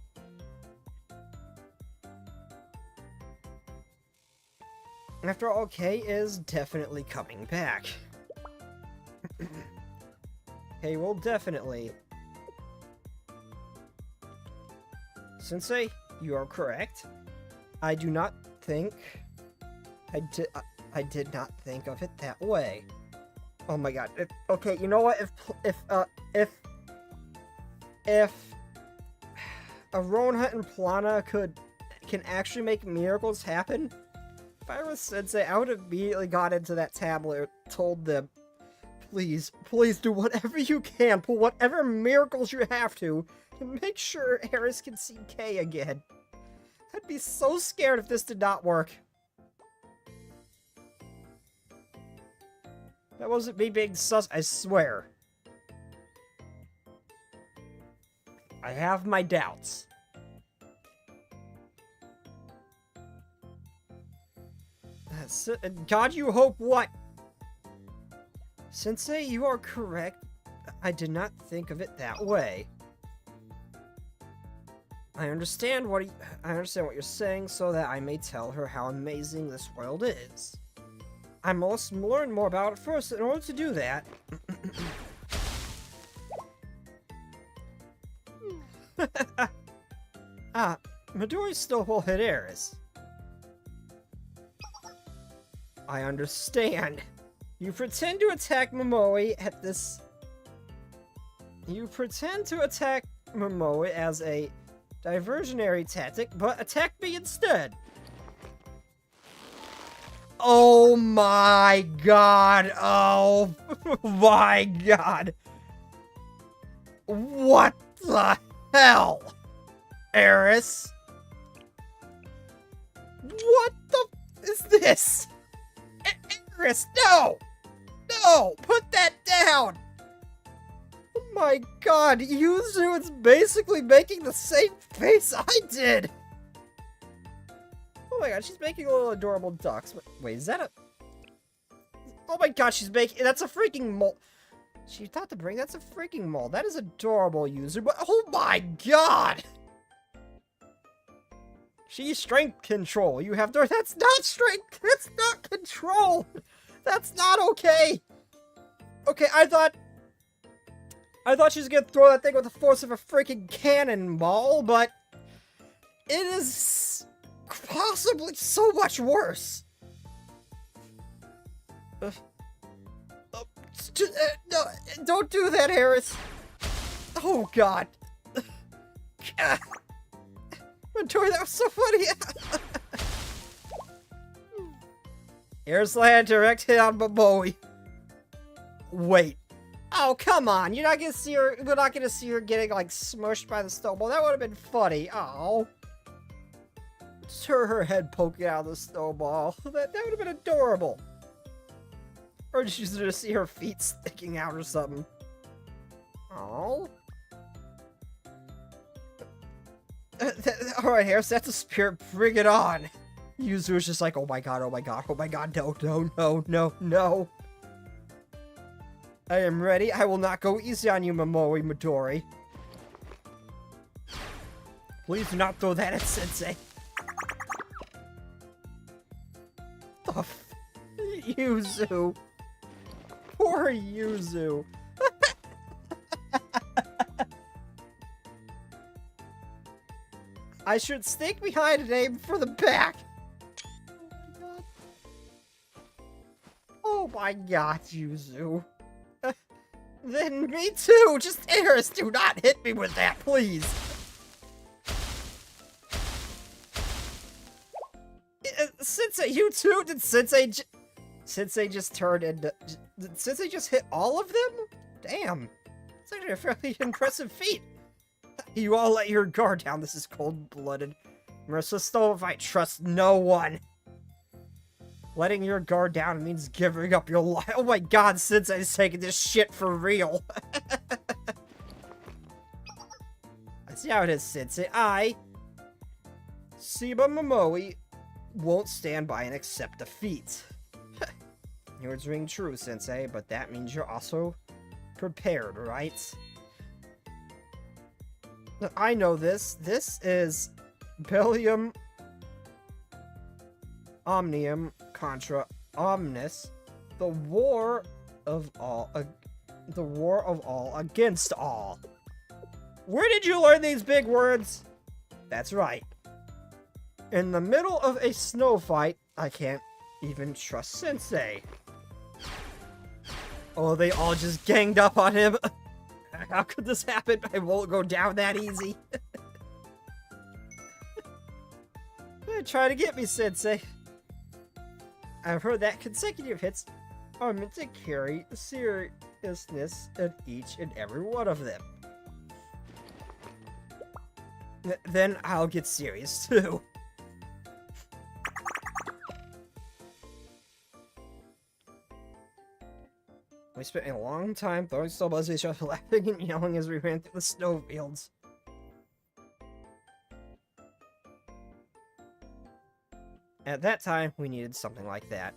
After all, Kay is definitely coming back. Kay will definitely. Sensei, you are correct. I do not think... I did not think of it that way. Oh my god. Okay, you know what? If a Rohan and Plana can actually make miracles happen, if I was Sensei, I would have immediately got into that tablet, told them, please do whatever you can, pull whatever miracles you have to make sure Eris can see Kay again. I'd be so scared if this did not work. That wasn't me being sus, I swear. I have my doubts. God, you hope what? Sensei, you are correct. I did not think of it that way. I understand what you're saying, so that I may tell her how amazing this world is. I must learn more about it first. In order to do that, Midori still will hit Eris. I understand. You pretend to attack Momoe at this. You pretend to attack Momoe as a diversionary tactic, but attack me instead. Oh my god. Oh my god. What the hell? Eris? What the is this? Eris, no! No! Put that down! Oh my god, Yuzu is basically making the same face I did! Oh my god, she's making little adorable ducks. Wait, is that a... Oh my god, she's making... That's a freaking mole. She thought to bring... That's a freaking mole. That is adorable, Yuzu, but... Oh my god! She's strength control. You have to... That's not strength! That's not control! That's not okay! Okay, I thought she was gonna throw that thing with the force of a freaking cannonball, but... It is... possibly so much worse. No, don't do that, Eris. Oh god. Midori, that was so funny. Eris land direct hit on Momoe. Wait. Oh, come on. You're not gonna see her. We're not gonna see her getting like smushed by the snowball. That would have been funny. Oh. Just her head poking out of the snowball. That would have been adorable. Or just to see her feet sticking out or something. Oh. Alright, Harris, that's a spirit. Bring it on. Yuzu is just like, oh my god, oh my god, oh my god, no, no, no, no, no. I am ready. I will not go easy on you, Momoe Midori. Please do not throw that at Sensei. Yuzu. Poor Yuzu. I should sneak behind and aim for the back. Oh my god, Yuzu. Then me too. Just Eris, do not hit me with that, please. Sensei, you too? Did Sensei just turn into... Did Sensei just hit all of them? Damn. It's actually a fairly impressive feat. You all let your guard down. This is cold-blooded. Merciless Stove, I trust no one. Letting your guard down means giving up your life. Oh my god, Sensei's taking this shit for real. I see how it is, Sensei. Shiba Momoe, won't stand by and accept defeat. Your words ring true, Sensei, but that means you're also prepared, right? I know this. This is Bellium Omnium contra omnes, the war of all against all. Where did you learn these big words? That's right. In the middle of a snow fight, I can't even trust Sensei. Oh, they all just ganged up on him. How could this happen? I won't go down that easy. Try to get me, Sensei. I've heard that consecutive hits are meant to carry the seriousness of each and every one of them. Then I'll get serious too. We spent a long time throwing snowballs at each other, laughing and yelling as we ran through the snowfields. At that time, we needed something like that.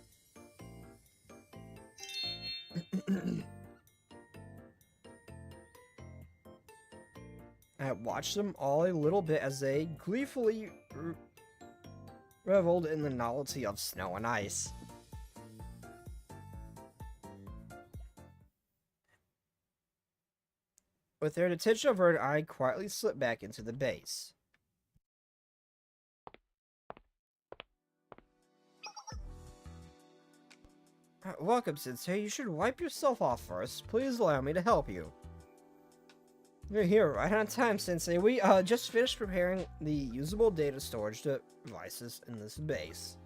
I watched them all a little bit as they gleefully reveled in the novelty of snow and ice. With their attention averted, I quietly slipped back into the base. Welcome, Sensei. You should wipe yourself off first. Please allow me to help you. You're here right on time, Sensei. We just finished preparing the usable data storage devices in this base.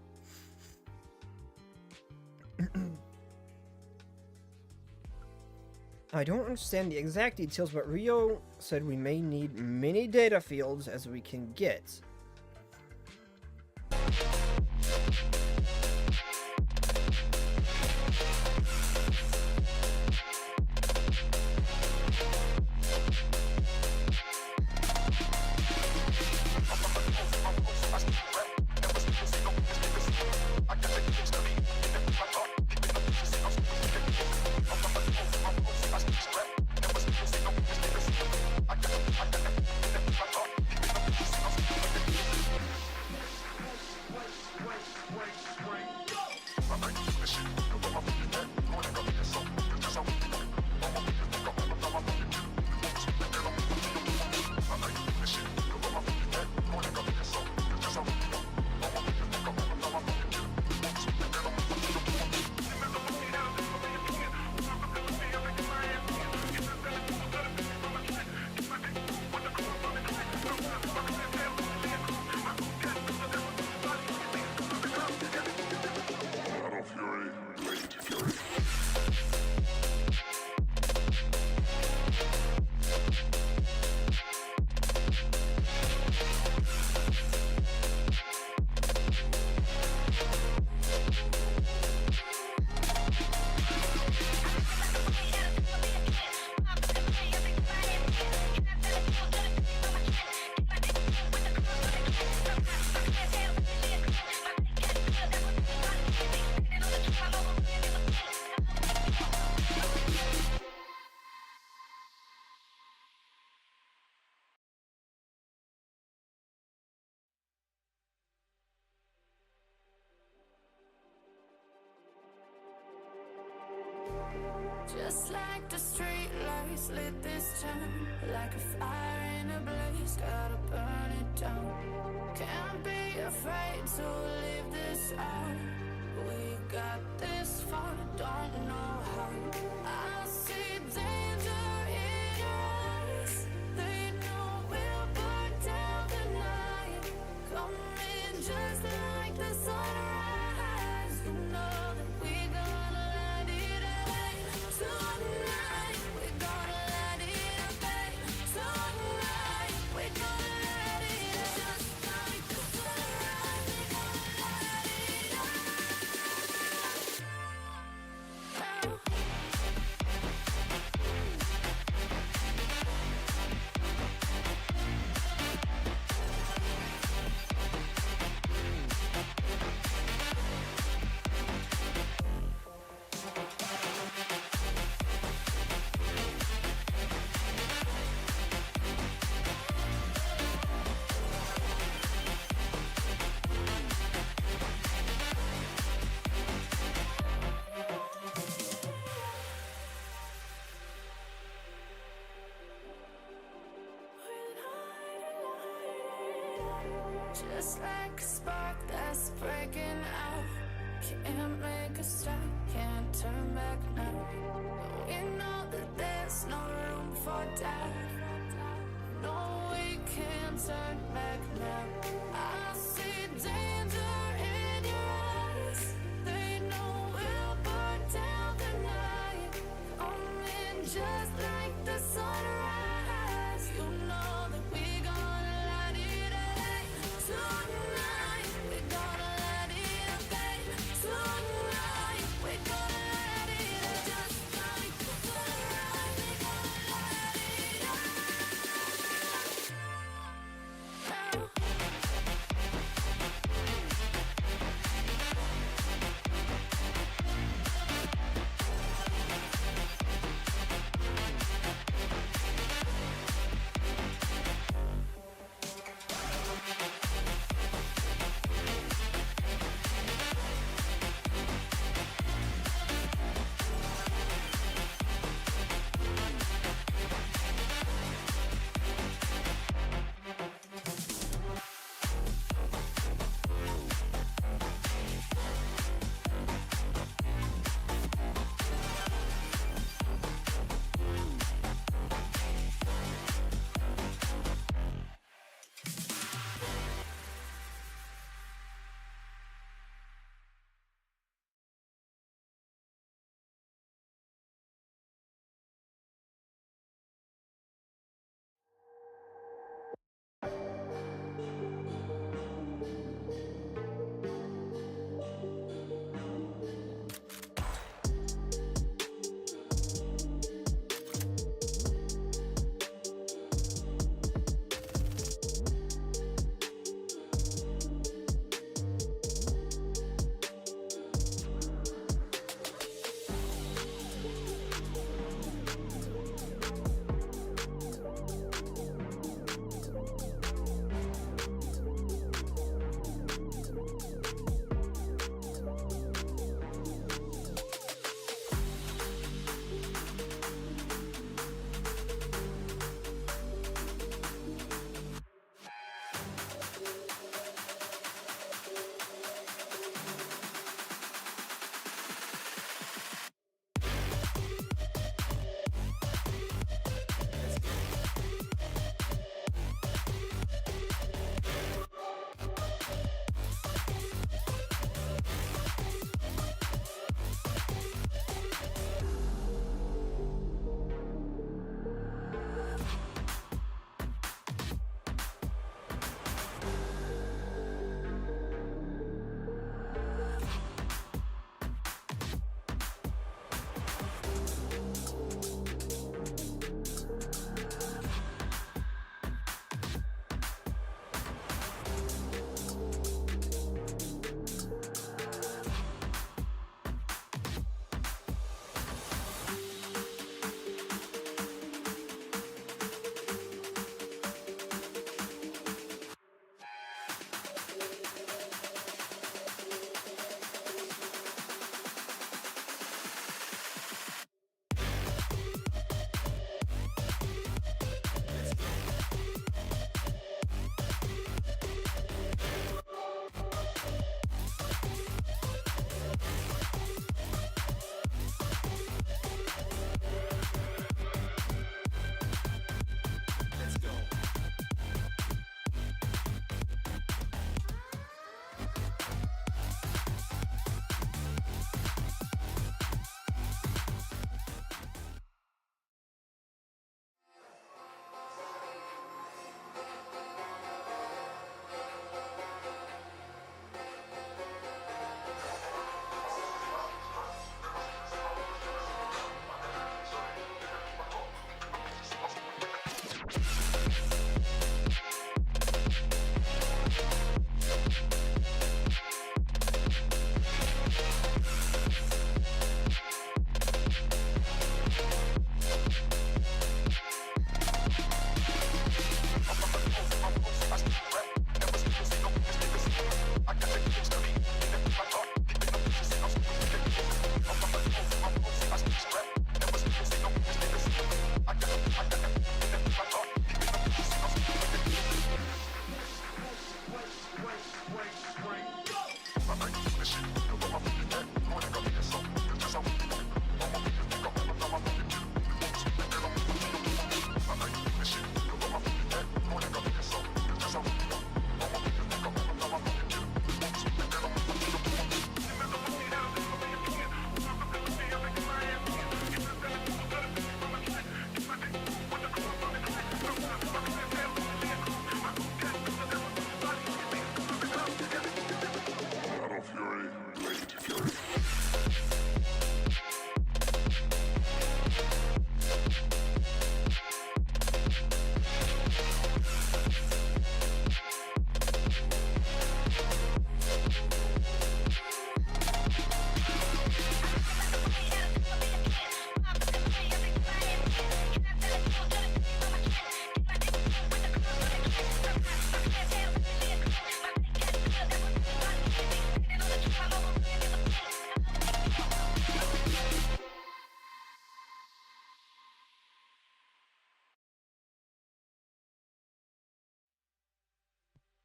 I don't understand the exact details, but Rio said we may need many data fields as we can get. Just like the street lights lit this town, like a fire in a blaze, gotta burn it down. Can't be afraid to leave this out. We got this far, don't know how. I see danger in your eyes. They know we'll burn down the night. Coming just like the sunrise. You know that we gonna light it up tonight. We gonna light it up, babe. Tonight we gonna light it up just like the sunrise. We gonna light it up. just like a spark that's breaking out. Can't make a stop, can't turn back now. We know that there's no room for doubt. No, we can't turn back now. I see danger in your eyes. They know we'll burn down the night. Only just like the sunrise. You know that we gonna light it up tonight. We gonna light it up, babe. Tonight we gonna light it up just like the sunrise. We gonna light it up now.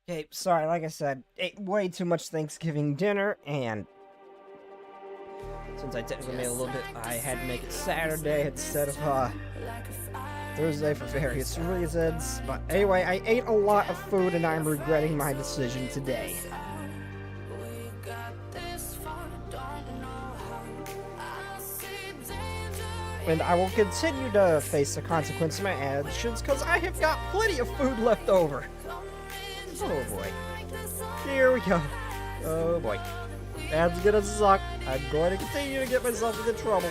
Okay, sorry, like I said, ate way too much Thanksgiving dinner, and since I technically made a little bit, I had to make it Saturday instead of Thursday for various reasons. But anyway, I ate a lot of food, and I'm regretting my decision today. And I will continue to face the consequence of my actions, because I have got plenty of food left over. Oh boy. Here we go. Oh boy. That's gonna suck. I'm going to continue to get myself into trouble.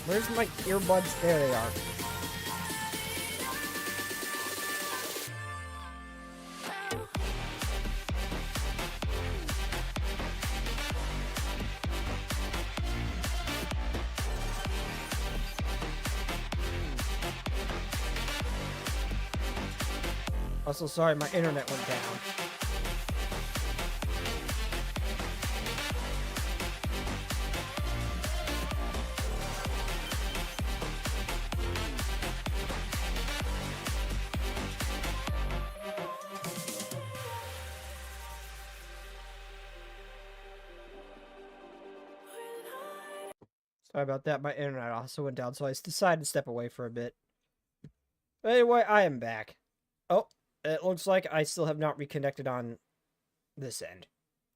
Where's my earbuds? There they are. Also, sorry, my internet went down. Sorry about that, my internet also went down, so I decided to step away for a bit. But anyway, I am back. Oh, it looks like I still have not reconnected on this end.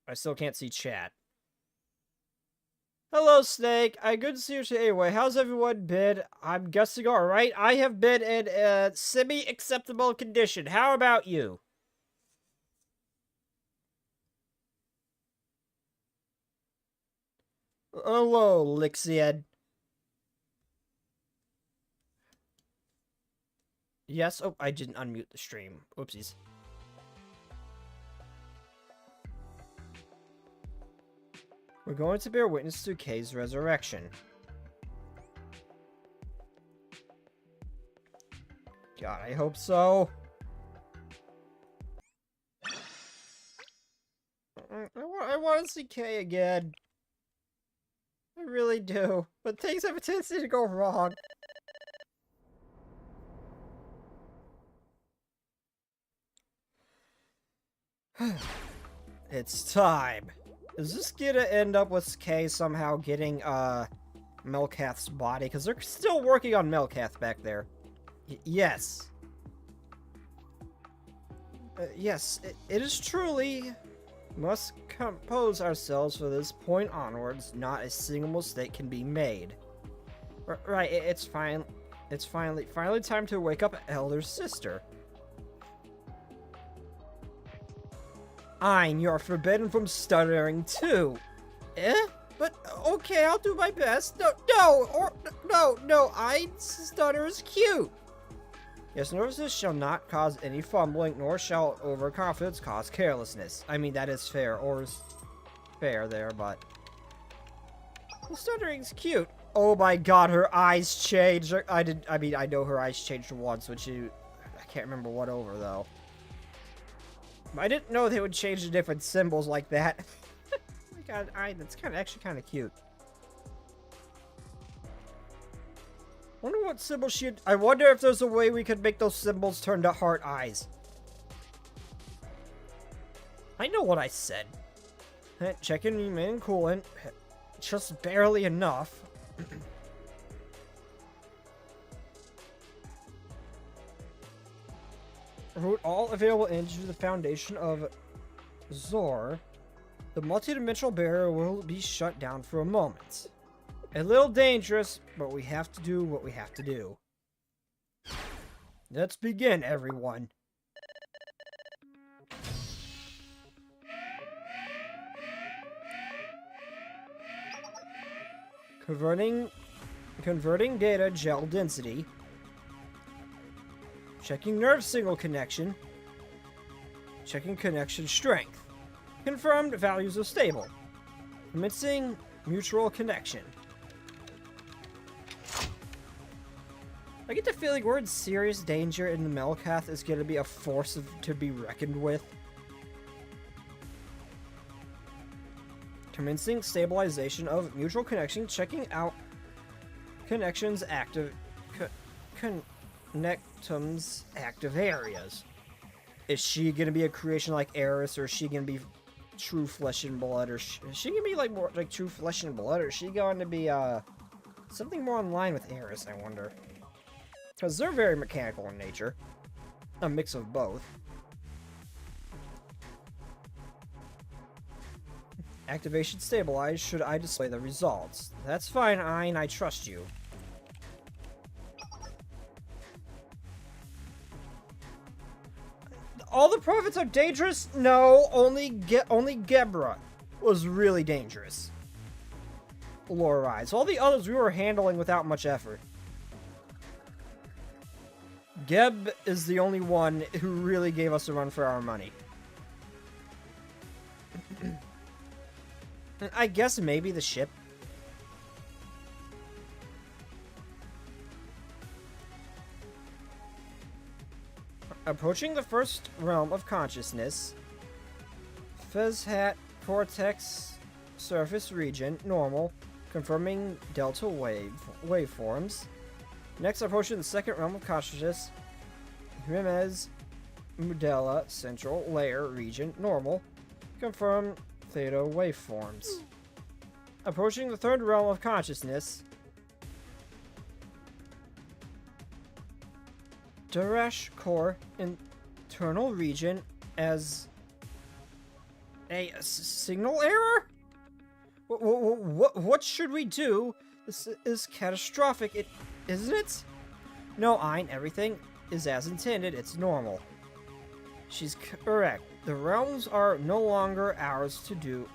I still can't see chat. Hello, Snake. Good to see you today. Anyway, how's everyone been? I'm guessing alright. I have been in a semi-acceptable condition. How about you? Hello, Lixian. Yes? Oh, I didn't unmute the stream. Oopsies. We're going to bear witness to Kay's resurrection. God, I hope so. I want to see Kay again. I really do. But things have a tendency to go wrong. It's time. Is this gonna end up with Kay somehow getting, Melcath's body? Because they're still working on Melcath back there. Yes. Yes, it is truly... Must compose ourselves for this point onwards. Not a single mistake can be made. Right, it's fine. It's finally time to wake up Elder Sister. Ein, you're forbidden from stuttering too. Eh? But okay, I'll do my best. No, Ein's stutter is cute. Yes, nervousness shall not cause any fumbling, nor shall overconfidence cause carelessness. I mean, that is fair, or is fair there, but... The stuttering's cute. Oh my god, her eyes changed. I know her eyes changed once, which I can't remember what over, though. I didn't know they would change the different symbols like that. Oh my god, that's actually kind of cute. Wonder what symbol I wonder if there's a way we could make those symbols turn to heart eyes. I know what I said. Checking remaining coolant. Just barely enough. Route all available engines to the foundation of Zor. The multidimensional barrier will be shut down for a moment. A little dangerous, but we have to do what we have to do. Let's begin, everyone. Converting data gel density. Checking nerve signal connection. Checking connection strength. Confirmed values are stable. Commencing mutual connection. I get the feeling we're in serious danger and the Melkath is going to be a force to be reckoned with. Commencing stabilization of mutual connection. Checking out connections active. Connectums active areas. Is she going to be a creation like Eris, or is she going to be true flesh and blood, or is she going to be like more like true flesh and blood, or is she going to be something more in line with Eris, I wonder? Because they're very mechanical in nature. A mix of both. Activation stabilized. Should I display the results? That's fine, Ein. I trust you. All the prophets are dangerous? No, only Gebra was really dangerous. Lore-wise. All the others we were handling without much effort. Geb is the only one who really gave us a run for our money. I guess maybe the ship. Approaching the first realm of consciousness. Fezhat Cortex surface region, normal. Confirming delta waveforms. Next, approaching the second realm of consciousness. Remez Mudella central layer region, normal. Confirm theta waveforms. Approaching the third realm of consciousness. Darash core internal region as a signal error? What should we do? This is catastrophic, isn't it? No, Ein, everything is as intended. It's normal. She's correct. The realms are no longer ours to do.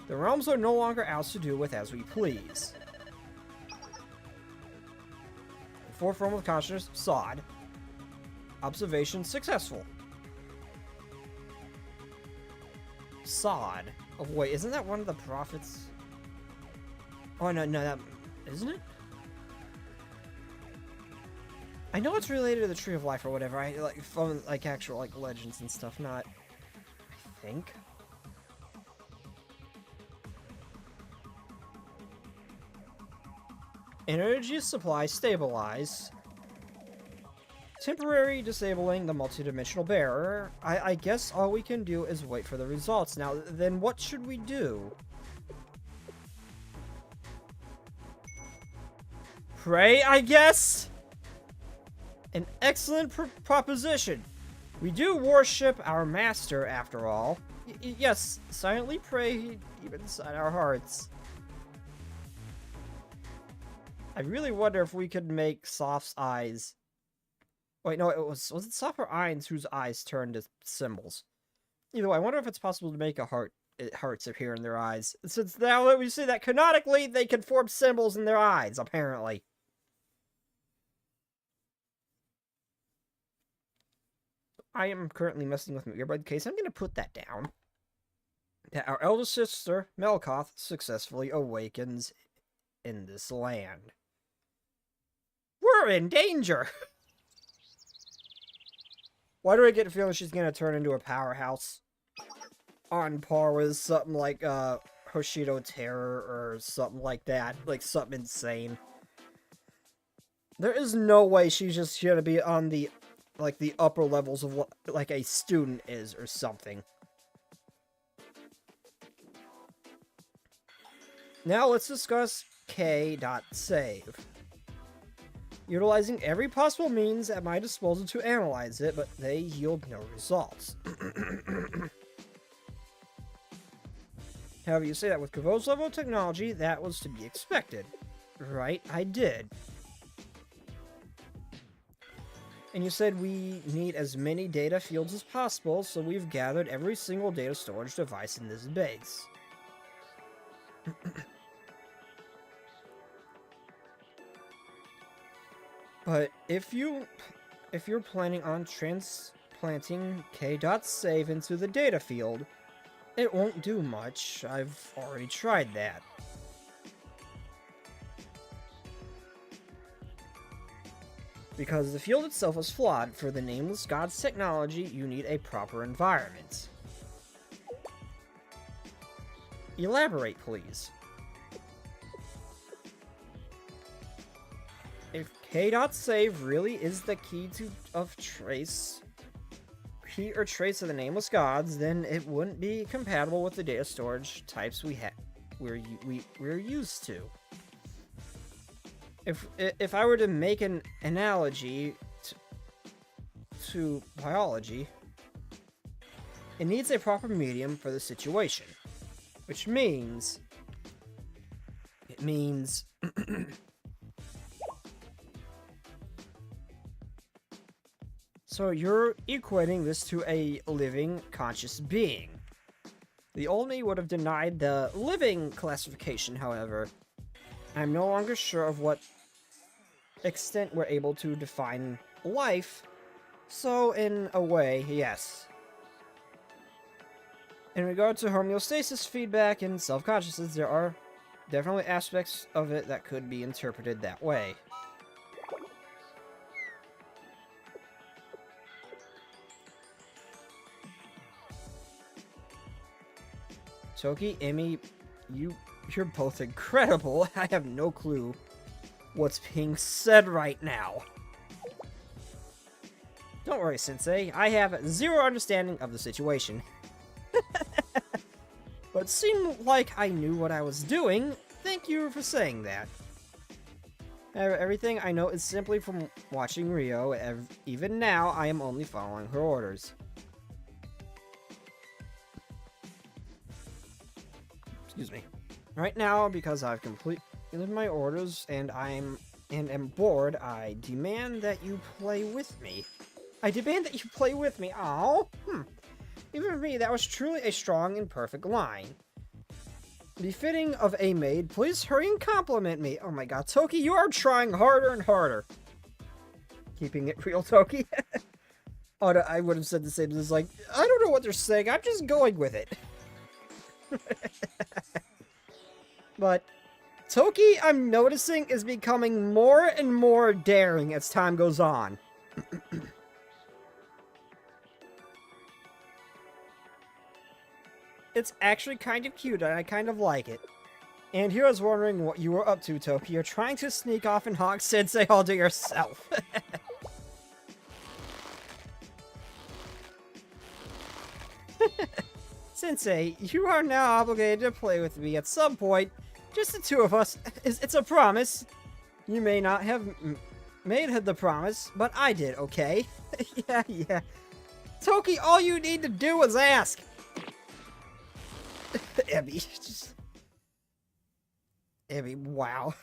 The realms are no longer ours to do with as we please. Fourth realm of consciousness, Sod. Observation successful. Sod. Oh wait, isn't that one of the prophets? Oh no, that isn't it? I know it's related to the Tree of Life or whatever. I like from like actual like legends and stuff, not I think. Energy supply stabilize. Temporary disabling the multidimensional bearer. I guess all we can do is wait for the results. Now, then what should we do? Pray, I guess? An excellent proposition. We do worship our master, after all. Yes, silently pray deep inside our hearts. I really wonder if we could make Soft's eyes... Wait, no, was it Soft or Ein's whose eyes turned to symbols? Either way, I wonder if it's possible to make hearts appear in their eyes. Since now that we see that canonically, they can form symbols in their eyes, apparently. I am currently messing with my earbud case. I'm going to put that down. That our elder sister, Melkoth, successfully awakens in this land. We're in danger! Why do I get the feeling she's going to turn into a powerhouse? On par with something like, Hoshido Terror or something like that. Like, something insane. There is no way she's just going to be on the, like, the upper levels of what, like, a student is or something. Now, let's discuss K.save. Utilizing every possible means at my disposal to analyze it, but they yield no results. However, you say that with Kavo's level of technology, that was to be expected. Right, I did. And you said we need as many data fields as possible, so we've gathered every single data storage device in this base. But if you're planning on transplanting k.save into the data field, it won't do much. I've already tried that. Because the field itself is flawed. For the Nameless God's technology, you need a proper environment. Elaborate, please. If k.save really is the key of trace or trace of the Nameless Gods, then it wouldn't be compatible with the data storage types we're used to. If I were to make an analogy to biology, it needs a proper medium for the situation, which means so you're equating this to a living, conscious being. The old me would have denied the living classification, however. I'm no longer sure of what extent we're able to define life, so in a way, yes. In regard to homeostasis, feedback, and self-consciousness, there are definitely aspects of it that could be interpreted that way. Toki, Emmy, you're both incredible. I have no clue what's being said right now. Don't worry, Sensei. I have zero understanding of the situation. But it seemed like I knew what I was doing. Thank you for saying that. Everything I know is simply from watching Rio. Even now, I am only following her orders. Excuse me. Right now, because I've completed my orders and am bored, I demand that you play with me. I demand that you play with me. Oh, Even for me, that was truly a strong and perfect line. Befitting of a maid, please hurry and compliment me. Oh my god, Toki, you are trying harder and harder. Keeping it real, Toki. Oh, no, I would have said the same. It's like, I don't know what they're saying. I'm just going with it. But Toki, I'm noticing, is becoming more and more daring as time goes on. It's actually kind of cute, and I kind of like it. And here I was wondering what you were up to, Toki. You're trying to sneak off and hawk Sensei all to yourself. Sensei, you are now obligated to play with me at some point. Just the two of us. It's a promise. You may not have made the promise, but I did, okay? Yeah. Toki, all you need to do is ask. Emmy, Emmy, wow.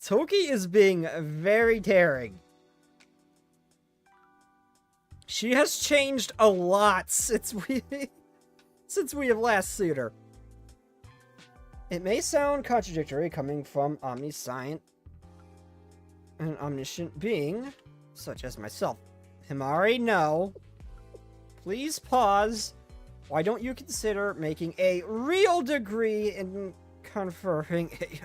Toki is being very daring. She has changed a lot since we have last seen her. It may sound contradictory coming from omniscient and omniscient being, such as myself. Himari, no. Please pause. Why don't you consider making a real degree in conferring it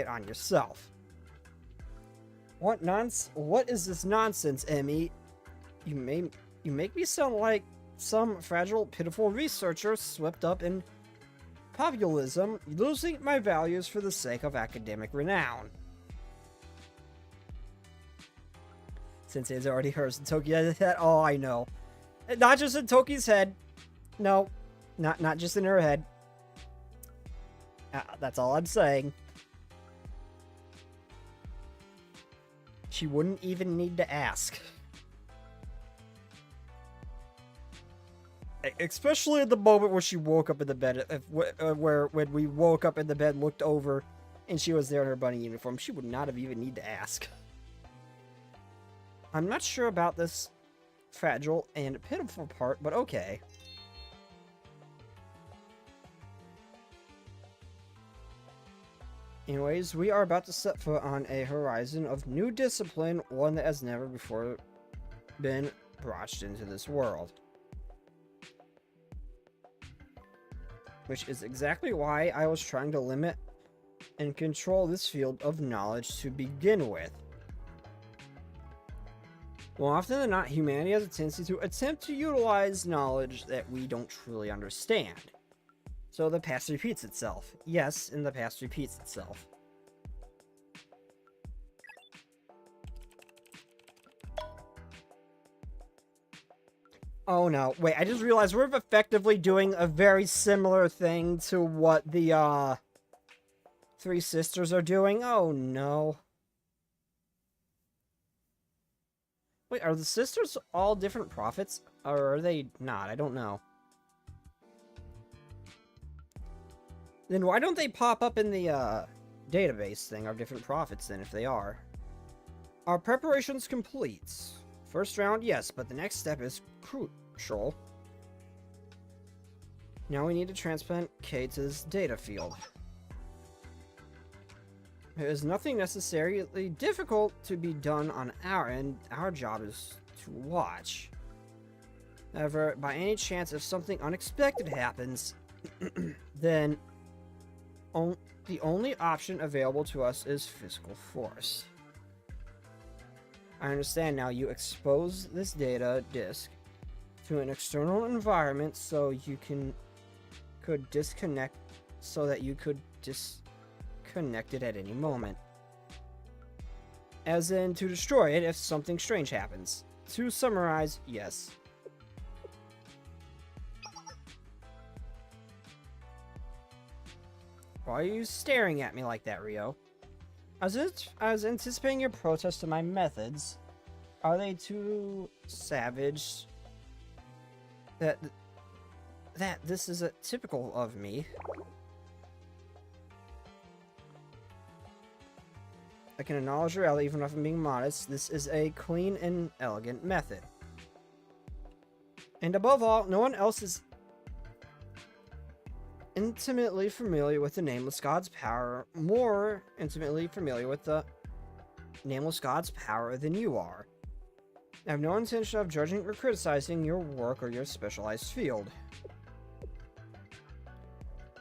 on yourself? What is this nonsense, Emmy? You make me sound like some fragile, pitiful researcher swept up in populism, losing my values for the sake of academic renown. Sensei has already heard Toki's head. Oh, I know. Not just in Toki's head. No, not just in her head. That's all I'm saying. She wouldn't even need to ask. Especially at the moment where she woke up in the bed, when we woke up in the bed, looked over, and she was there in her bunny uniform, she would not have even need to ask. I'm not sure about this fragile and pitiful part, but okay. Anyways, we are about to set foot on a horizon of new discipline, one that has never before been broached into this world. Which is exactly why I was trying to limit and control this field of knowledge to begin with. More often than not, humanity has a tendency to attempt to utilize knowledge that we don't truly understand. So the past repeats itself. Yes, and the past repeats itself. Oh no, wait, I just realized we're effectively doing a very similar thing to what the, Three Sisters are doing. Oh no. Wait, are the sisters all different prophets? Or are they not? I don't know. Then why don't they pop up in the, database thing of different prophets then, if they are? Our preparations complete. First round, yes, but the next step is crucial. Now we need to transplant K to this data field. There is nothing necessarily difficult to be done on our end. Our job is to watch. However, by any chance, if something unexpected happens, then the only option available to us is physical force. I understand now. You expose this data disk to an external environment so you could disconnect it at any moment. As in, to destroy it if something strange happens. To summarize, yes. Why are you staring at me like that, Rio? I was anticipating your protest to my methods. Are they too savage? That this is typical of me. I can acknowledge reality even if I'm being modest. This is a clean and elegant method. And above all, no one else is intimately familiar with the Nameless God's power, more intimately familiar with the Nameless God's power than you are. I have no intention of judging or criticizing your work or your specialized field.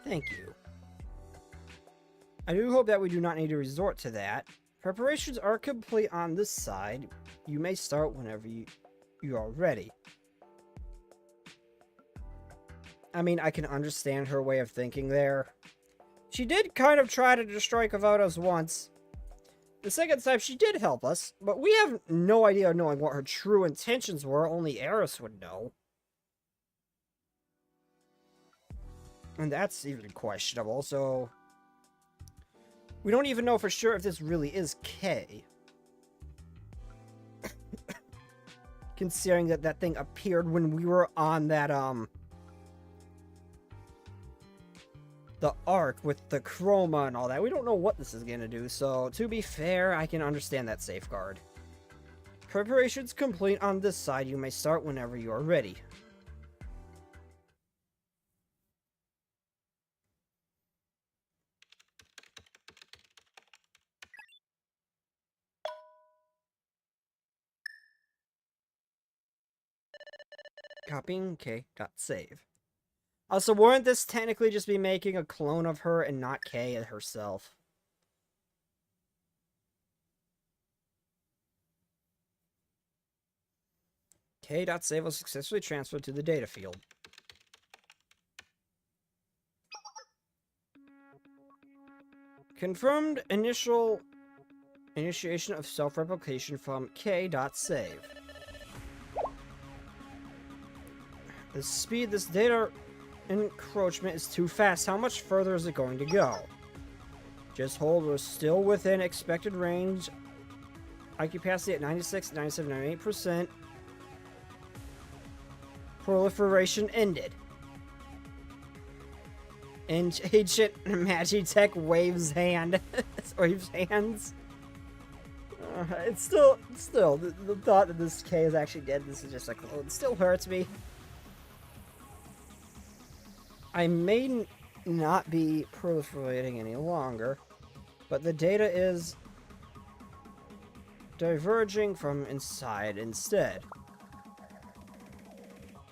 Thank you. I do hope that we do not need to resort to that. Preparations are complete on this side. You may start whenever you are ready. I mean, I can understand her way of thinking there. She did kind of try to destroy Kavotos once. The second time, she did help us, but we have no idea of knowing what her true intentions were. Only Eris would know. And that's even questionable, so... we don't even know for sure if this really is K. Considering that that thing appeared when we were on that, the arc with the chroma and all that. We don't know what this is going to do, so to be fair, I can understand that safeguard. Preparations complete on this side. You may start whenever you are ready. Copying K.save. Also, wouldn't this technically just be making a clone of her and not K herself? K.save was successfully transferred to the data field. Confirmed initiation of self-replication from K.save. The speed this data encroachment is too fast. How much further is it going to go? Just hold. We're still within expected range. IQ capacity at 96, 97, 98%. Proliferation ended. And Ancient Magitech waves hand. Waves hands. It's still, the thought that this K is actually dead, this is just a clone, it still hurts me. I may not be proliferating any longer. But the data is diverging from inside instead.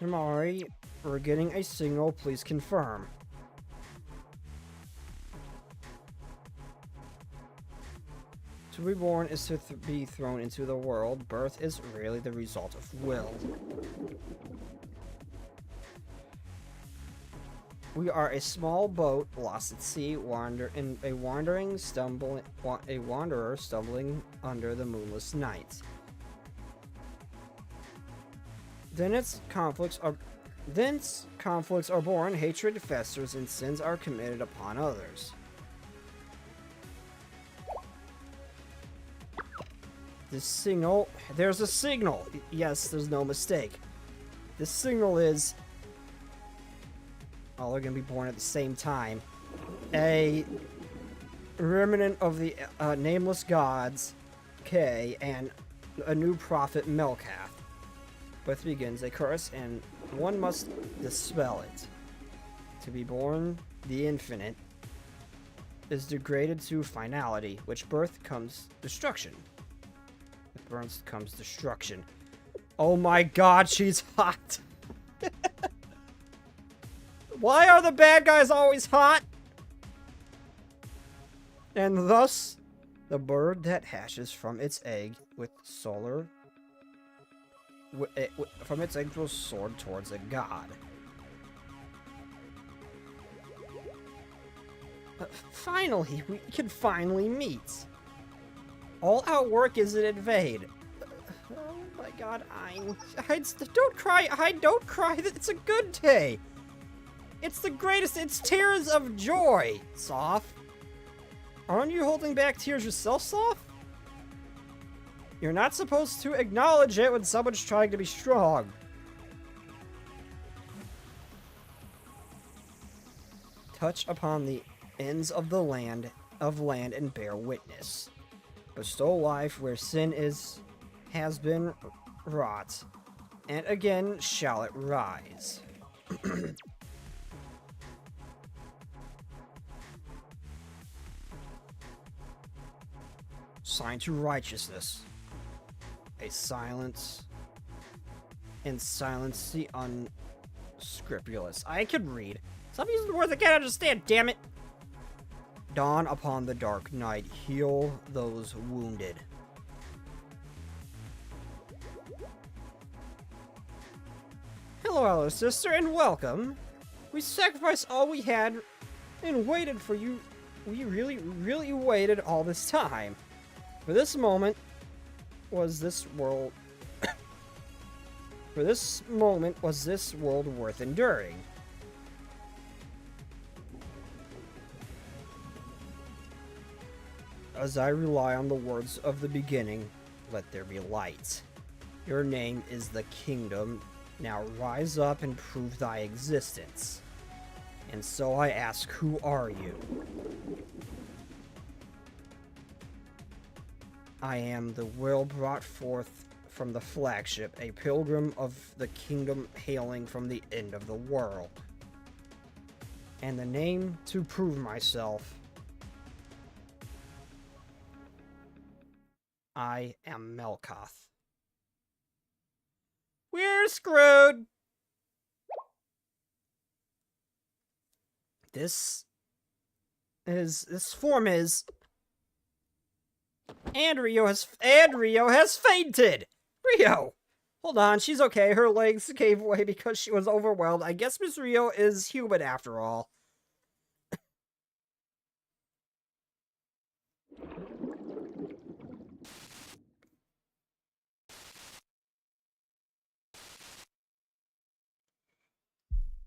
Himari, we're getting a signal. Please confirm. To be born is to be thrown into the world. Birth is really the result of will. We are a small boat lost at sea, a wanderer stumbling under the moonless night. Thence conflicts are born, hatred festers, and sins are committed upon others. The signal, there's a signal. Yes, there's no mistake. The signal is, all are going to be born at the same time. A remnant of the nameless gods, K, and a new prophet, Melkath. Both begins a curse, and one must dispel it. To be born, the infinite, is degraded to finality, which birth comes destruction. With birth comes destruction. Oh my god, she's hot! Why are the bad guys always hot? And thus, the bird that hatches from its egg with solar... from its egg will soar towards a god. Finally, we can finally meet. All our work is in vain. Oh my god, don't cry, don't cry, it's a good day. It's the greatest, it's tears of joy, Soph. Aren't you holding back tears yourself, Soph? You're not supposed to acknowledge it when someone's trying to be strong. Touch upon the ends of the land and bear witness. Bestow life where sin has been wrought, and again shall it rise. Sign to righteousness. A silence. And silence the unscrupulous. I can read. Stop using the words I can't understand, damn it! Dawn upon the dark night. Heal those wounded. Hello, Elder Sister, and welcome. We sacrificed all we had and waited for you. We really, really waited all this time. For this moment was this world... For this moment was this world worth enduring. As I rely on the words of the beginning, let there be light. Your name is the kingdom. Now rise up and prove thy existence. And so I ask, who are you? I am the will brought forth from the flagship, a pilgrim of the kingdom hailing from the end of the world. And the name to prove myself, I am Melkath. We're screwed! This form is... And Rio has fainted! Rio! Hold on, she's okay. Her legs gave way because she was overwhelmed. I guess Miss Rio is human after all.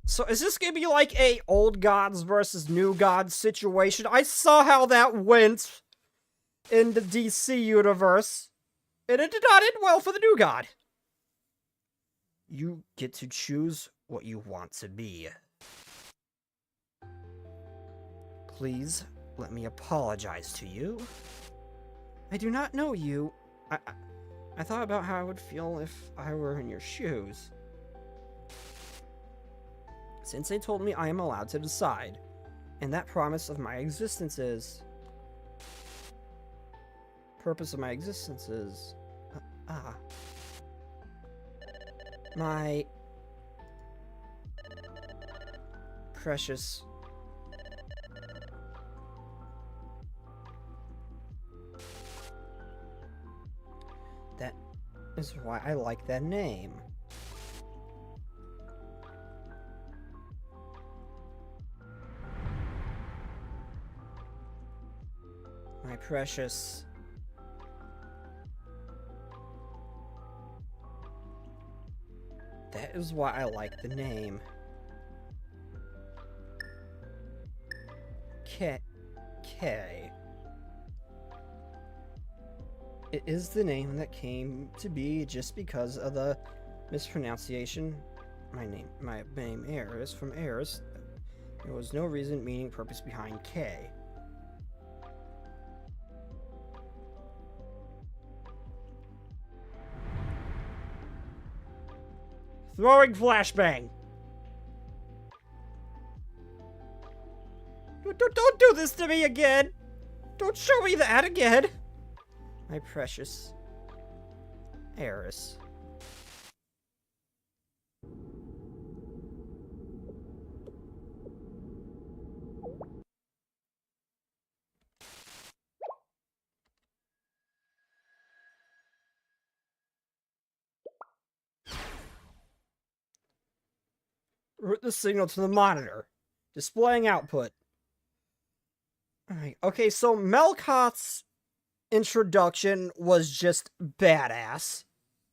So is this gonna be like a old gods versus new gods situation? I saw how that went in the DC universe, and it did not end well for the new god. You get to choose what you want to be. Please, let me apologize to you. I do not know you. I thought about how I would feel if I were in your shoes. Sensei told me I am allowed to decide, and that promise of my existence is... purpose of my existence is. My precious. That is why I like that name. My precious. That is why I like the name. K. It is the name that came to be just because of the mispronunciation. My name Eris from Eris. There was no reason, meaning, purpose behind K. Throwing flashbang. Don't do this to me again. Don't show me that again. My precious Eris. Route the signal to the monitor. Displaying output. Alright, okay, so Melkoth's introduction was just badass,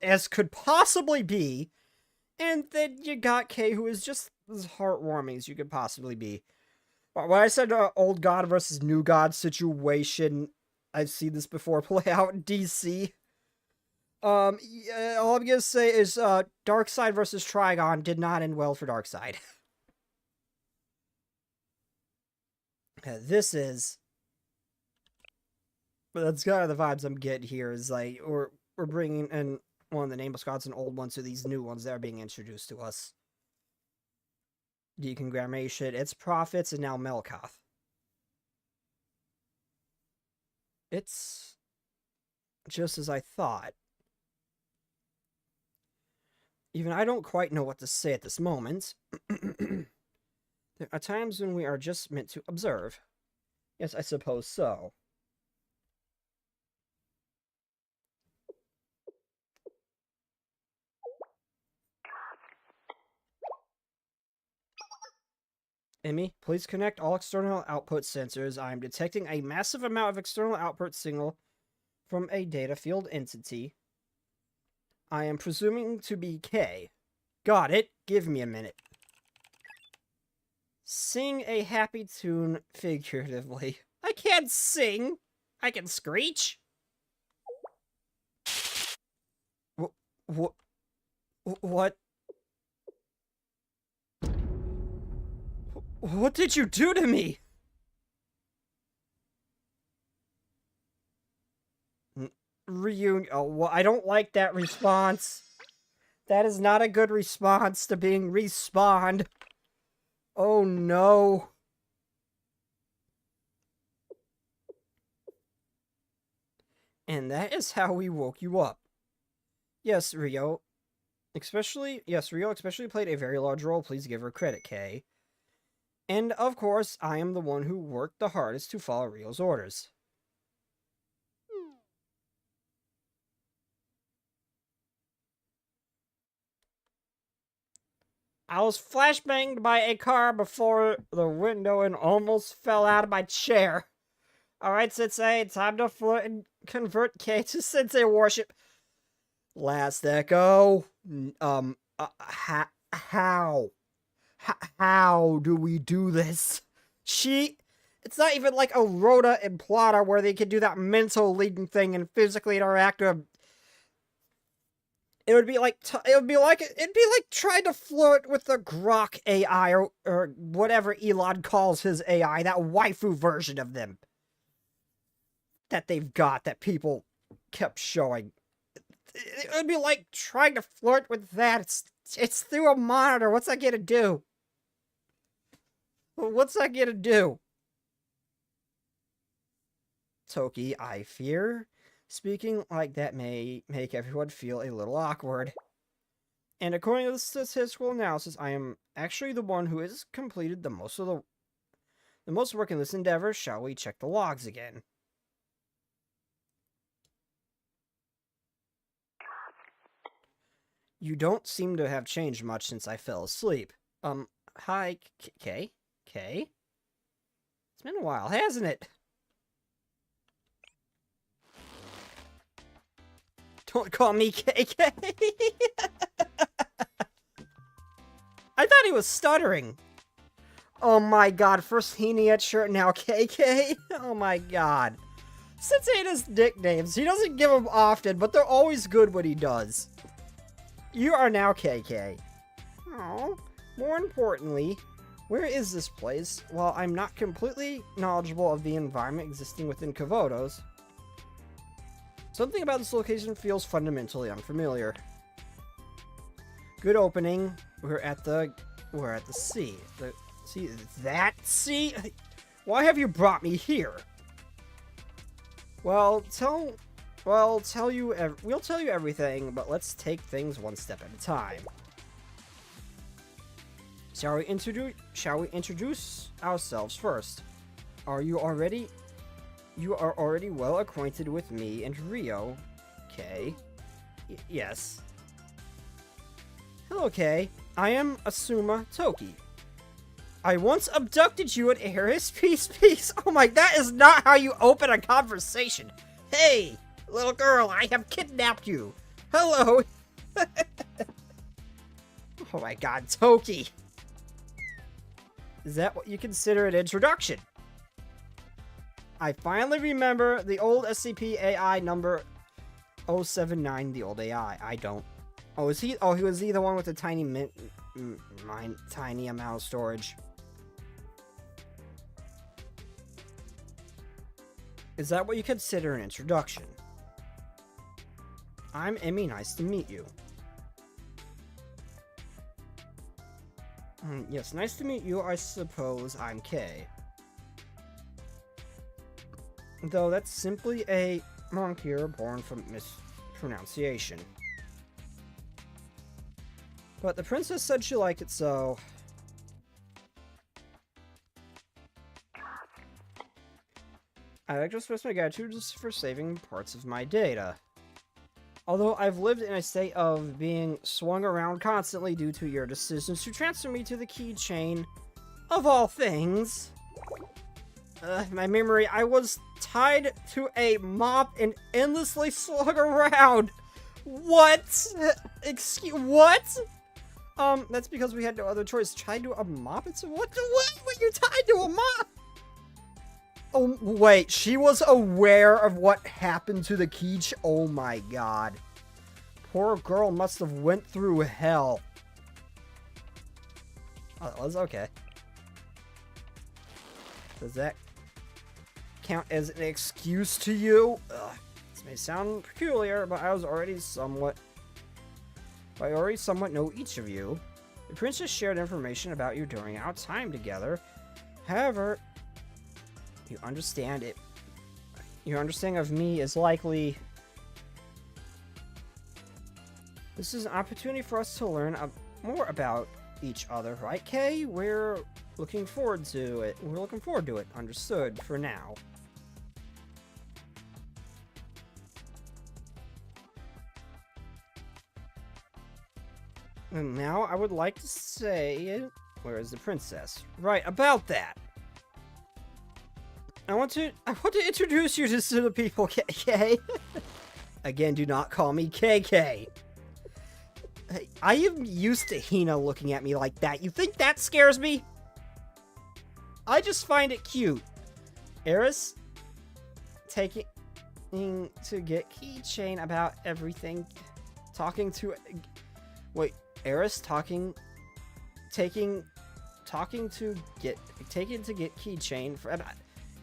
as could possibly be, and then you got Kay, who is just as heartwarming as you could possibly be. When I said old god versus new god situation, I've seen this before play out in DC. Yeah, all I'm gonna say is, Darkseid versus Trigon did not end well for Darkseid. This is... But that's kind of the vibes I'm getting here, is like, we're bringing in one of the nameless gods and old ones to these new ones that are being introduced to us. Decongrammation, its prophets, and now Melkoth. It's just as I thought. Even I don't quite know what to say at this moment. There are times when we are just meant to observe. Yes, I suppose so. Emmy, please connect all external output sensors. I am detecting a massive amount of external output signal from a data field entity. I am presuming to be K. Got it. Give me a minute. Sing a happy tune figuratively. I can't sing. I can screech. What? What did you do to me? Reunion. Oh, well, I don't like that response. That is not a good response to being respawned. Oh no. And that is how we woke you up. Yes, Rio especially played a very large role. Please give her credit, Kay. And of course, I am the one who worked the hardest to follow Rio's orders. I was flashbanged by a car before the window and almost fell out of my chair. Alright, Sensei, time to flirt and convert K to Sensei worship. Last echo. How? How do we do this? It's not even like a Rhoda and Plotter where they can do that mental leading thing and physically interact with. It'd be like trying to flirt with the Grok AI or whatever Elon calls his AI, that waifu version of them that they've got that people kept showing. It would be like trying to flirt with that. It's through a monitor. What's that gonna do? What's that gonna do? Toki, I fear Speaking like that may make everyone feel a little awkward. And according to the statistical analysis, I am actually the one who has completed the most work in this endeavor. Shall we check the logs again? You don't seem to have changed much since I fell asleep. Hi, Kay? Kay? It's been a while, hasn't it? Don't call me KK. I thought he was stuttering. Oh my god, first Heniat shirt, now KK? Oh my god. Since ain't his nicknames, he doesn't give them often, but they're always good when he does. You are now KK. Oh, more importantly, where is this place? While I'm not completely knowledgeable of the environment existing within Kavotos, something about this location feels fundamentally unfamiliar. Good opening. We're at the sea. That sea? Why have you brought me here? We'll tell you everything, but let's take things one step at a time. Shall we introduce ourselves first? You are already well acquainted with me and Rio, Kay. Yes. Hello, Kay. I am Asuma Toki. I once abducted you at Eris. Peace. Oh my, that is not how you open a conversation. Hey, little girl, I have kidnapped you. Hello. Oh my god, Toki. Is that what you consider an introduction? I finally remember the old SCP AI number 079, the old AI. I don't. Oh, was he? Oh, was he the one with the tiny tiny amount of storage? Is that what you consider an introduction? I'm Emmy, nice to meet you. Yes, nice to meet you. I suppose I'm Kay. Though that's simply a monk here born from mispronunciation. But the princess said she liked it, so... I'd like to express my gratitude just for saving parts of my data. Although I've lived in a state of being swung around constantly due to your decisions to transfer me to the keychain, of all things... my memory, I was tied to a mop and endlessly slung around. What? What? That's because we had no other choice. Tied to a mop? What were you tied to a mop? Oh, wait, she was aware of what happened to the keychain? Oh my god. Poor girl must have went through hell. Oh, that was okay. Does that count as an excuse to you? Ugh, this may sound peculiar, but I already somewhat know each of you. The princess shared information about you during our time together. However, your understanding of me is likely... This is an opportunity for us to learn more about each other, right, Kay? We're looking forward to it. Understood for now. And now I would like to say... Where is the princess? Right, about that. I want to introduce you to the people, KK. Again, do not call me KK. I am used to Hina looking at me like that. You think that scares me? I just find it cute. Eris taking to get keychain about everything. Eris taking to get keychain for about...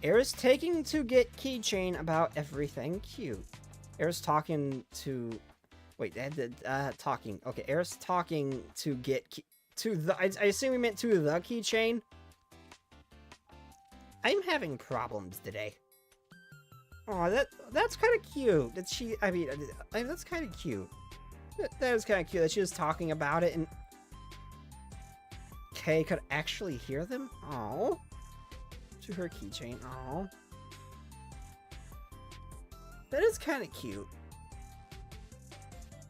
Eris taking to get keychain about everything cute. Eris talking to... Wait, talking. Okay, Eris talking to get to the... I assume we meant to the keychain. I'm having problems today. Oh, that's kind of cute. That she, I mean, that's kind of cute. That was kind of cute that she was talking about it and Kay could actually hear them. Oh, to her keychain. Oh, that is kind of cute.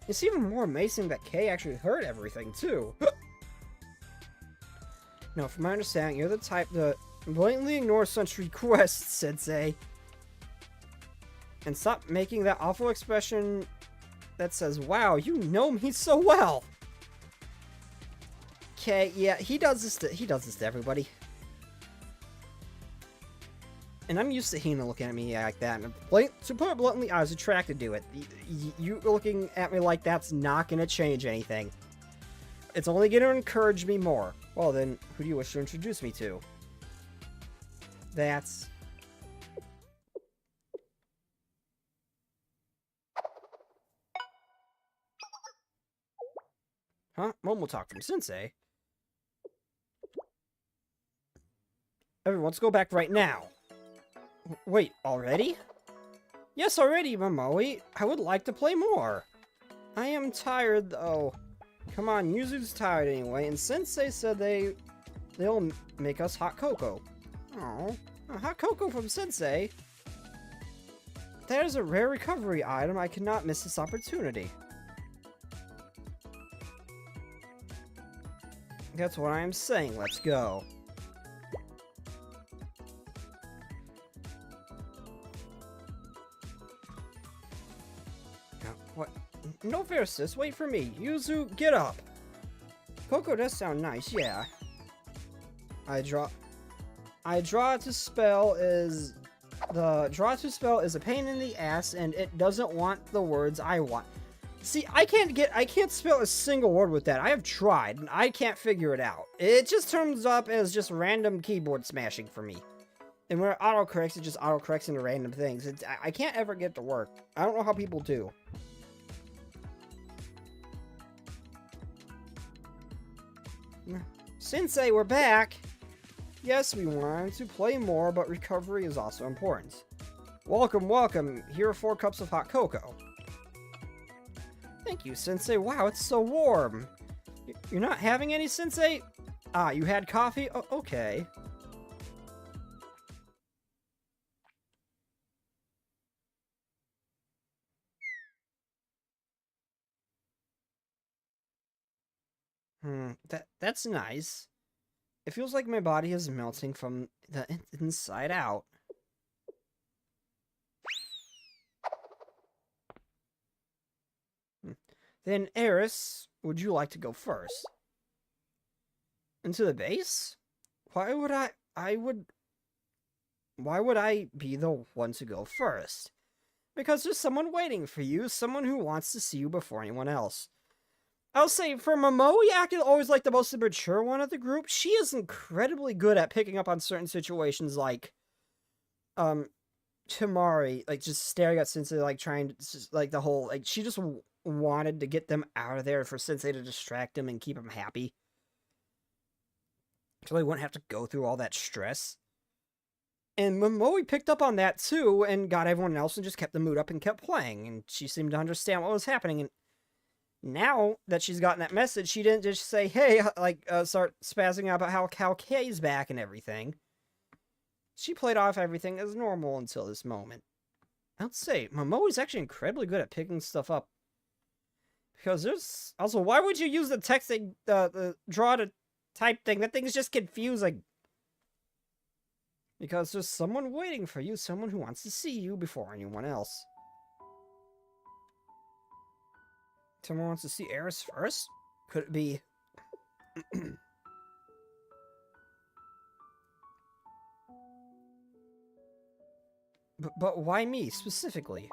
It's even more amazing that Kay actually heard everything too. No, from my understanding, you're the type to blatantly ignore such requests, Sensei. And stop making that awful expression that says, wow, you know me so well. Okay, yeah, he does this to everybody. And I'm used to Hina looking at me like that. And to put it bluntly, I was attracted to it. You looking at me like that's not going to change anything. It's only going to encourage me more. Well, then, who do you wish to introduce me to? That's... Huh? Momo talk from Sensei. Everyone, let's go back right now. Wait, already? Yes, already, Momoe. I would like to play more. I am tired, though. Come on, Yuzu's tired anyway, and Sensei said they'll make us hot cocoa. Oh, hot cocoa from Sensei? That is a rare recovery item. I cannot miss this opportunity. That's what I am saying. Let's go. What? No fair, sis. Wait for me. Yuzu, get up. Cocoa does sound nice, yeah. The draw to spell is a pain in the ass, and it doesn't want the words I want. See, I can't spell a single word with that. I have tried, and I can't figure it out. It just turns up as just random keyboard smashing for me. And when it autocorrects, it just autocorrects into random things. I can't ever get it to work. I don't know how people do. Sensei, we're back! Yes, we wanted to play more, but recovery is also important. Welcome, welcome. Here are 4 cups of hot cocoa. Thank you, Sensei. Wow, it's so warm. You're not having any, Sensei? Ah, you had coffee? Oh, okay. That's nice. It feels like my body is melting from the inside out. Then, Eris, would you like to go first? Into the base? Why would I be the one to go first? Because there's someone waiting for you, someone who wants to see you before anyone else. I'll say, for Momoe acting always like the most mature one of the group, she is incredibly good at picking up on certain situations like, Tamari, like, just staring at Sensei, like, trying to, just, like, the whole, like, she just wanted to get them out of there for Sensei to distract him and keep him happy. So they wouldn't have to go through all that stress. And Momoe picked up on that, too, and got everyone else and just kept the mood up and kept playing, and she seemed to understand what was happening, and now that she's gotten that message, she didn't just say, hey, like, start spazzing out about how Kay's back and everything. She played off everything as normal until this moment. I'd say, Momoe's actually incredibly good at picking stuff up. Because there's... Also, why would you use the texting, the draw to type thing? That thing's just confusing. Because there's someone waiting for you, someone who wants to see you before anyone else. Someone wants to see Eris first? Could it be... but why me, specifically?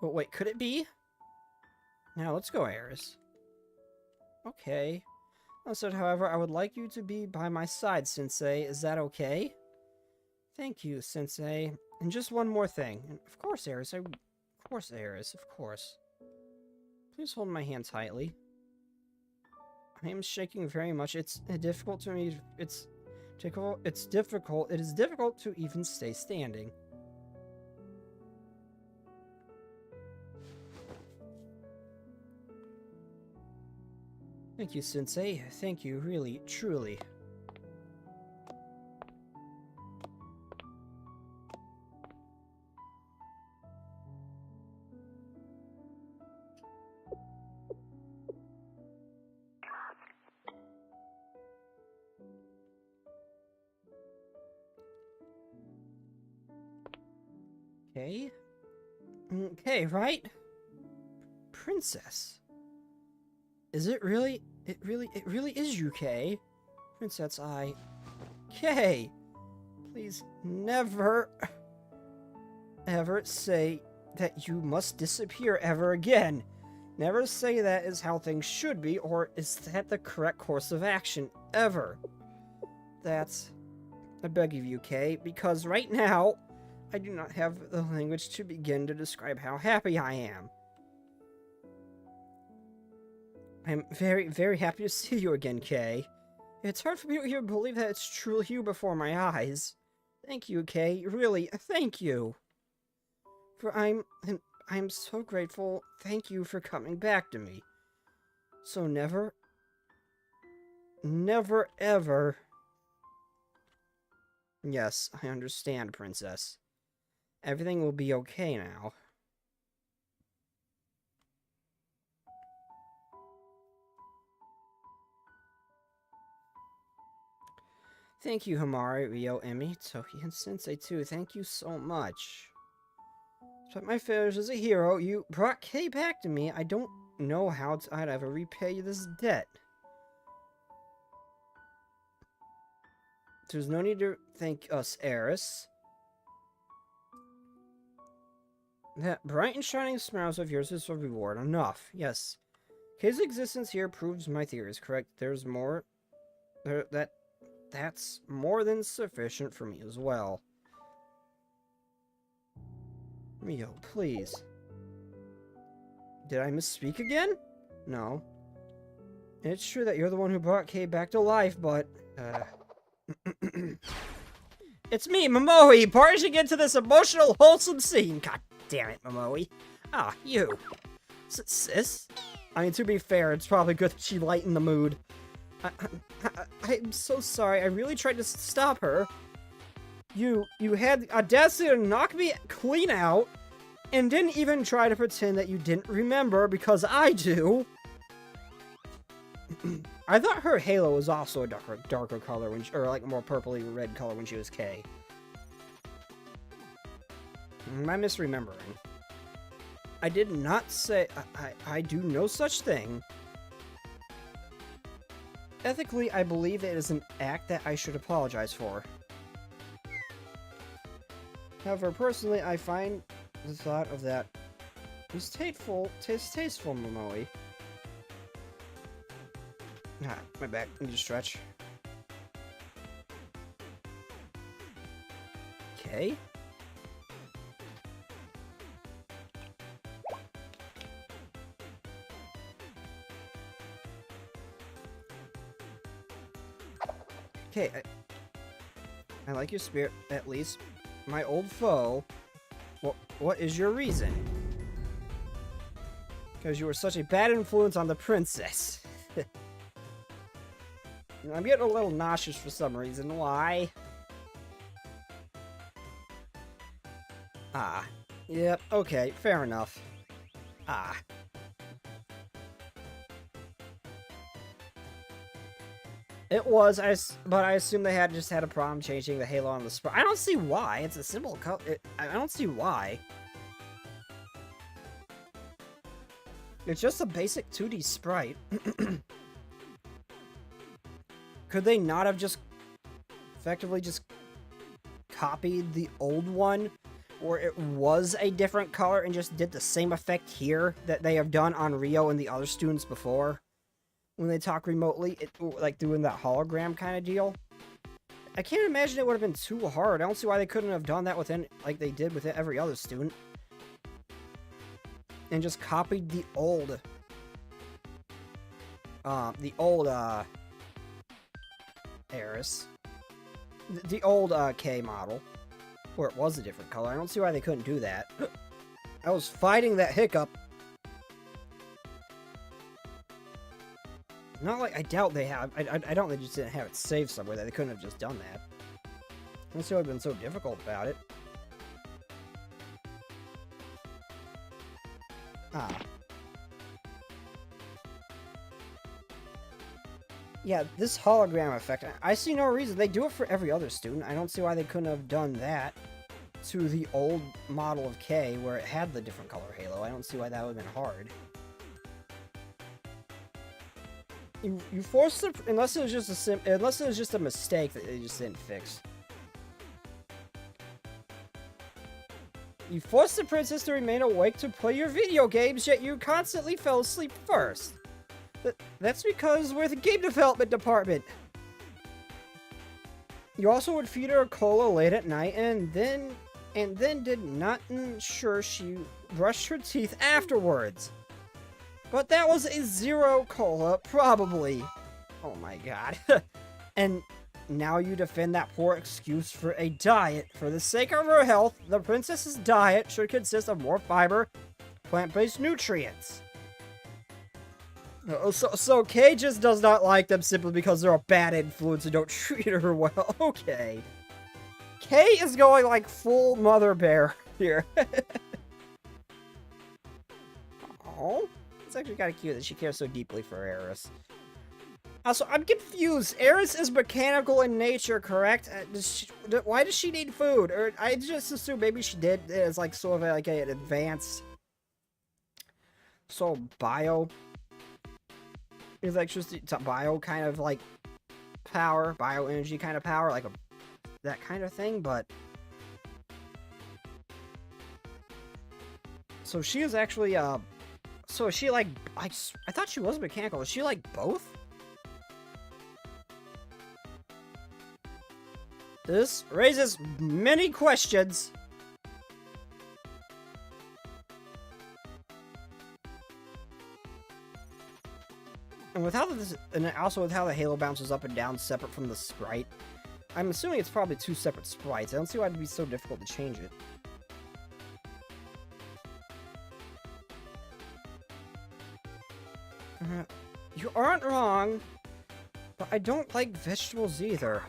But wait, could it be? Now, let's go, Eris. Okay. I said, however, I would like you to be by my side, Sensei. Is that okay? Thank you, Sensei. And just one more thing. And of course, Eris, Of course, Eris, of course. Please hold my hand tightly. I am shaking very much. It's difficult to me. It's It's difficult. It is difficult to even stay standing. Thank you, Sensei. Thank you, really, truly. Okay. Okay, right? Princess. Is it really? It really is you, Kay. Princess Kay, please never, ever say that you must disappear ever again. Never say that is how things should be, or is that the correct course of action, ever. That's... I beg of you, Kay, because right now, I do not have the language to begin to describe how happy I am. I'm very, very happy to see you again, Kay. It's hard for me to even believe that it's truly you before my eyes. Thank you, Kay. Really, thank you. For I'm so grateful. Thank you for coming back to me. So never, ever... Yes, I understand, Princess. Everything will be okay now. Thank you, Hamari, Ryo, Emmy, Toki, and Sensei, too. Thank you so much. Despite my failures as a hero, you brought Kay back to me. I don't know how I'd ever repay this debt. There's no need to thank us, Eris. That bright and shining smiles of yours is a reward enough. Yes. Kay's existence here proves my theory is correct. There's more... That's more than sufficient for me as well. Ryo, please. Did I misspeak again? No. It's true that you're the one who brought Kay back to life, but... It's me, Momoe, barging into this emotional, wholesome scene. God damn it, Momoe. Ah, you. Sis? I mean, to be fair, it's probably good that she lightened the mood. I'm so sorry. I really tried to stop her. You had the audacity to knock me clean out, and didn't even try to pretend that you didn't remember, because I do. I thought her halo was also a darker color, when or like more purpley red color when she was Kay. Am I misremembering? I did not say... I do no such thing. Ethically, I believe it is an act that I should apologize for. However, personally, I find the thought of that distasteful, Momoe. Ah, my back. I need to stretch. Okay. Okay, I like your spirit, at least. My old foe. What is your reason? Because you were such a bad influence on the princess. I'm getting a little nauseous for some reason. Why? Ah. Yep, okay, fair enough. Ah. It was, but I assume they just had a problem changing the halo on the sprite. I don't see why. It's a simple color. I don't see why. It's just a basic 2D sprite. Could they not have just effectively just copied the old one, or it was a different color and just did the same effect here that they have done on Ryo and the other students before? When they talk remotely, like doing that hologram kind of deal. I can't imagine it would have been too hard. I don't see why they couldn't have done that like they did with every other student. And just copied the old... Eris. the old K model, where it was a different color. I don't see why they couldn't do that. I was fighting that hiccup. Not like I doubt they have. I don't. They just didn't have it saved somewhere. That they couldn't have just done that. I don't see why it's been so difficult about it. Ah. Yeah, this hologram effect, I see no reason. They do it for every other student. I don't see why they couldn't have done that to the old model of K where it had the different color halo. I don't see why that would have been hard. You forced the... Unless it was just a mistake that they just didn't fix. You forced the princess to remain awake to play your video games, yet you constantly fell asleep first. That's because we're the game development department. You also would feed her a cola late at night and then did not ensure she brushed her teeth afterwards. But that was a 0 cola, probably. Oh my god. And now you defend that poor excuse for a diet. For the sake of her health, the princess's diet should consist of more fiber, plant-based nutrients. So Kay just does not like them simply because they're a bad influence and don't treat her well. Okay. Kay is going like full mother bear here. Oh, it's actually kind of cute that she cares so deeply for Eris. Also, I'm confused. Eris is mechanical in nature, correct? Why does she need food? Or I just assume maybe she did. It's like sort of like an advanced, so bio. Electricity to bio kind of like power, bioenergy kind of power, like that kind of thing, but so she is actually so is she like I thought she was mechanical. Is she like both? This raises many questions. And with how this, and also with how the halo bounces up and down separate from the sprite, I'm assuming it's probably 2 separate sprites. I don't see why it'd be so difficult to change it. You aren't wrong, but I don't like vegetables either.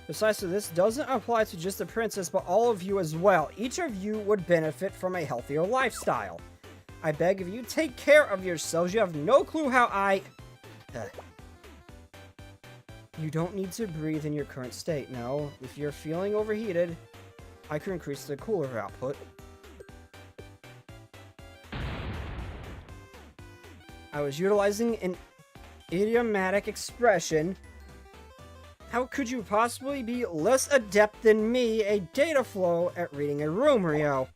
Precisely, this doesn't apply to just the princess, but all of you as well. Each of you would benefit from a healthier lifestyle. I beg of you, take care of yourselves. You have no clue how You don't need to breathe in your current state. No, if you're feeling overheated, I can increase the cooler output. I was utilizing an idiomatic expression. How could you possibly be less adept than me, a data flow, at reading a room, Rio?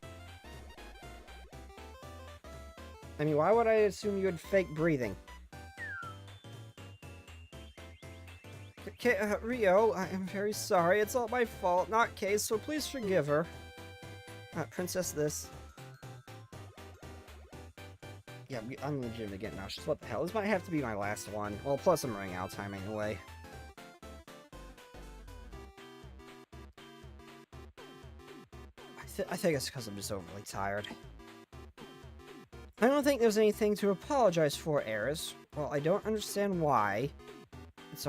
I mean, why would I assume you would fake breathing? Okay, Rio, I am very sorry. It's all my fault, not Kay, so please forgive her. Princess this. Yeah, I'm legitimately getting nauseous. What the hell? This might have to be my last one. Well, plus I'm running out of time anyway. I think it's because I'm just overly tired. I don't think there's anything to apologize for, Eris. Well, I don't understand why. It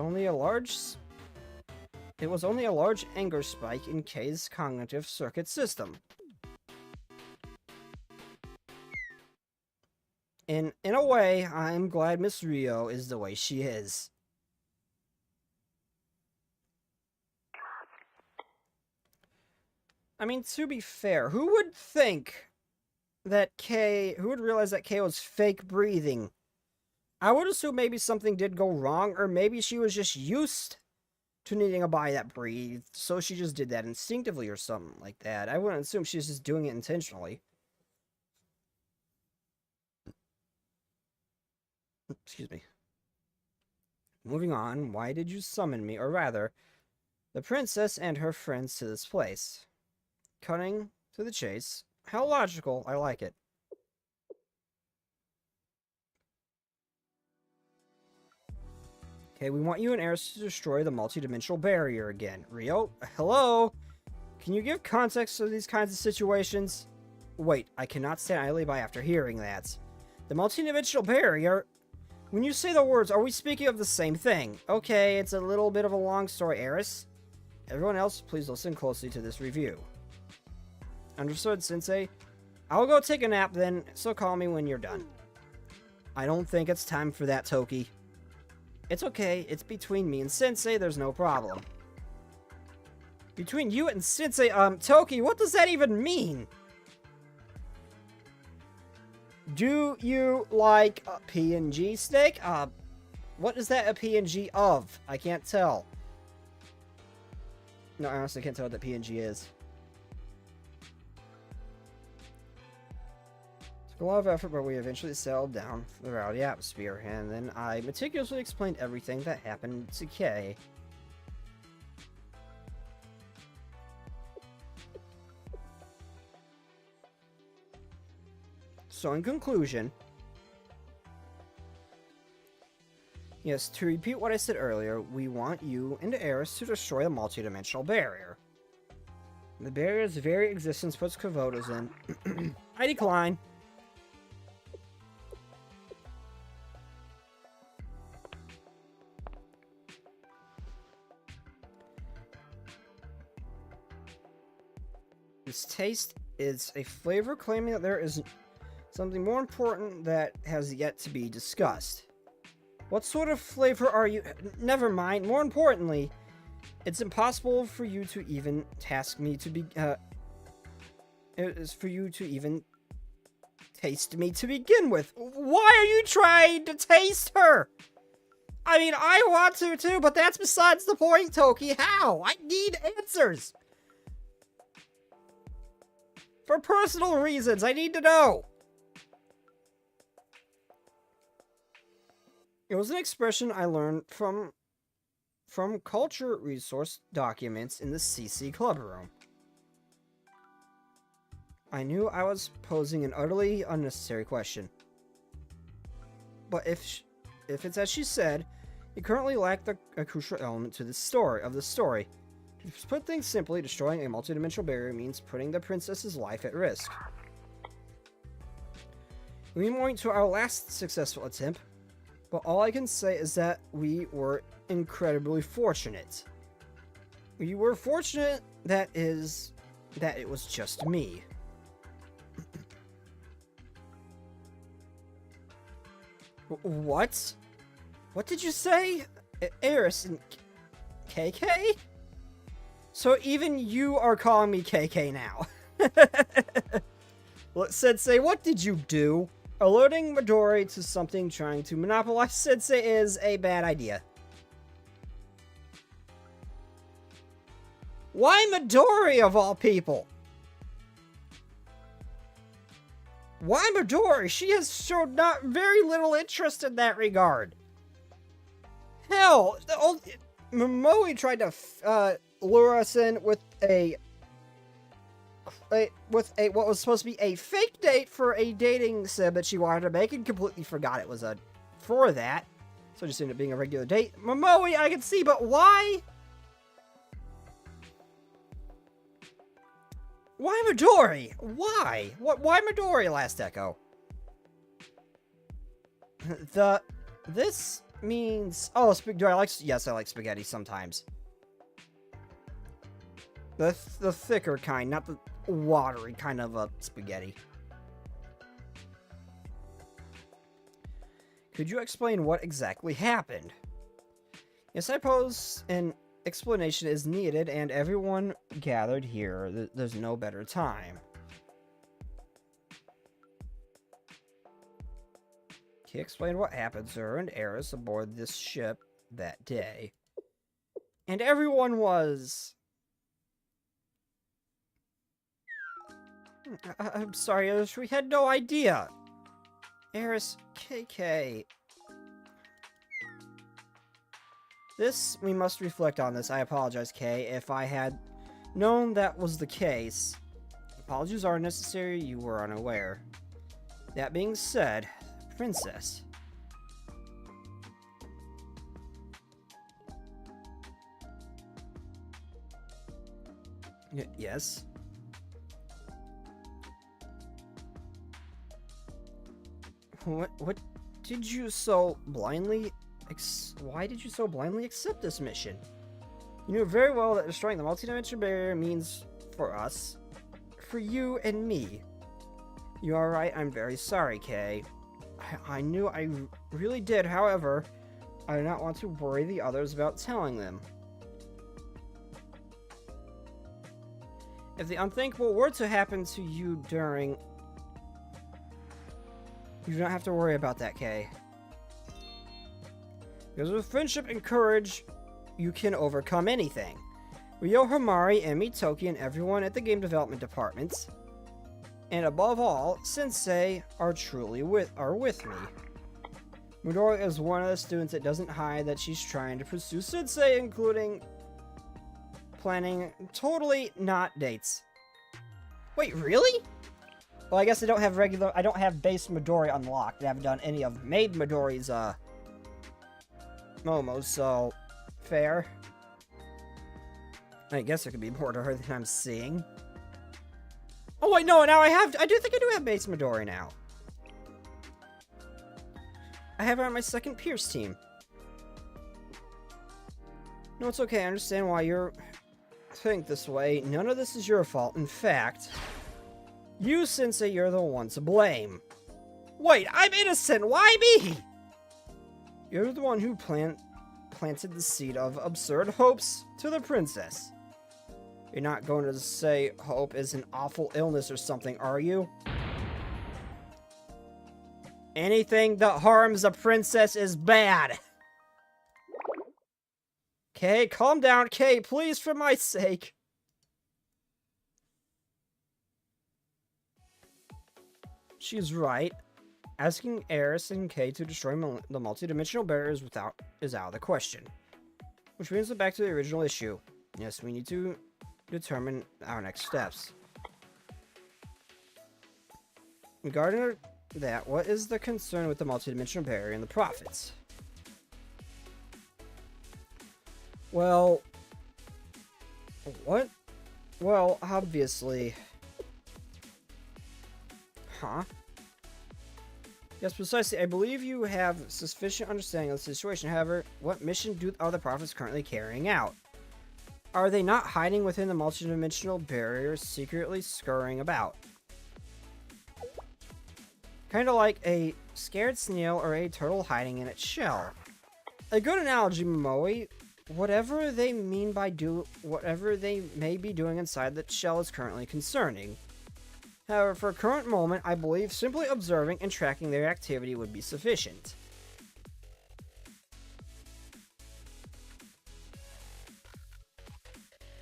was only a large anger spike in Kay's cognitive circuit system. In a way, I'm glad Miss Rio is the way she is. I mean, to be fair, who would think that who would realize that Kay was fake breathing? I would assume maybe something did go wrong, or maybe she was just used to needing a body that breathed, so she just did that instinctively or something like that. I wouldn't assume she's just doing it intentionally. Excuse me. Moving on, why did you summon me, or rather, the princess and her friends to this place? Cutting to the chase. How logical, I like it. Okay, we want you and Eris to destroy the multidimensional barrier again. Rio, hello? Can you give context to these kinds of situations? Wait, I cannot stand idly by after hearing that. The multidimensional barrier? When you say the words, are we speaking of the same thing? Okay, it's a little bit of a long story, Eris. Everyone else, please listen closely to this review. Understood, Sensei? I'll go take a nap then, so call me when you're done. I don't think it's time for that, Toki. It's okay, it's between me and Sensei, there's no problem. Between you and Sensei, Toki, what does that even mean? Do you like a PNG steak? What is that a PNG of? I can't tell. No, I honestly can't tell what that PNG is. Took a lot of effort, but we eventually settled down the rowdy atmosphere, and then I meticulously explained everything that happened to Kay. So in conclusion, yes, to repeat what I said earlier, we want you and Eris to destroy the multidimensional barrier. The barrier's very existence puts Kavodas in. I decline. This taste is a flavor claiming that there is something more important that has yet to be discussed. What sort of flavor are you? Never mind. More importantly, it's impossible for you to even task me to be. It is for you to even taste me to begin with. Why are you trying to taste her? I mean, I want to too, but that's besides the point, Toki. How? I need answers. For personal reasons, I need to know. It was an expression I learned from culture resource documents in the CC club room. I knew I was posing an utterly unnecessary question. But if it's as she said, it currently lacked a crucial element to the story. To put things simply, destroying a multidimensional barrier means putting the princess's life at risk. We point to our last successful attempt, but all I can say is that we were incredibly fortunate. We were fortunate that it was just me. What? What did you say? Eris and KK? So even you are calling me KK now. Sensei, what did you do? Alerting Midori to something trying to monopolize Sensei is a bad idea. Why Midori of all people? Why Midori? She has shown not very little interest in that regard. Hell, Momoe tried to lure us in with what was supposed to be a fake date for a dating sim that she wanted to make and completely forgot it was for that. So it just ended up being a regular date. Momoe, I can see, but why? Why Midori? Why? Why Midori, Last Echo? This means... Oh, do I like... Yes, I like spaghetti sometimes. The thicker kind, not the watery kind of spaghetti. Could you explain what exactly happened? Yes, I suppose an explanation is needed, and everyone gathered here. There's no better time. He explained what happened to her and Eris aboard this ship that day. And everyone was... I'm sorry, Eris, we had no idea. Eris, KK. We must reflect on this. I apologize, Kay. If I had known that was the case, apologies are necessary, you were unaware. That being said, Princess. Yes? What did you so blindly why did you so blindly accept this mission? You knew very well that destroying the multidimensional barrier means for us, for you and me. You are right, I'm very sorry, Kay. I knew I really did, however, I do not want to worry the others about telling them. If the unthinkable were to happen to you during... You do not have to worry about that, Kay. Because with friendship and courage, you can overcome anything. Ryo, Hamari, and Mitoki, and everyone at the game development departments, and above all, Sensei, are with me. Midori is one of the students that doesn't hide that she's trying to pursue Sensei, including planning totally not dates. Wait, really? Well, I guess I don't have base Midori unlocked. I haven't done any of Maid Midori's, Momos, so fair. I guess there could be more to her than I'm seeing. Oh wait, no, now I do think I do have base Midori now. I have her on my second Pierce team. No, it's okay, I understand why you think this way. None of this is your fault. In fact, you, Sensei, you're the one to blame. Wait, I'm innocent! Why me? You're the one who planted the seed of absurd hopes to the princess. You're not going to say hope is an awful illness or something, are you? Anything that harms a princess is bad. Okay, calm down. Okay, please, for my sake. She's right. Asking Eris and Kay to destroy the multidimensional barriers is out of the question. Which brings us back to the original issue. Yes, we need to determine our next steps. Regarding that, what is the concern with the multidimensional barrier and the profits? Well, what? Well, obviously. Huh? Yes, precisely. I believe you have sufficient understanding of the situation. However, what mission are the Prophets currently carrying out? Are they not hiding within the multidimensional barrier, secretly scurrying about? Kind of like a scared snail or a turtle hiding in its shell. A good analogy, Momoe. Whatever they may be doing inside that shell is currently concerning. However, for a current moment, I believe simply observing and tracking their activity would be sufficient.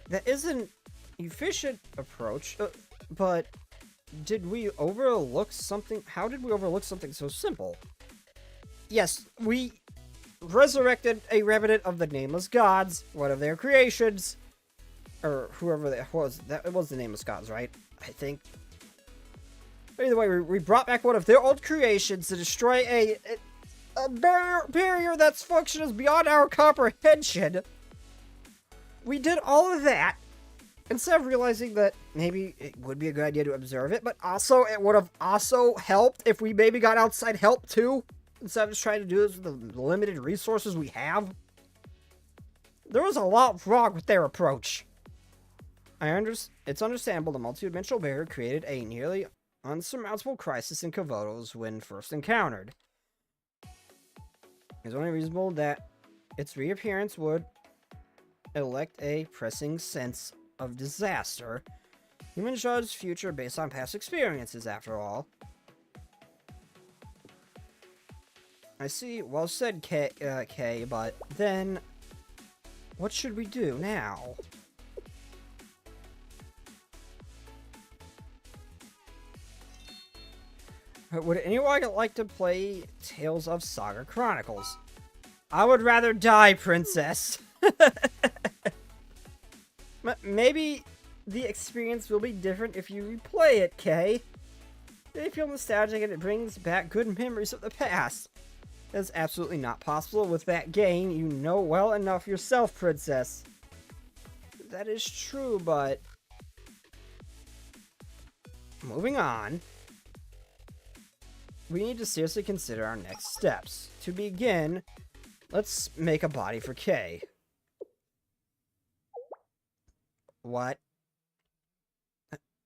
That is an efficient approach, but did we overlook something? How did we overlook something so simple? Yes, we resurrected a remnant of the Nameless Gods, one of their creations, or whoever that was. That it was the Nameless Gods, right? I think. Either way, we brought back one of their old creations to destroy a barrier that's functions beyond our comprehension. We did all of that, instead of realizing that maybe it would be a good idea to observe it, but also it would have also helped if we maybe got outside help too, instead of just trying to do this with the limited resources we have. There was a lot wrong with their approach. It's understandable the multidimensional barrier created a nearly unsurmountable crisis in Kavotos when first encountered. It's only reasonable that its reappearance would elect a pressing sense of disaster. Humans judge future based on past experiences, after all. I see, well said, Kay, but then what should we do now? Would anyone like to play Tales of Saga Chronicles? I would rather die, princess. Maybe the experience will be different if you replay it, Kay. They feel nostalgic and it brings back good memories of the past. That's absolutely not possible with that game. You know well enough yourself, princess. That is true, but moving on, we need to seriously consider our next steps. To begin, let's make a body for Kay. What?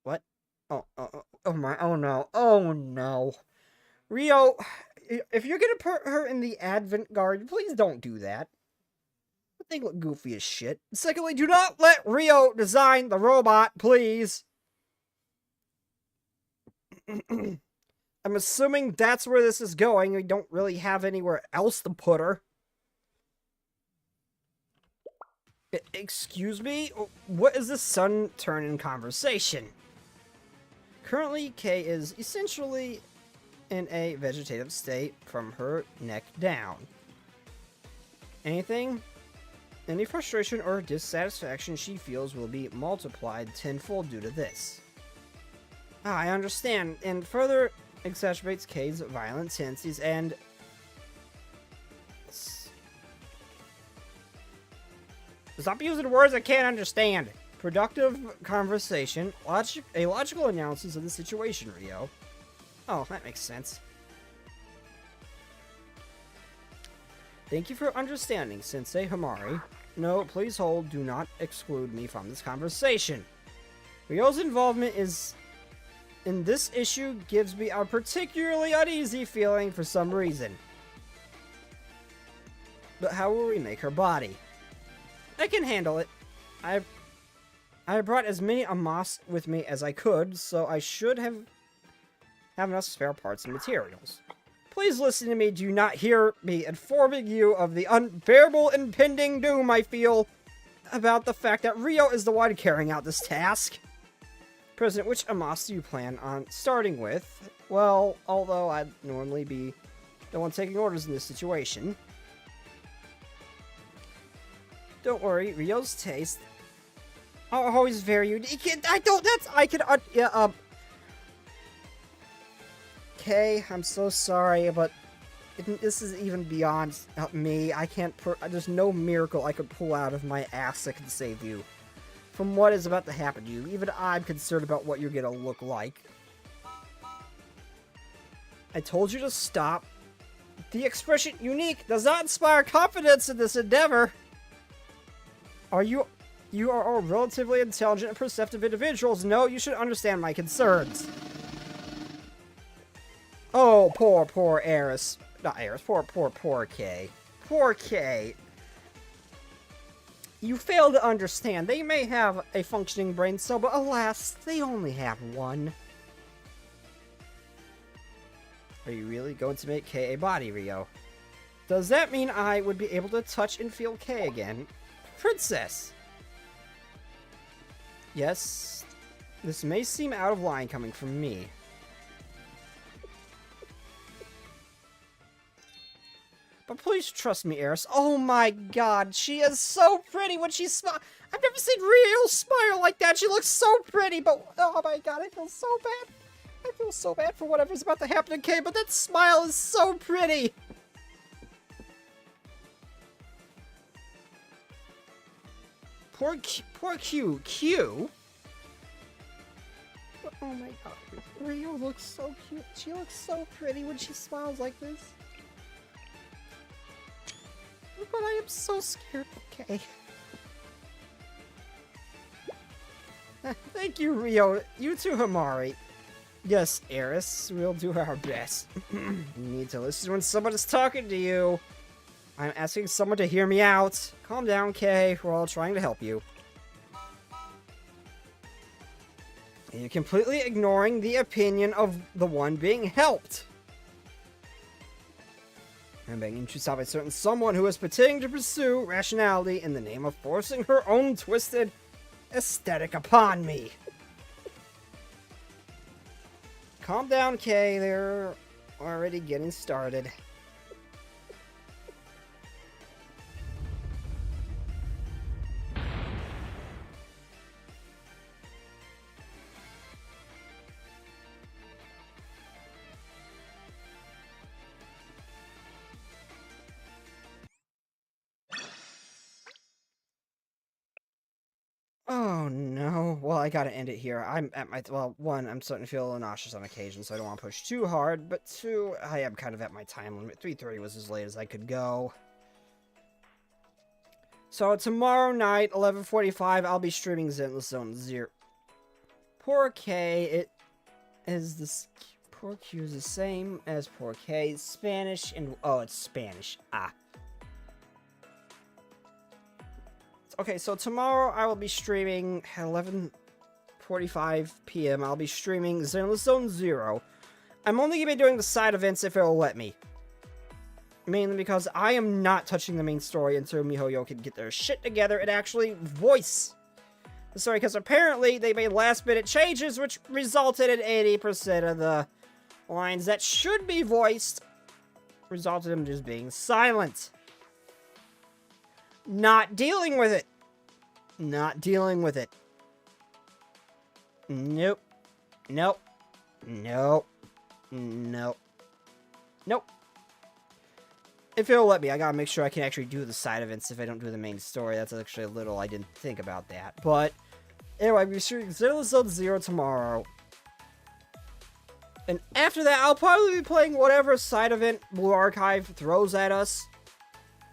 What? Oh my, oh no. Rio, if you're gonna put her in the Advent Guard, please don't do that. They look goofy as shit. Secondly, do not let Rio design the robot, please. I'm assuming that's where this is going. We don't really have anywhere else to put her. Excuse me? What is this sudden turn in conversation? Currently, Kay is essentially in a vegetative state from her neck down. Anything? Any frustration or dissatisfaction she feels will be multiplied tenfold due to this. I understand, and further exacerbates Kay's violent tendencies and... Stop using words I can't understand! Productive conversation, a logical analysis of the situation, Rio. Oh, that makes sense. Thank you for understanding, Sensei Hamari. No, please hold, do not exclude me from this conversation. Ryo's involvement in this issue gives me a particularly uneasy feeling for some reason. But how will we make her body? I can handle it. I brought as many Amos with me as I could, so I should have enough spare parts and materials. Please listen to me. Do not hear me informing you of the unbearable impending doom I feel about the fact that Rio is the one carrying out this task. President, which Amos do you plan on starting with? Well, although I'd normally be the one taking orders in this situation. Don't worry, Rio's taste are always very unique. Okay, I'm so sorry, but this is even beyond me. I can't there's no miracle I could pull out of my ass that can save you from what is about to happen to you. Even I'm concerned about what you're gonna look like. I told you to stop. The expression unique does not inspire confidence in this endeavor. You are all relatively intelligent and perceptive individuals. No, you should understand my concerns. Oh, poor Eris. Not Eris, poor Kay. Poor Kay. You fail to understand. They may have a functioning brain cell, but alas, they only have one. Are you really going to make Kay a body, Rio? Does that mean I would be able to touch and feel Kay again? Princess! Yes, this may seem out of line coming from me. But please trust me, Eris. Oh my god, she is so pretty when she smiles. I've never seen Rio smile like that. She looks so pretty, but oh my god, I feel so bad. I feel so bad for whatever's about to happen to Kay, but that smile is so pretty. Poor Q. Q? Oh my god. Rio looks so cute. She looks so pretty when she smiles like this. But I am so scared of Kay. Thank you, Rio. You too, Hamari. Yes, Eris, we'll do our best. You need to listen when someone is talking to you. I'm asking someone to hear me out. Calm down, Kay. We're all trying to help you. And you're completely ignoring the opinion of the one being helped. I'm begging you to stop a certain someone who is pretending to pursue rationality in the name of forcing her own twisted aesthetic upon me. Calm down, Kay. They're already getting started. Oh no, well I gotta end it here. I'm at my, well, one, I'm starting to feel a little nauseous on occasion, so I don't want to push too hard, but two, I am kind of at my time limit. 3:30 was as late as I could go. So tomorrow night, 11:45, I'll be streaming Zenless Zone 0. Poor K, it is this, poor Q is the same as poor K. Spanish and, oh, it's Spanish. Ah. Okay, so tomorrow I will be streaming at 11:45 p.m. I'll be streaming Zenless Zone 0. I'm only going to be doing the side events if it'll let me. Mainly because I am not touching the main story until MiHoYo can get their shit together and actually voice the story. Because apparently they made last-minute changes which resulted in 80% of the lines that should be voiced resulted in them just being silent. Not dealing with it. Not dealing with it. Nope. Nope. Nope. Nope. Nope. If it'll let me, I gotta make sure I can actually do the side events if I don't do the main story. That's actually a little, I didn't think about that. But, anyway, we're shooting Zenless Zone 0 tomorrow. And after that, I'll probably be playing whatever side event Blue Archive throws at us.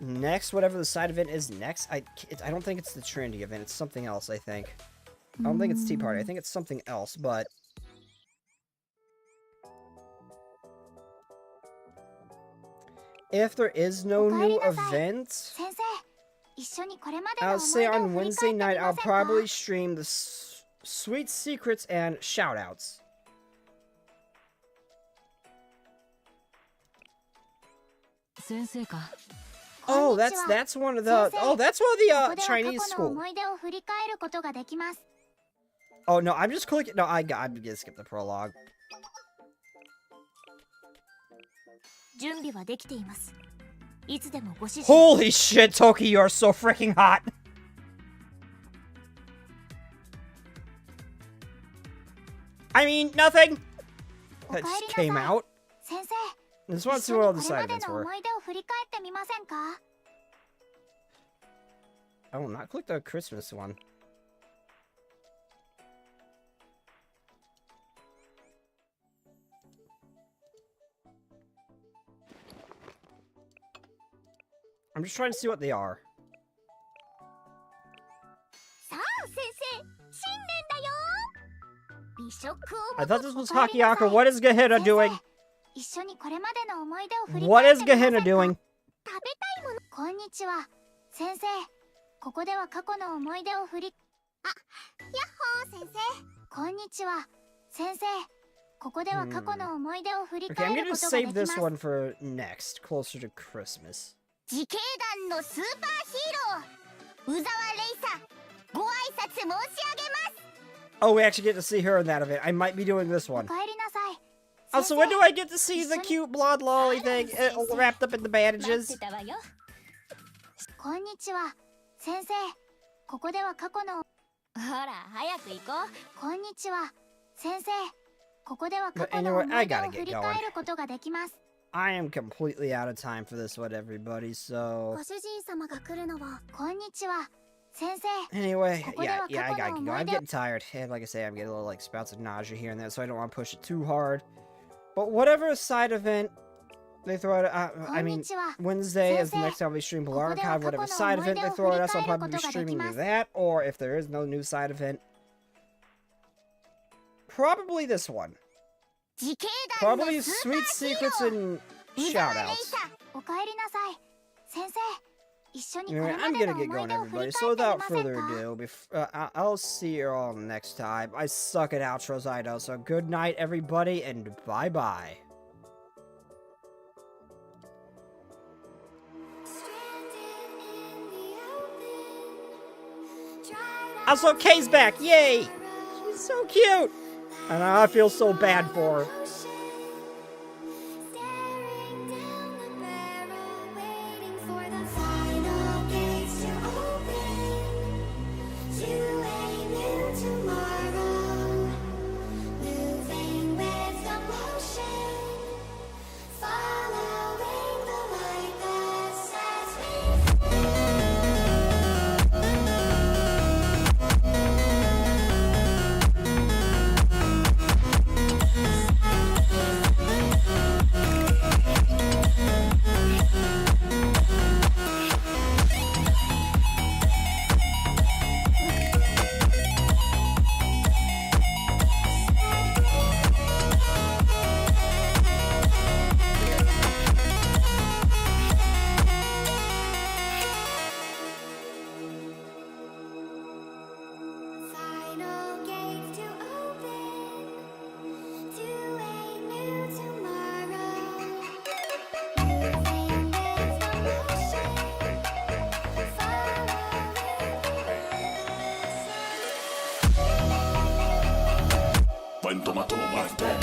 Next, whatever the side event is next. I don't think it's the Trinity event. It's something else, I think. I don't think it's Tea Party. I think it's something else, but... if there is no new event, I'll say on Wednesday night I'll probably stream the Sweet Secrets and Shoutouts. Oh, that's one of the, oh, that's one of the Chinese school. Oh no, I'm just clicking, no, I'm gonna skip the prologue. Holy shit, Toki, you're so freaking hot! I mean, nothing! That just came out. I just want to see what all the side events were. I will not click the Christmas one. I'm just trying to see what they are. I thought this was Hakiyaka. What is Gehenna doing? What is Gehenna doing? Okay, I'm gonna save this one for next, closer to Christmas. Oh, we actually get to see her in that event. I might be doing this one. Also, when do I get to see the cute blonde lolly thing wrapped up in the bandages? But anyway, I gotta get going. I am completely out of time for this one, everybody, so... Anyway, yeah, I gotta get going. I'm getting tired. And like I say, I'm getting a little, like, spouts of nausea here and there, so I don't want to push it too hard. But whatever side event they throw out, I mean, Wednesday is the next time we stream Blue Archive. Whatever side event they throw at us, I'll probably be streaming that. Or if there is no new side event, probably this one. Probably Sweet Secrets and Shoutouts. Anyway, I'm gonna get going, everybody. So without further ado, I'll see you all next time. I suck at outros, I know. So good night, everybody, and bye-bye. Also, Kay's back! Yay! She's so cute! And I feel so bad for her. was bad.